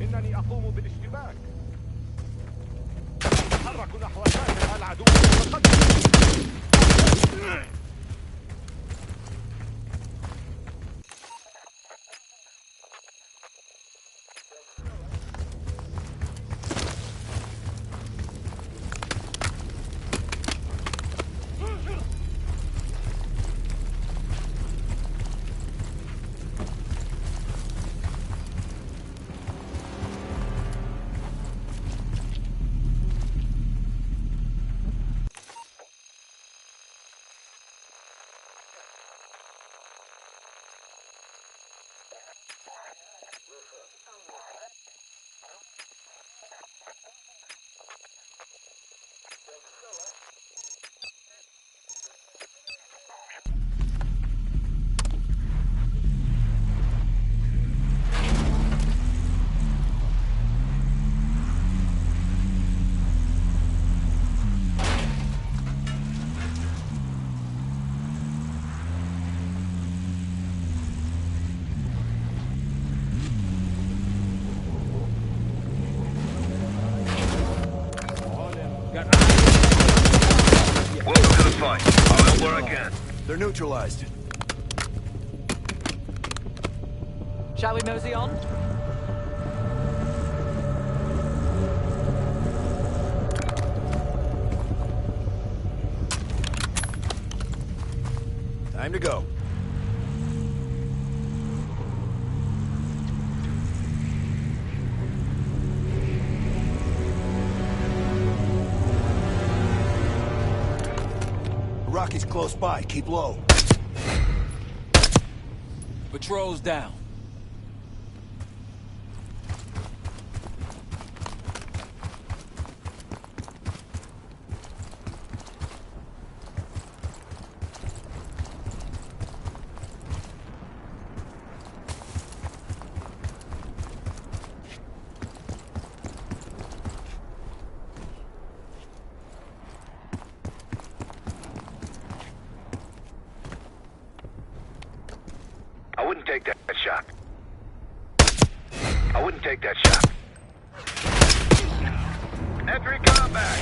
إنني أقوم بالاشتباك. تحرك نحو شاطئ العدو المتقدم. They're neutralized. Shall we mosey on? Time to go. Rocky's close by. Keep low. Patrol's down. I wouldn't take that shot. I wouldn't take that shot. Entry combat!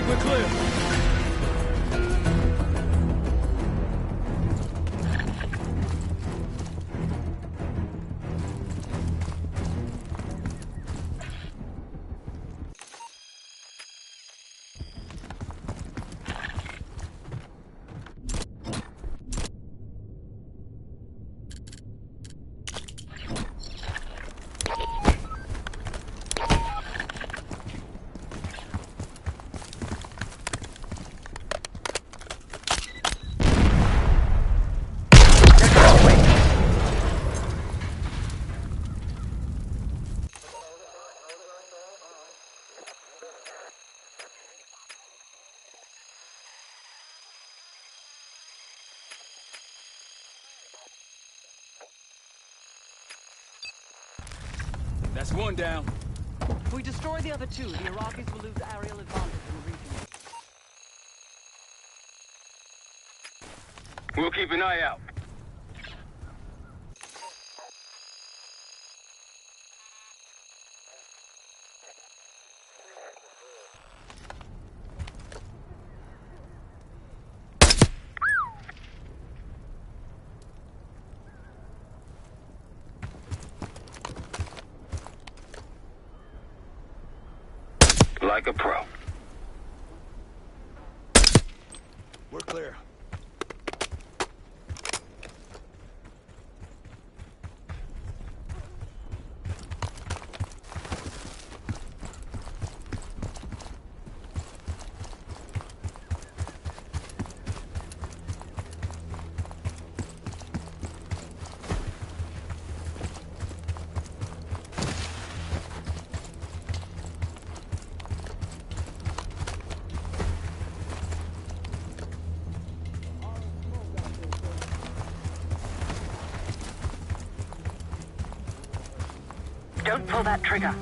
We're clear. That's one down. If we destroy the other two, the Iraqis will lose aerial advantage in the region. We'll keep an eye out. Like a pro. We're clear. Don't pull that trigger.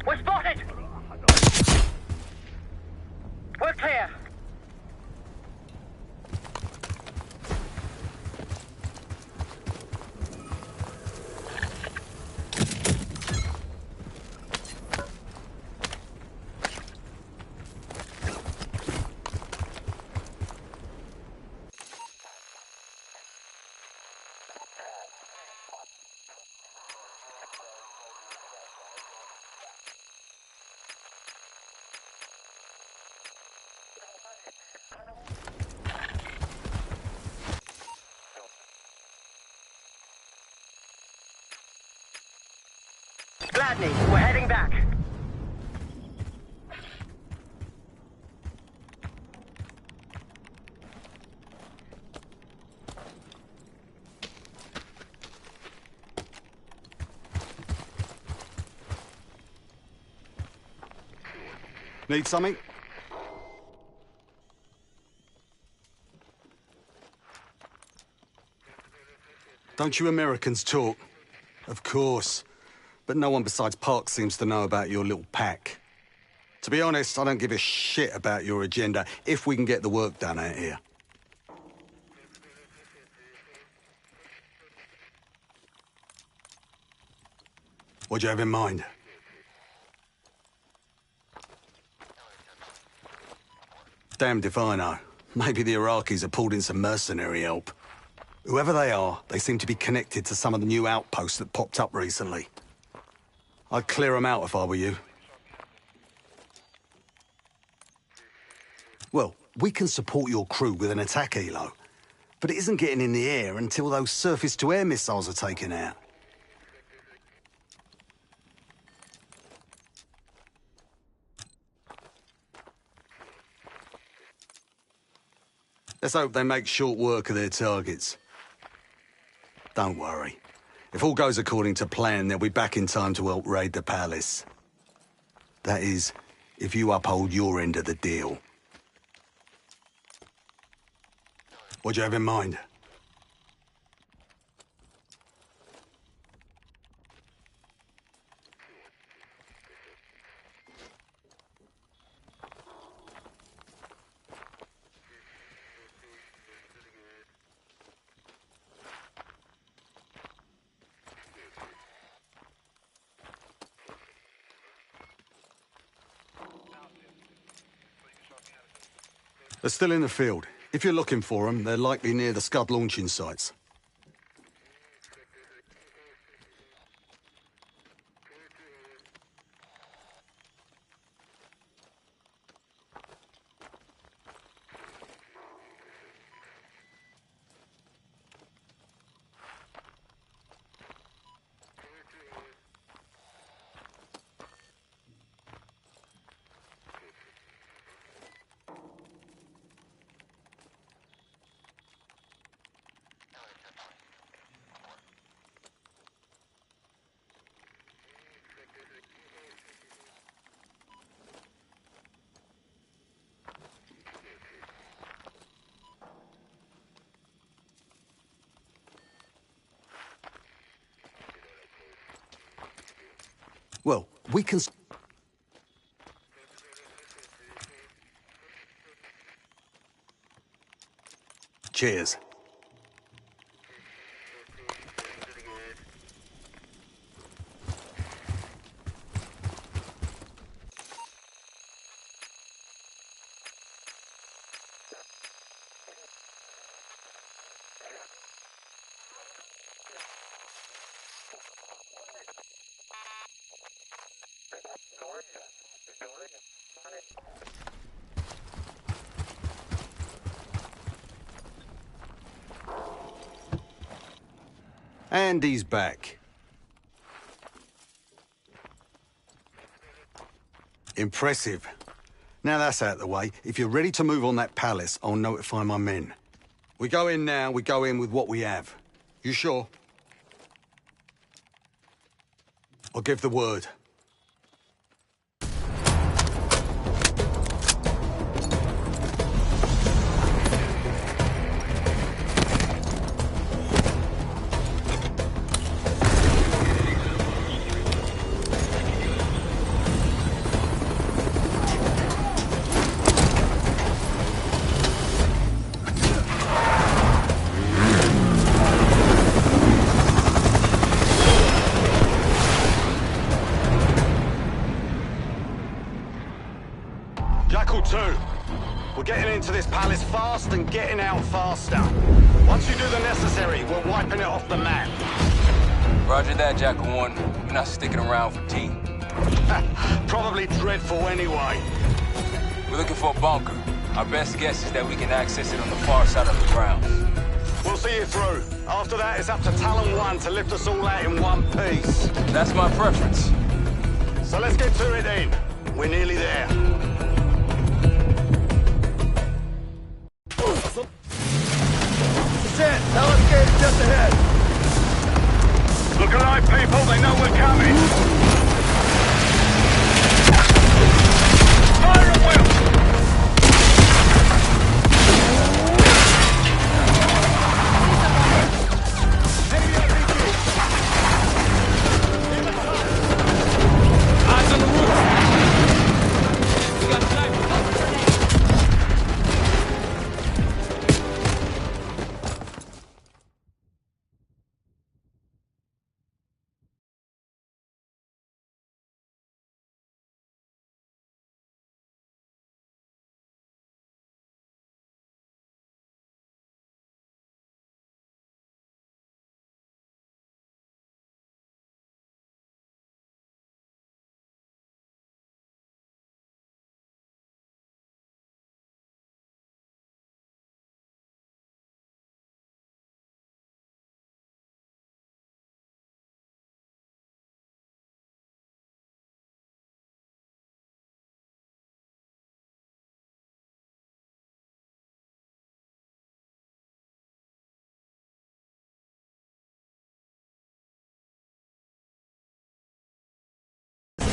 We're spotted! We're clear. Gladney, we're heading back. Need something? Don't you Americans talk? Of course. But no one besides Park seems to know about your little pack. To be honest, I don't give a shit about your agenda if we can get the work done out here. What do you have in mind? Damned if I know. Maybe the Iraqis have pulled in some mercenary help. Whoever they are, they seem to be connected to some of the new outposts that popped up recently. I'd clear them out if I were you. Well, we can support your crew with an attack helo, but it isn't getting in the air until those surface-to-air missiles are taken out. Let's hope they make short work of their targets. Don't worry. If all goes according to plan, they'll be back in time to help raid the palace. That is, if you uphold your end of the deal. What do you have in mind? They're still in the field. If you're looking for them, they're likely near the Scud launching sites. Well, we can... Cheers. And he's back. Impressive. Now that's out of the way, if you're ready to move on that palace, I'll notify my men. We go in now, we go in with what we have. You sure? I'll give the word. Jackal 2, we're getting into this palace fast and getting out faster. Once you do the necessary, we're wiping it off the map. Roger that, Jackal 1. We're not sticking around for tea. Probably dreadful anyway. We're looking for a bunker. Our best guess is that we can access it on the far side of the grounds. We'll see you through. After that, it's up to Talon 1 to lift us all out in one piece. That's my preference. So let's get to it then. We're nearly there. That's it! Talon's Gate is just ahead! Look alive, people! They know we're coming! Fire at will! Eyes on the roof! We got snipers!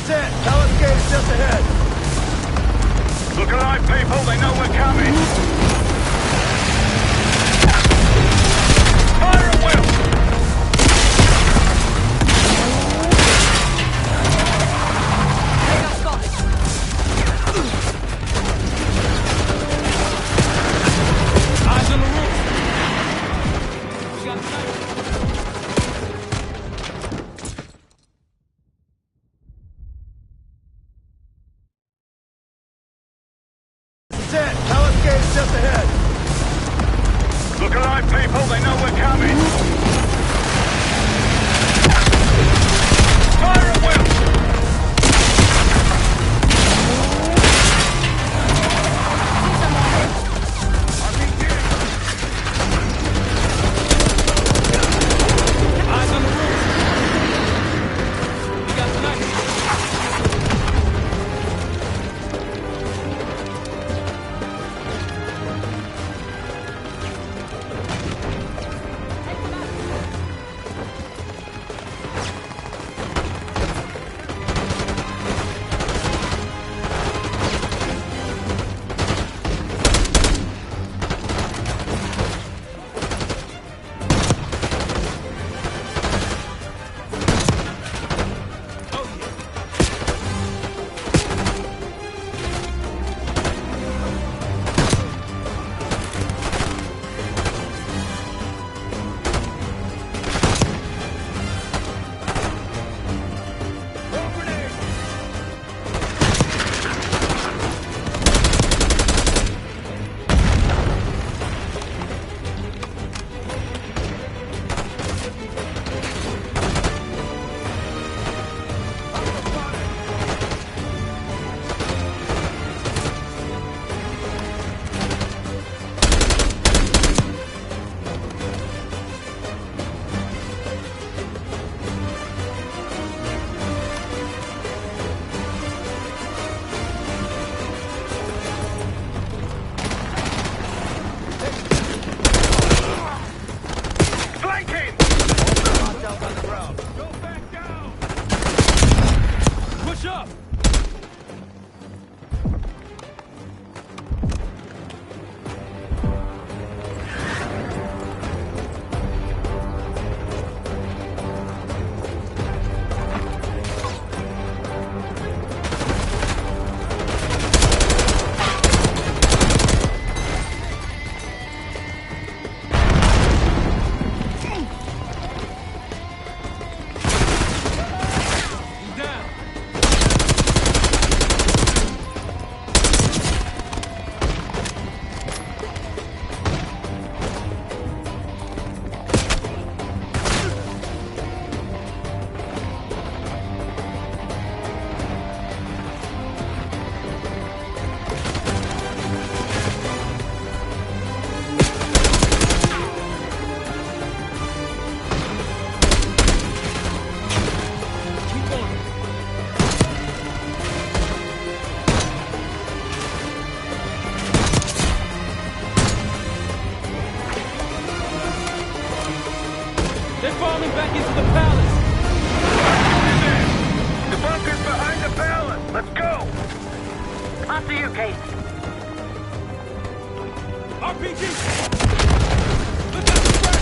That's it! Talon's Gate is just ahead! Look alive, people! They know we're coming! Fire at will! Eyes on the roof! We got snipers! That's it! Talon's Gate is just alive, people. They know we're coming. Fire at will! Eyes on the roof. We got snipers. Push up! They're falling back into the palace! The bunker's behind the palace! Let's go! After you, Kate. RPG! Look out the front!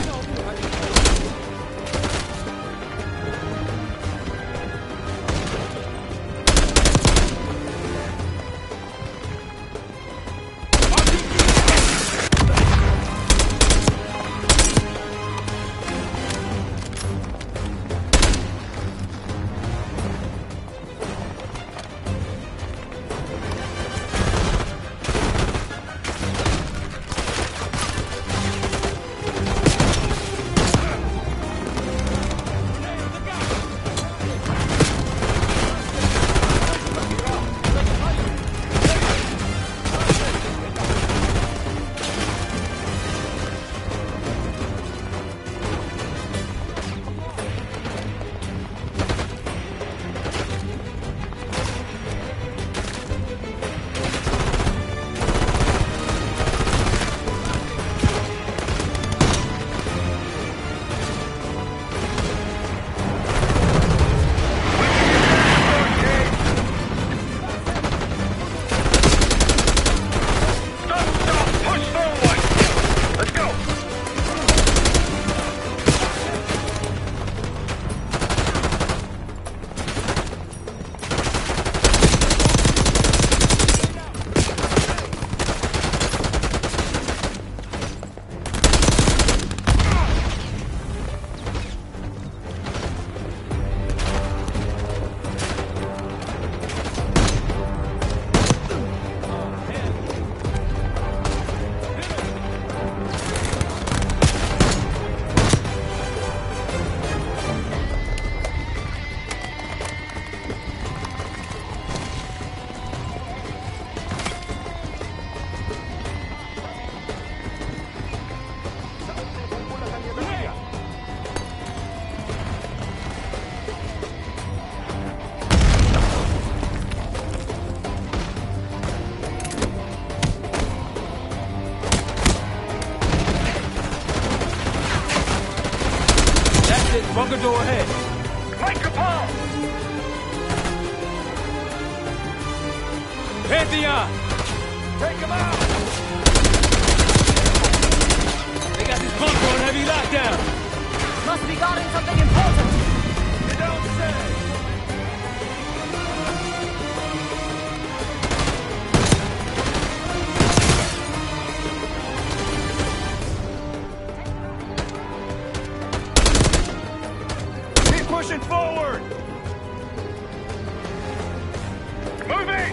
That's it. Bunker door ahead. Make a pass! Pantheon! Take him out! They got this bunker on heavy lockdown. Must be guarding something important. You don't say! Keep pushing forward! Moving!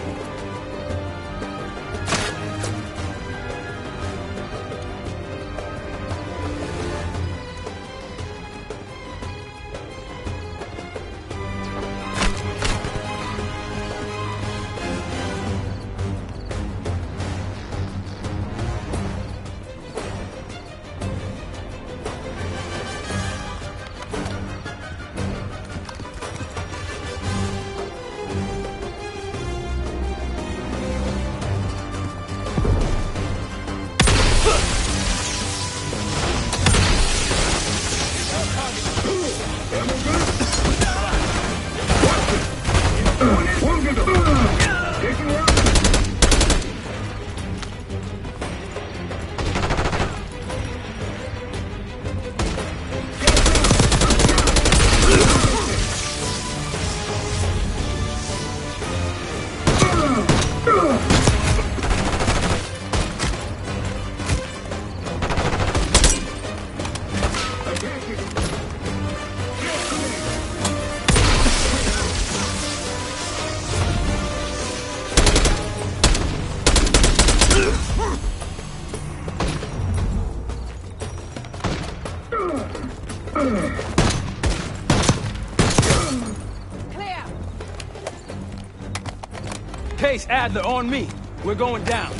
Case Adler on me. We're going down.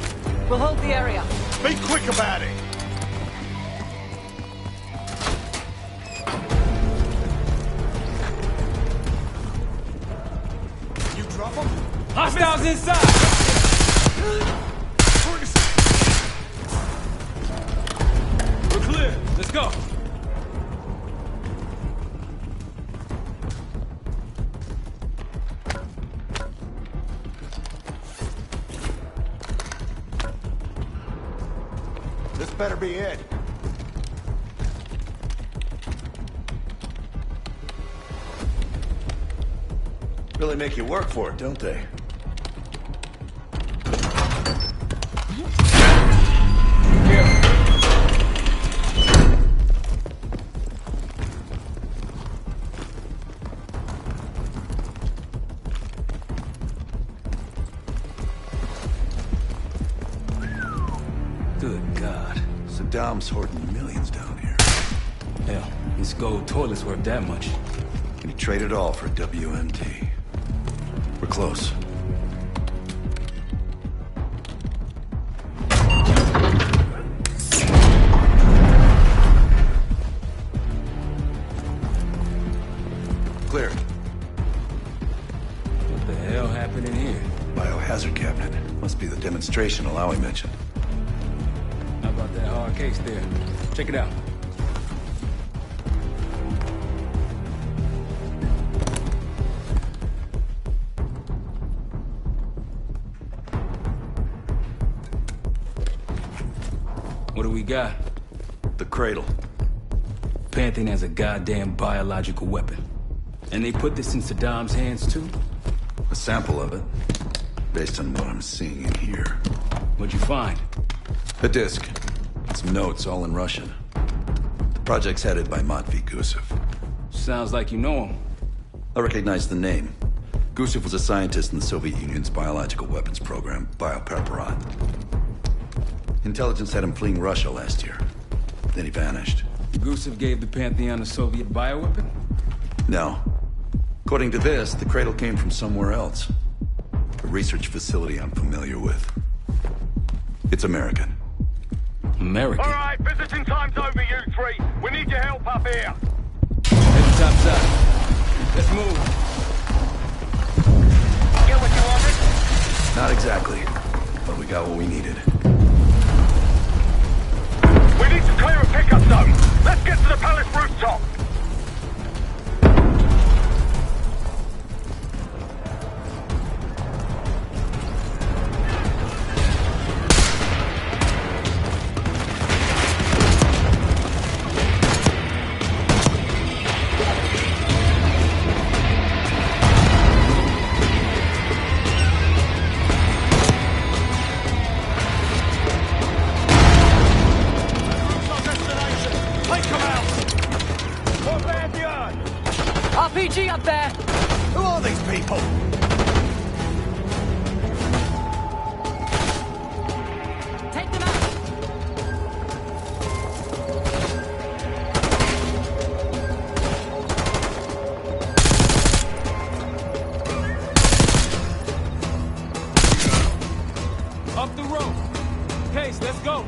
We'll hold the area. Be quick about it! You drop him? Hostiles inside! We're clear. Let's go. This better be it. Really make you work for it, don't they? Good God. Saddam's hoarding millions down here. Hell, this gold toilet's worth that much. And he traded all for WMD. We're close. Clear. What the hell happened in here? Biohazard cabinet. Must be the demonstration Alawi mentioned. How about that hard case there? Check it out. What do we got? The cradle. Pantheon has a goddamn biological weapon. And they put this in Saddam's hands too? A sample of it. Based on what I'm seeing in here. What'd you find? A disc. Some notes, all in Russian. The project's headed by Matvey Gusev. Sounds like you know him. I recognize the name. Gusev was a scientist in the Soviet Union's biological weapons program, Biopreparat. Intelligence had him fleeing Russia last year. Then he vanished. Gusev gave the Pantheon a Soviet bioweapon? No. According to this, the cradle came from somewhere else. A research facility I'm familiar with. It's American. American? All right, visiting time's over, you three. We need your help up here. Head topside. Let's move. Get what you wanted? Not exactly. But we got what we needed. We need to clear a pickup zone. Let's get to the palace rooftop. Pantheon! RPG up there! Who are these people? Take them out! Up the rope. Case, let's go.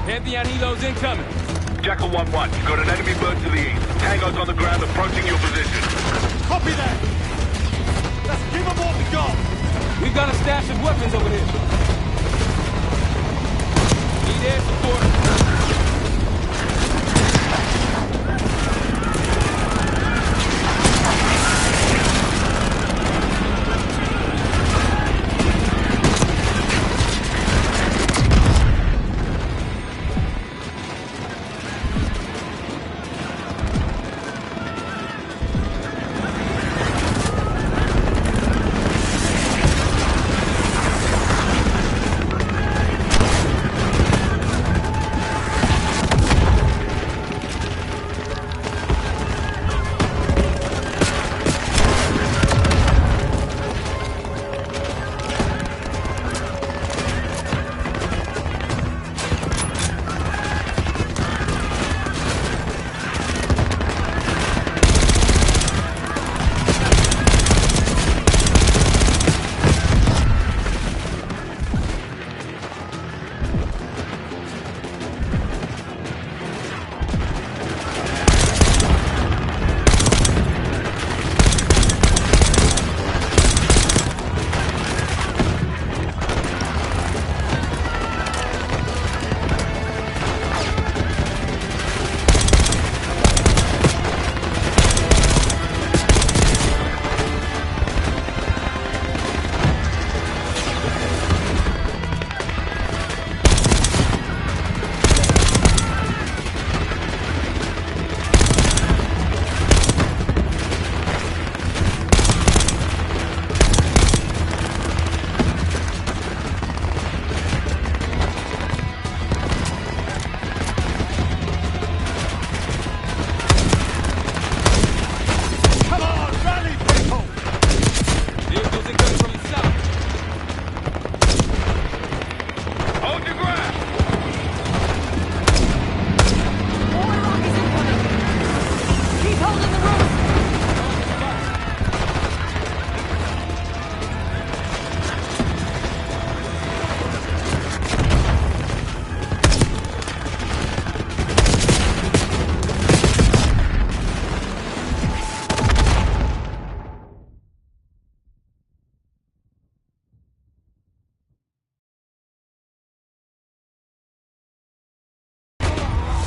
Pantheon helos incoming. Jackal 1-1, you got an enemy bird to the east. Tango's on the ground approaching your position. Copy that! Let's give them what we got! We've got a stash of weapons over here. Need air support.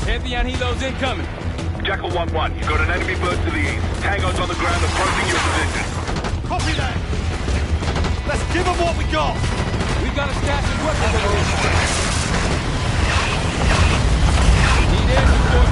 Pantheon helos incoming. Jackal 1-1, you got an enemy bird to the east. Tango's on the ground approaching your position. Copy that! Let's give them what we got! We've got a stash of weapons over here. Need air support.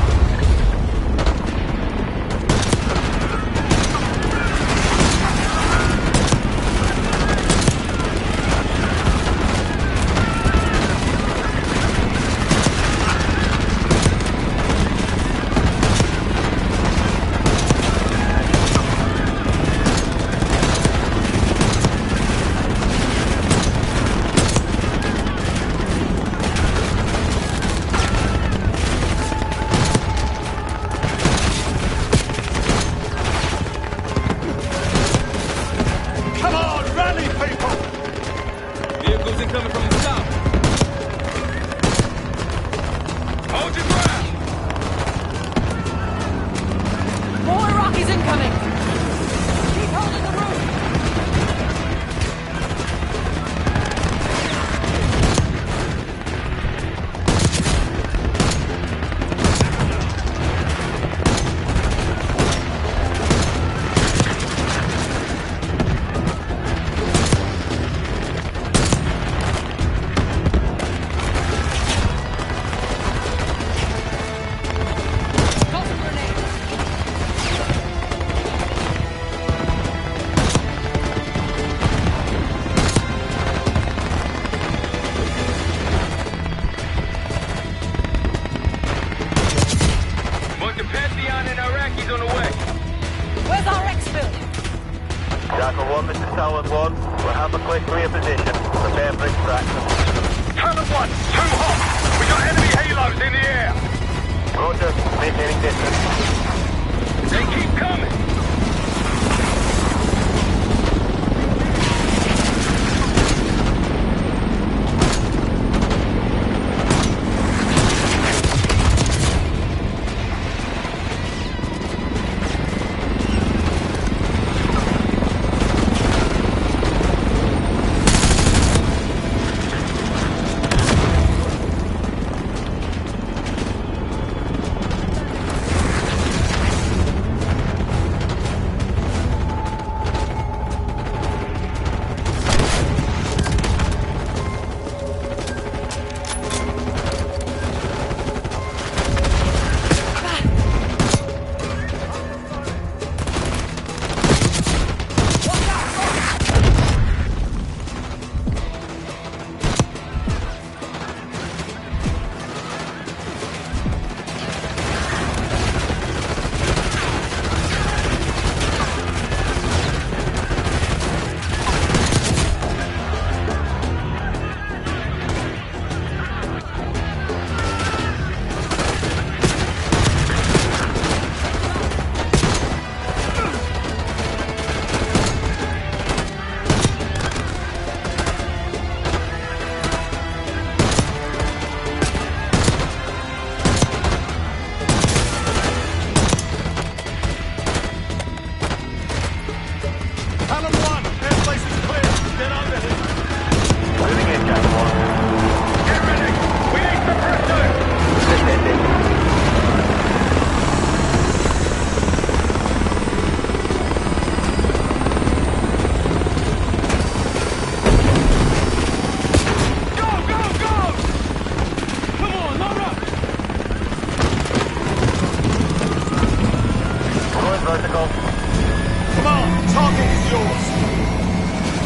Jackal 1, this is Talon 1. We'll have a quick clear position. Prepare for extraction. Talon 1, too hot! We got enemy halos in the air! Roger, maintaining distance. They keep coming!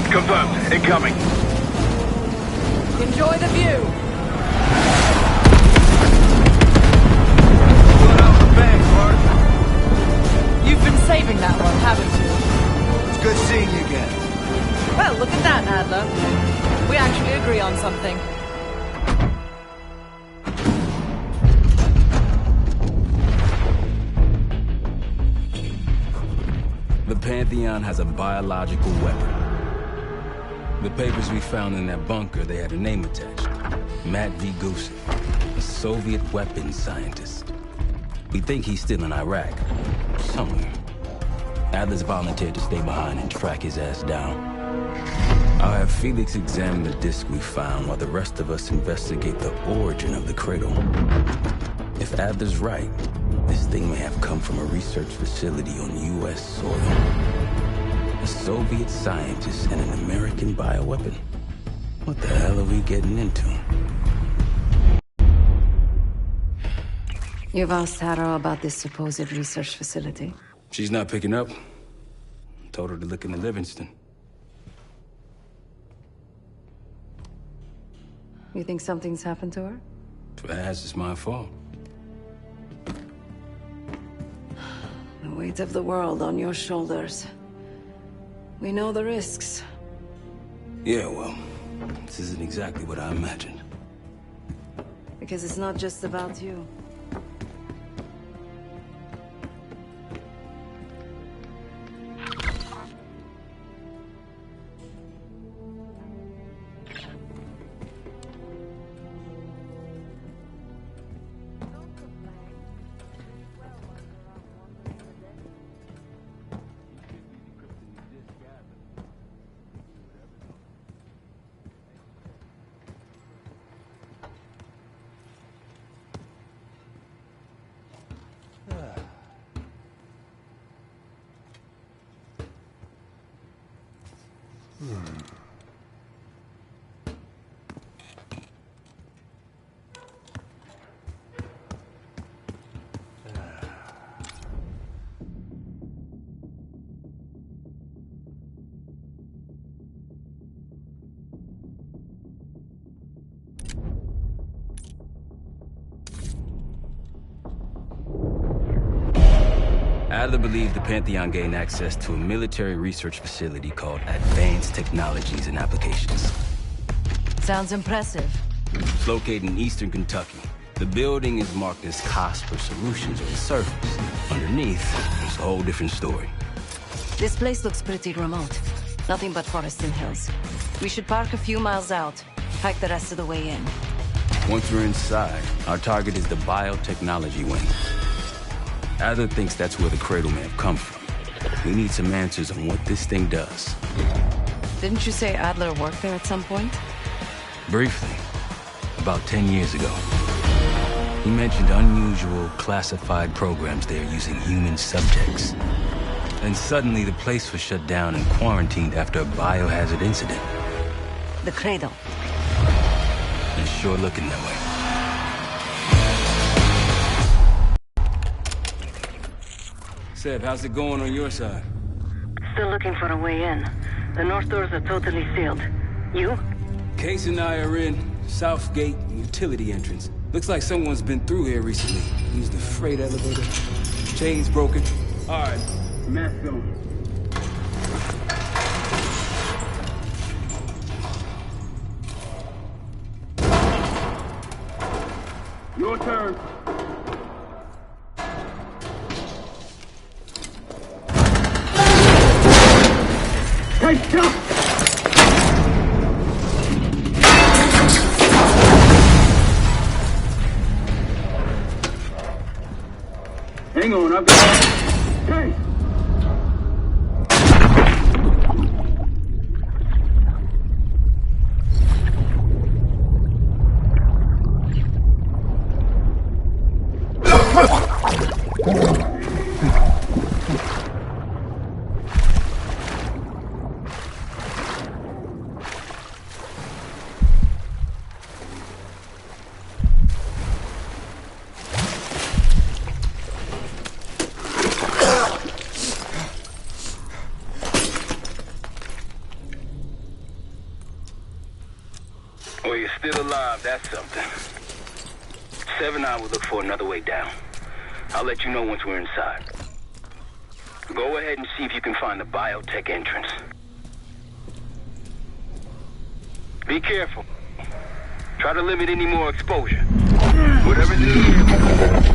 Confirmed. Incoming. Enjoy the view. You've been saving that one, haven't you? It's good seeing you again. Well, look at that, Adler. We actually agree on something. The Pantheon has a biological weapon. The papers we found in that bunker, they had a name attached. Matt V. Gusev, a Soviet weapons scientist. We think he's still in Iraq, somewhere. Adler's volunteered to stay behind and track his ass down. I'll have Felix examine the disc we found while the rest of us investigate the origin of the cradle. If Adler's right, this thing may have come from a research facility on U.S. soil. A Soviet scientist and an American bioweapon. What the hell are we getting into? You've asked Harrow about this supposed research facility? She's not picking up. Told her to look into Livingston. You think something's happened to her? If it has, it's my fault. The weight of the world on your shoulders. We know the risks. Yeah, well, this isn't exactly what I imagined. Because it's not just about you. Adler believed the Pantheon gained access to a military research facility called Advanced Technologies and Applications. Sounds impressive. It's located in eastern Kentucky. The building is marked as Cosper Solutions on the surface. Underneath, it's a whole different story. This place looks pretty remote. Nothing but forest and hills. We should park a few miles out, hike the rest of the way in. Once we're inside, our target is the biotechnology wing. Adler thinks that's where the Cradle may have come from. We need some answers on what this thing does. Didn't you say Adler worked there at some point? Briefly, about 10 years ago. He mentioned unusual, classified programs there using human subjects. And suddenly the place was shut down and quarantined after a biohazard incident. The Cradle. It's sure looking that way. Seb, how's it going on your side? Still looking for a way in. The north doors are totally sealed. You? Case and I are in South Gate utility entrance. Looks like someone's been through here recently. Used the freight elevator. Chain's broken. All right, mask on. Your turn. Hey, stop! Hang on, I've got... Hey! Well, you're still alive, that's something. Seven and I will look for another way down. I'll let you know once we're inside. Go ahead and see if you can find the biotech entrance. Be careful. Try to limit any more exposure. Whatever's in here.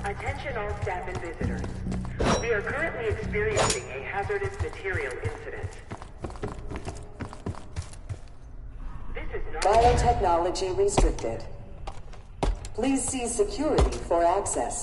Attention all staff and visitors. We are currently experiencing a hazardous material incident. This is not... Biotechnology restricted. Please see security for access.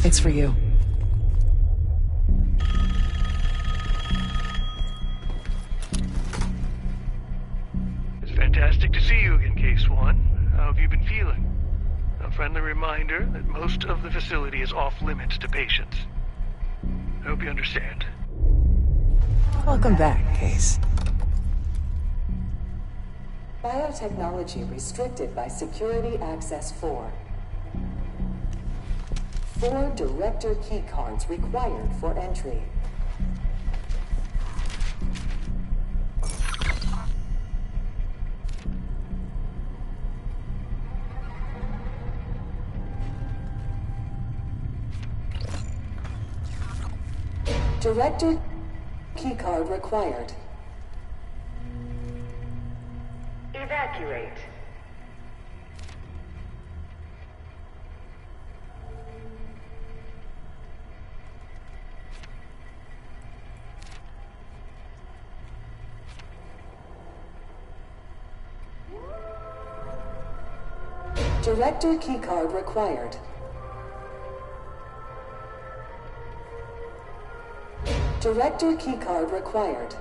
It's for you. Fantastic to see you again, Case One. How have you been feeling? A friendly reminder that most of the facility is off-limits to patients. I hope you understand. Welcome back, Case. Biotechnology restricted by Security Access 4. 4 Director keycards required for entry. Director keycard required. Evacuate. Director keycard required. Director keycard required.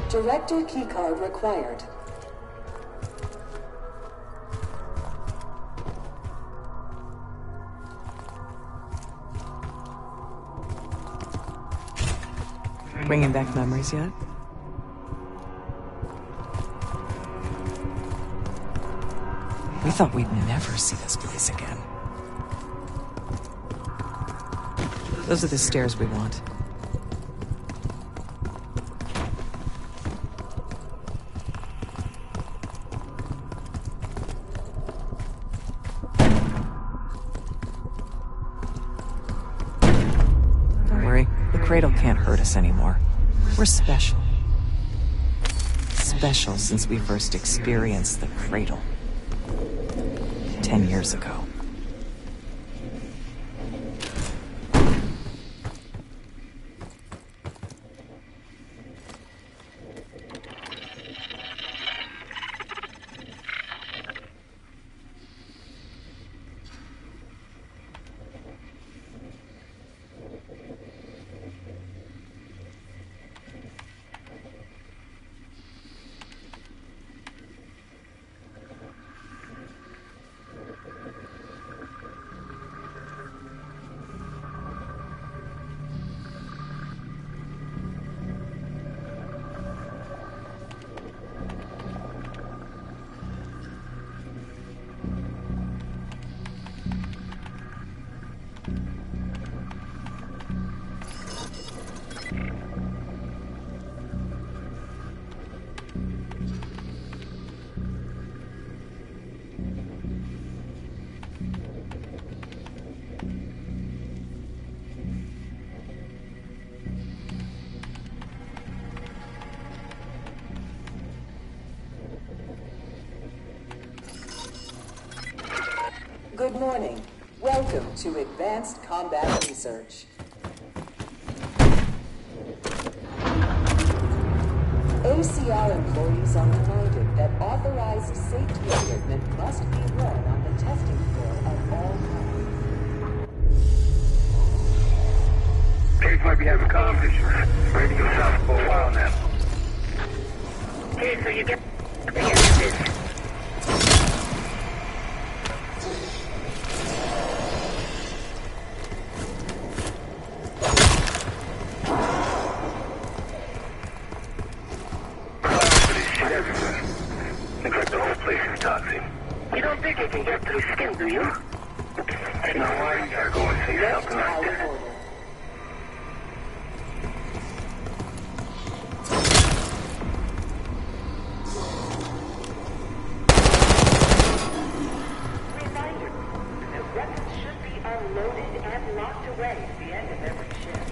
Director keycard required. Bringing back memories yet? We thought we'd never see this place again. Those are the stairs we want. Don't worry, the cradle can't hurt us anymore. We're special. Special since we first experienced the cradle. 10 years ago. Good morning. Welcome to Advanced Combat Research. ACR employees are reminded that authorized safety equipment must be worn on the testing floor at all times. Case might be having comm issues. Radio south for a while now. Okay, so you get the end of this. You don't think it can get through skin, do you? No, why you gotta go and say something like that? Reminder that weapons should be unloaded and locked away at the end of every shift.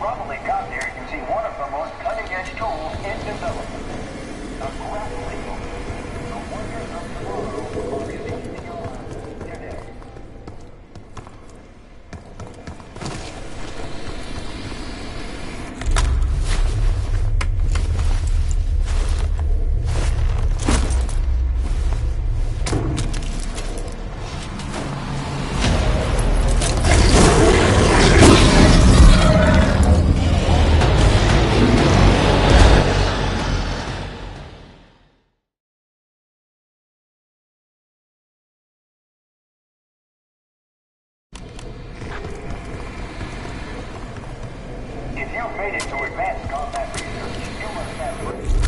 probably got there using one of the most cutting-edge tools in development. A grappling hook. The wonders of tomorrow are revealed today. If you've made it to advanced combat research, you must have...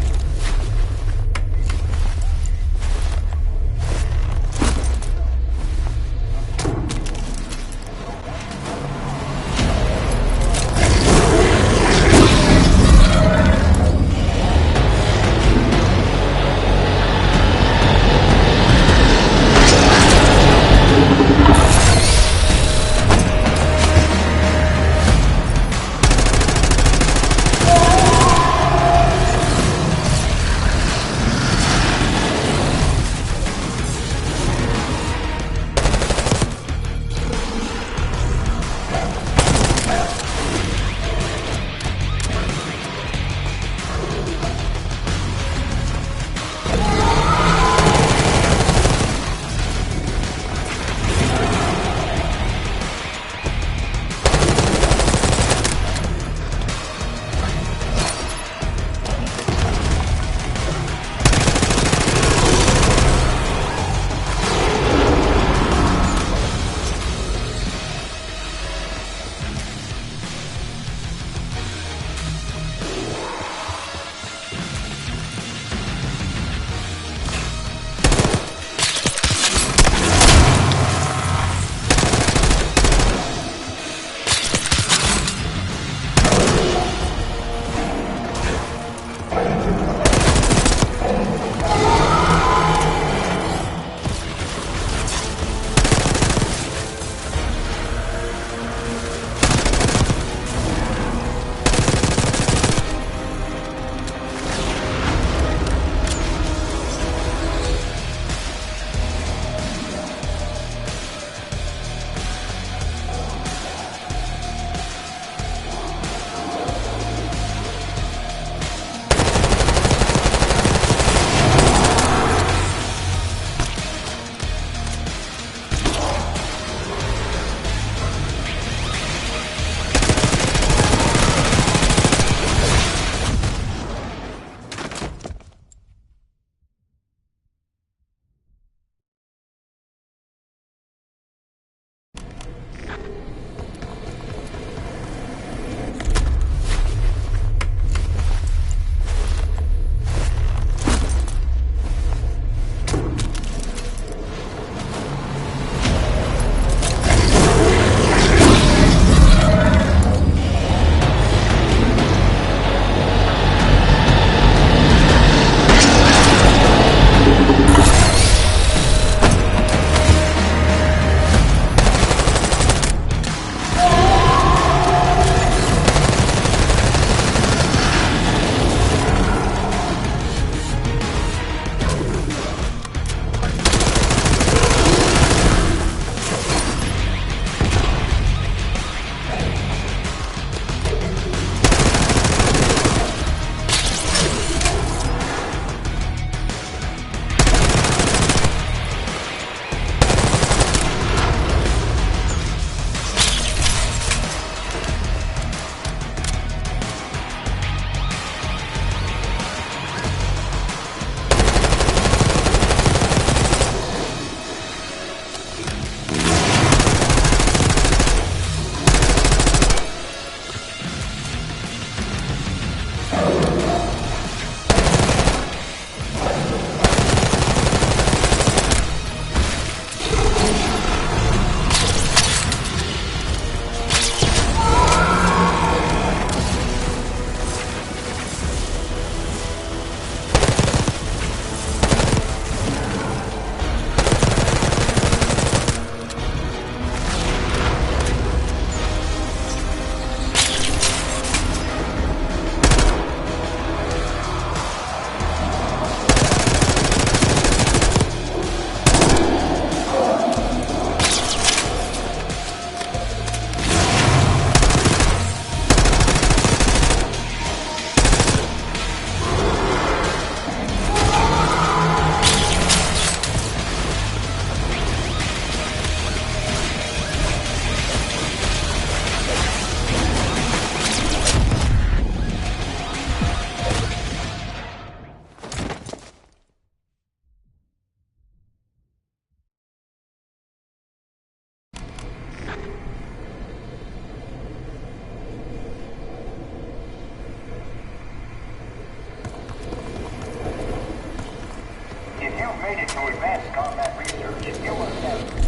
traded to advanced combat research. You will never.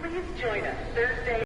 Please join us Thursday.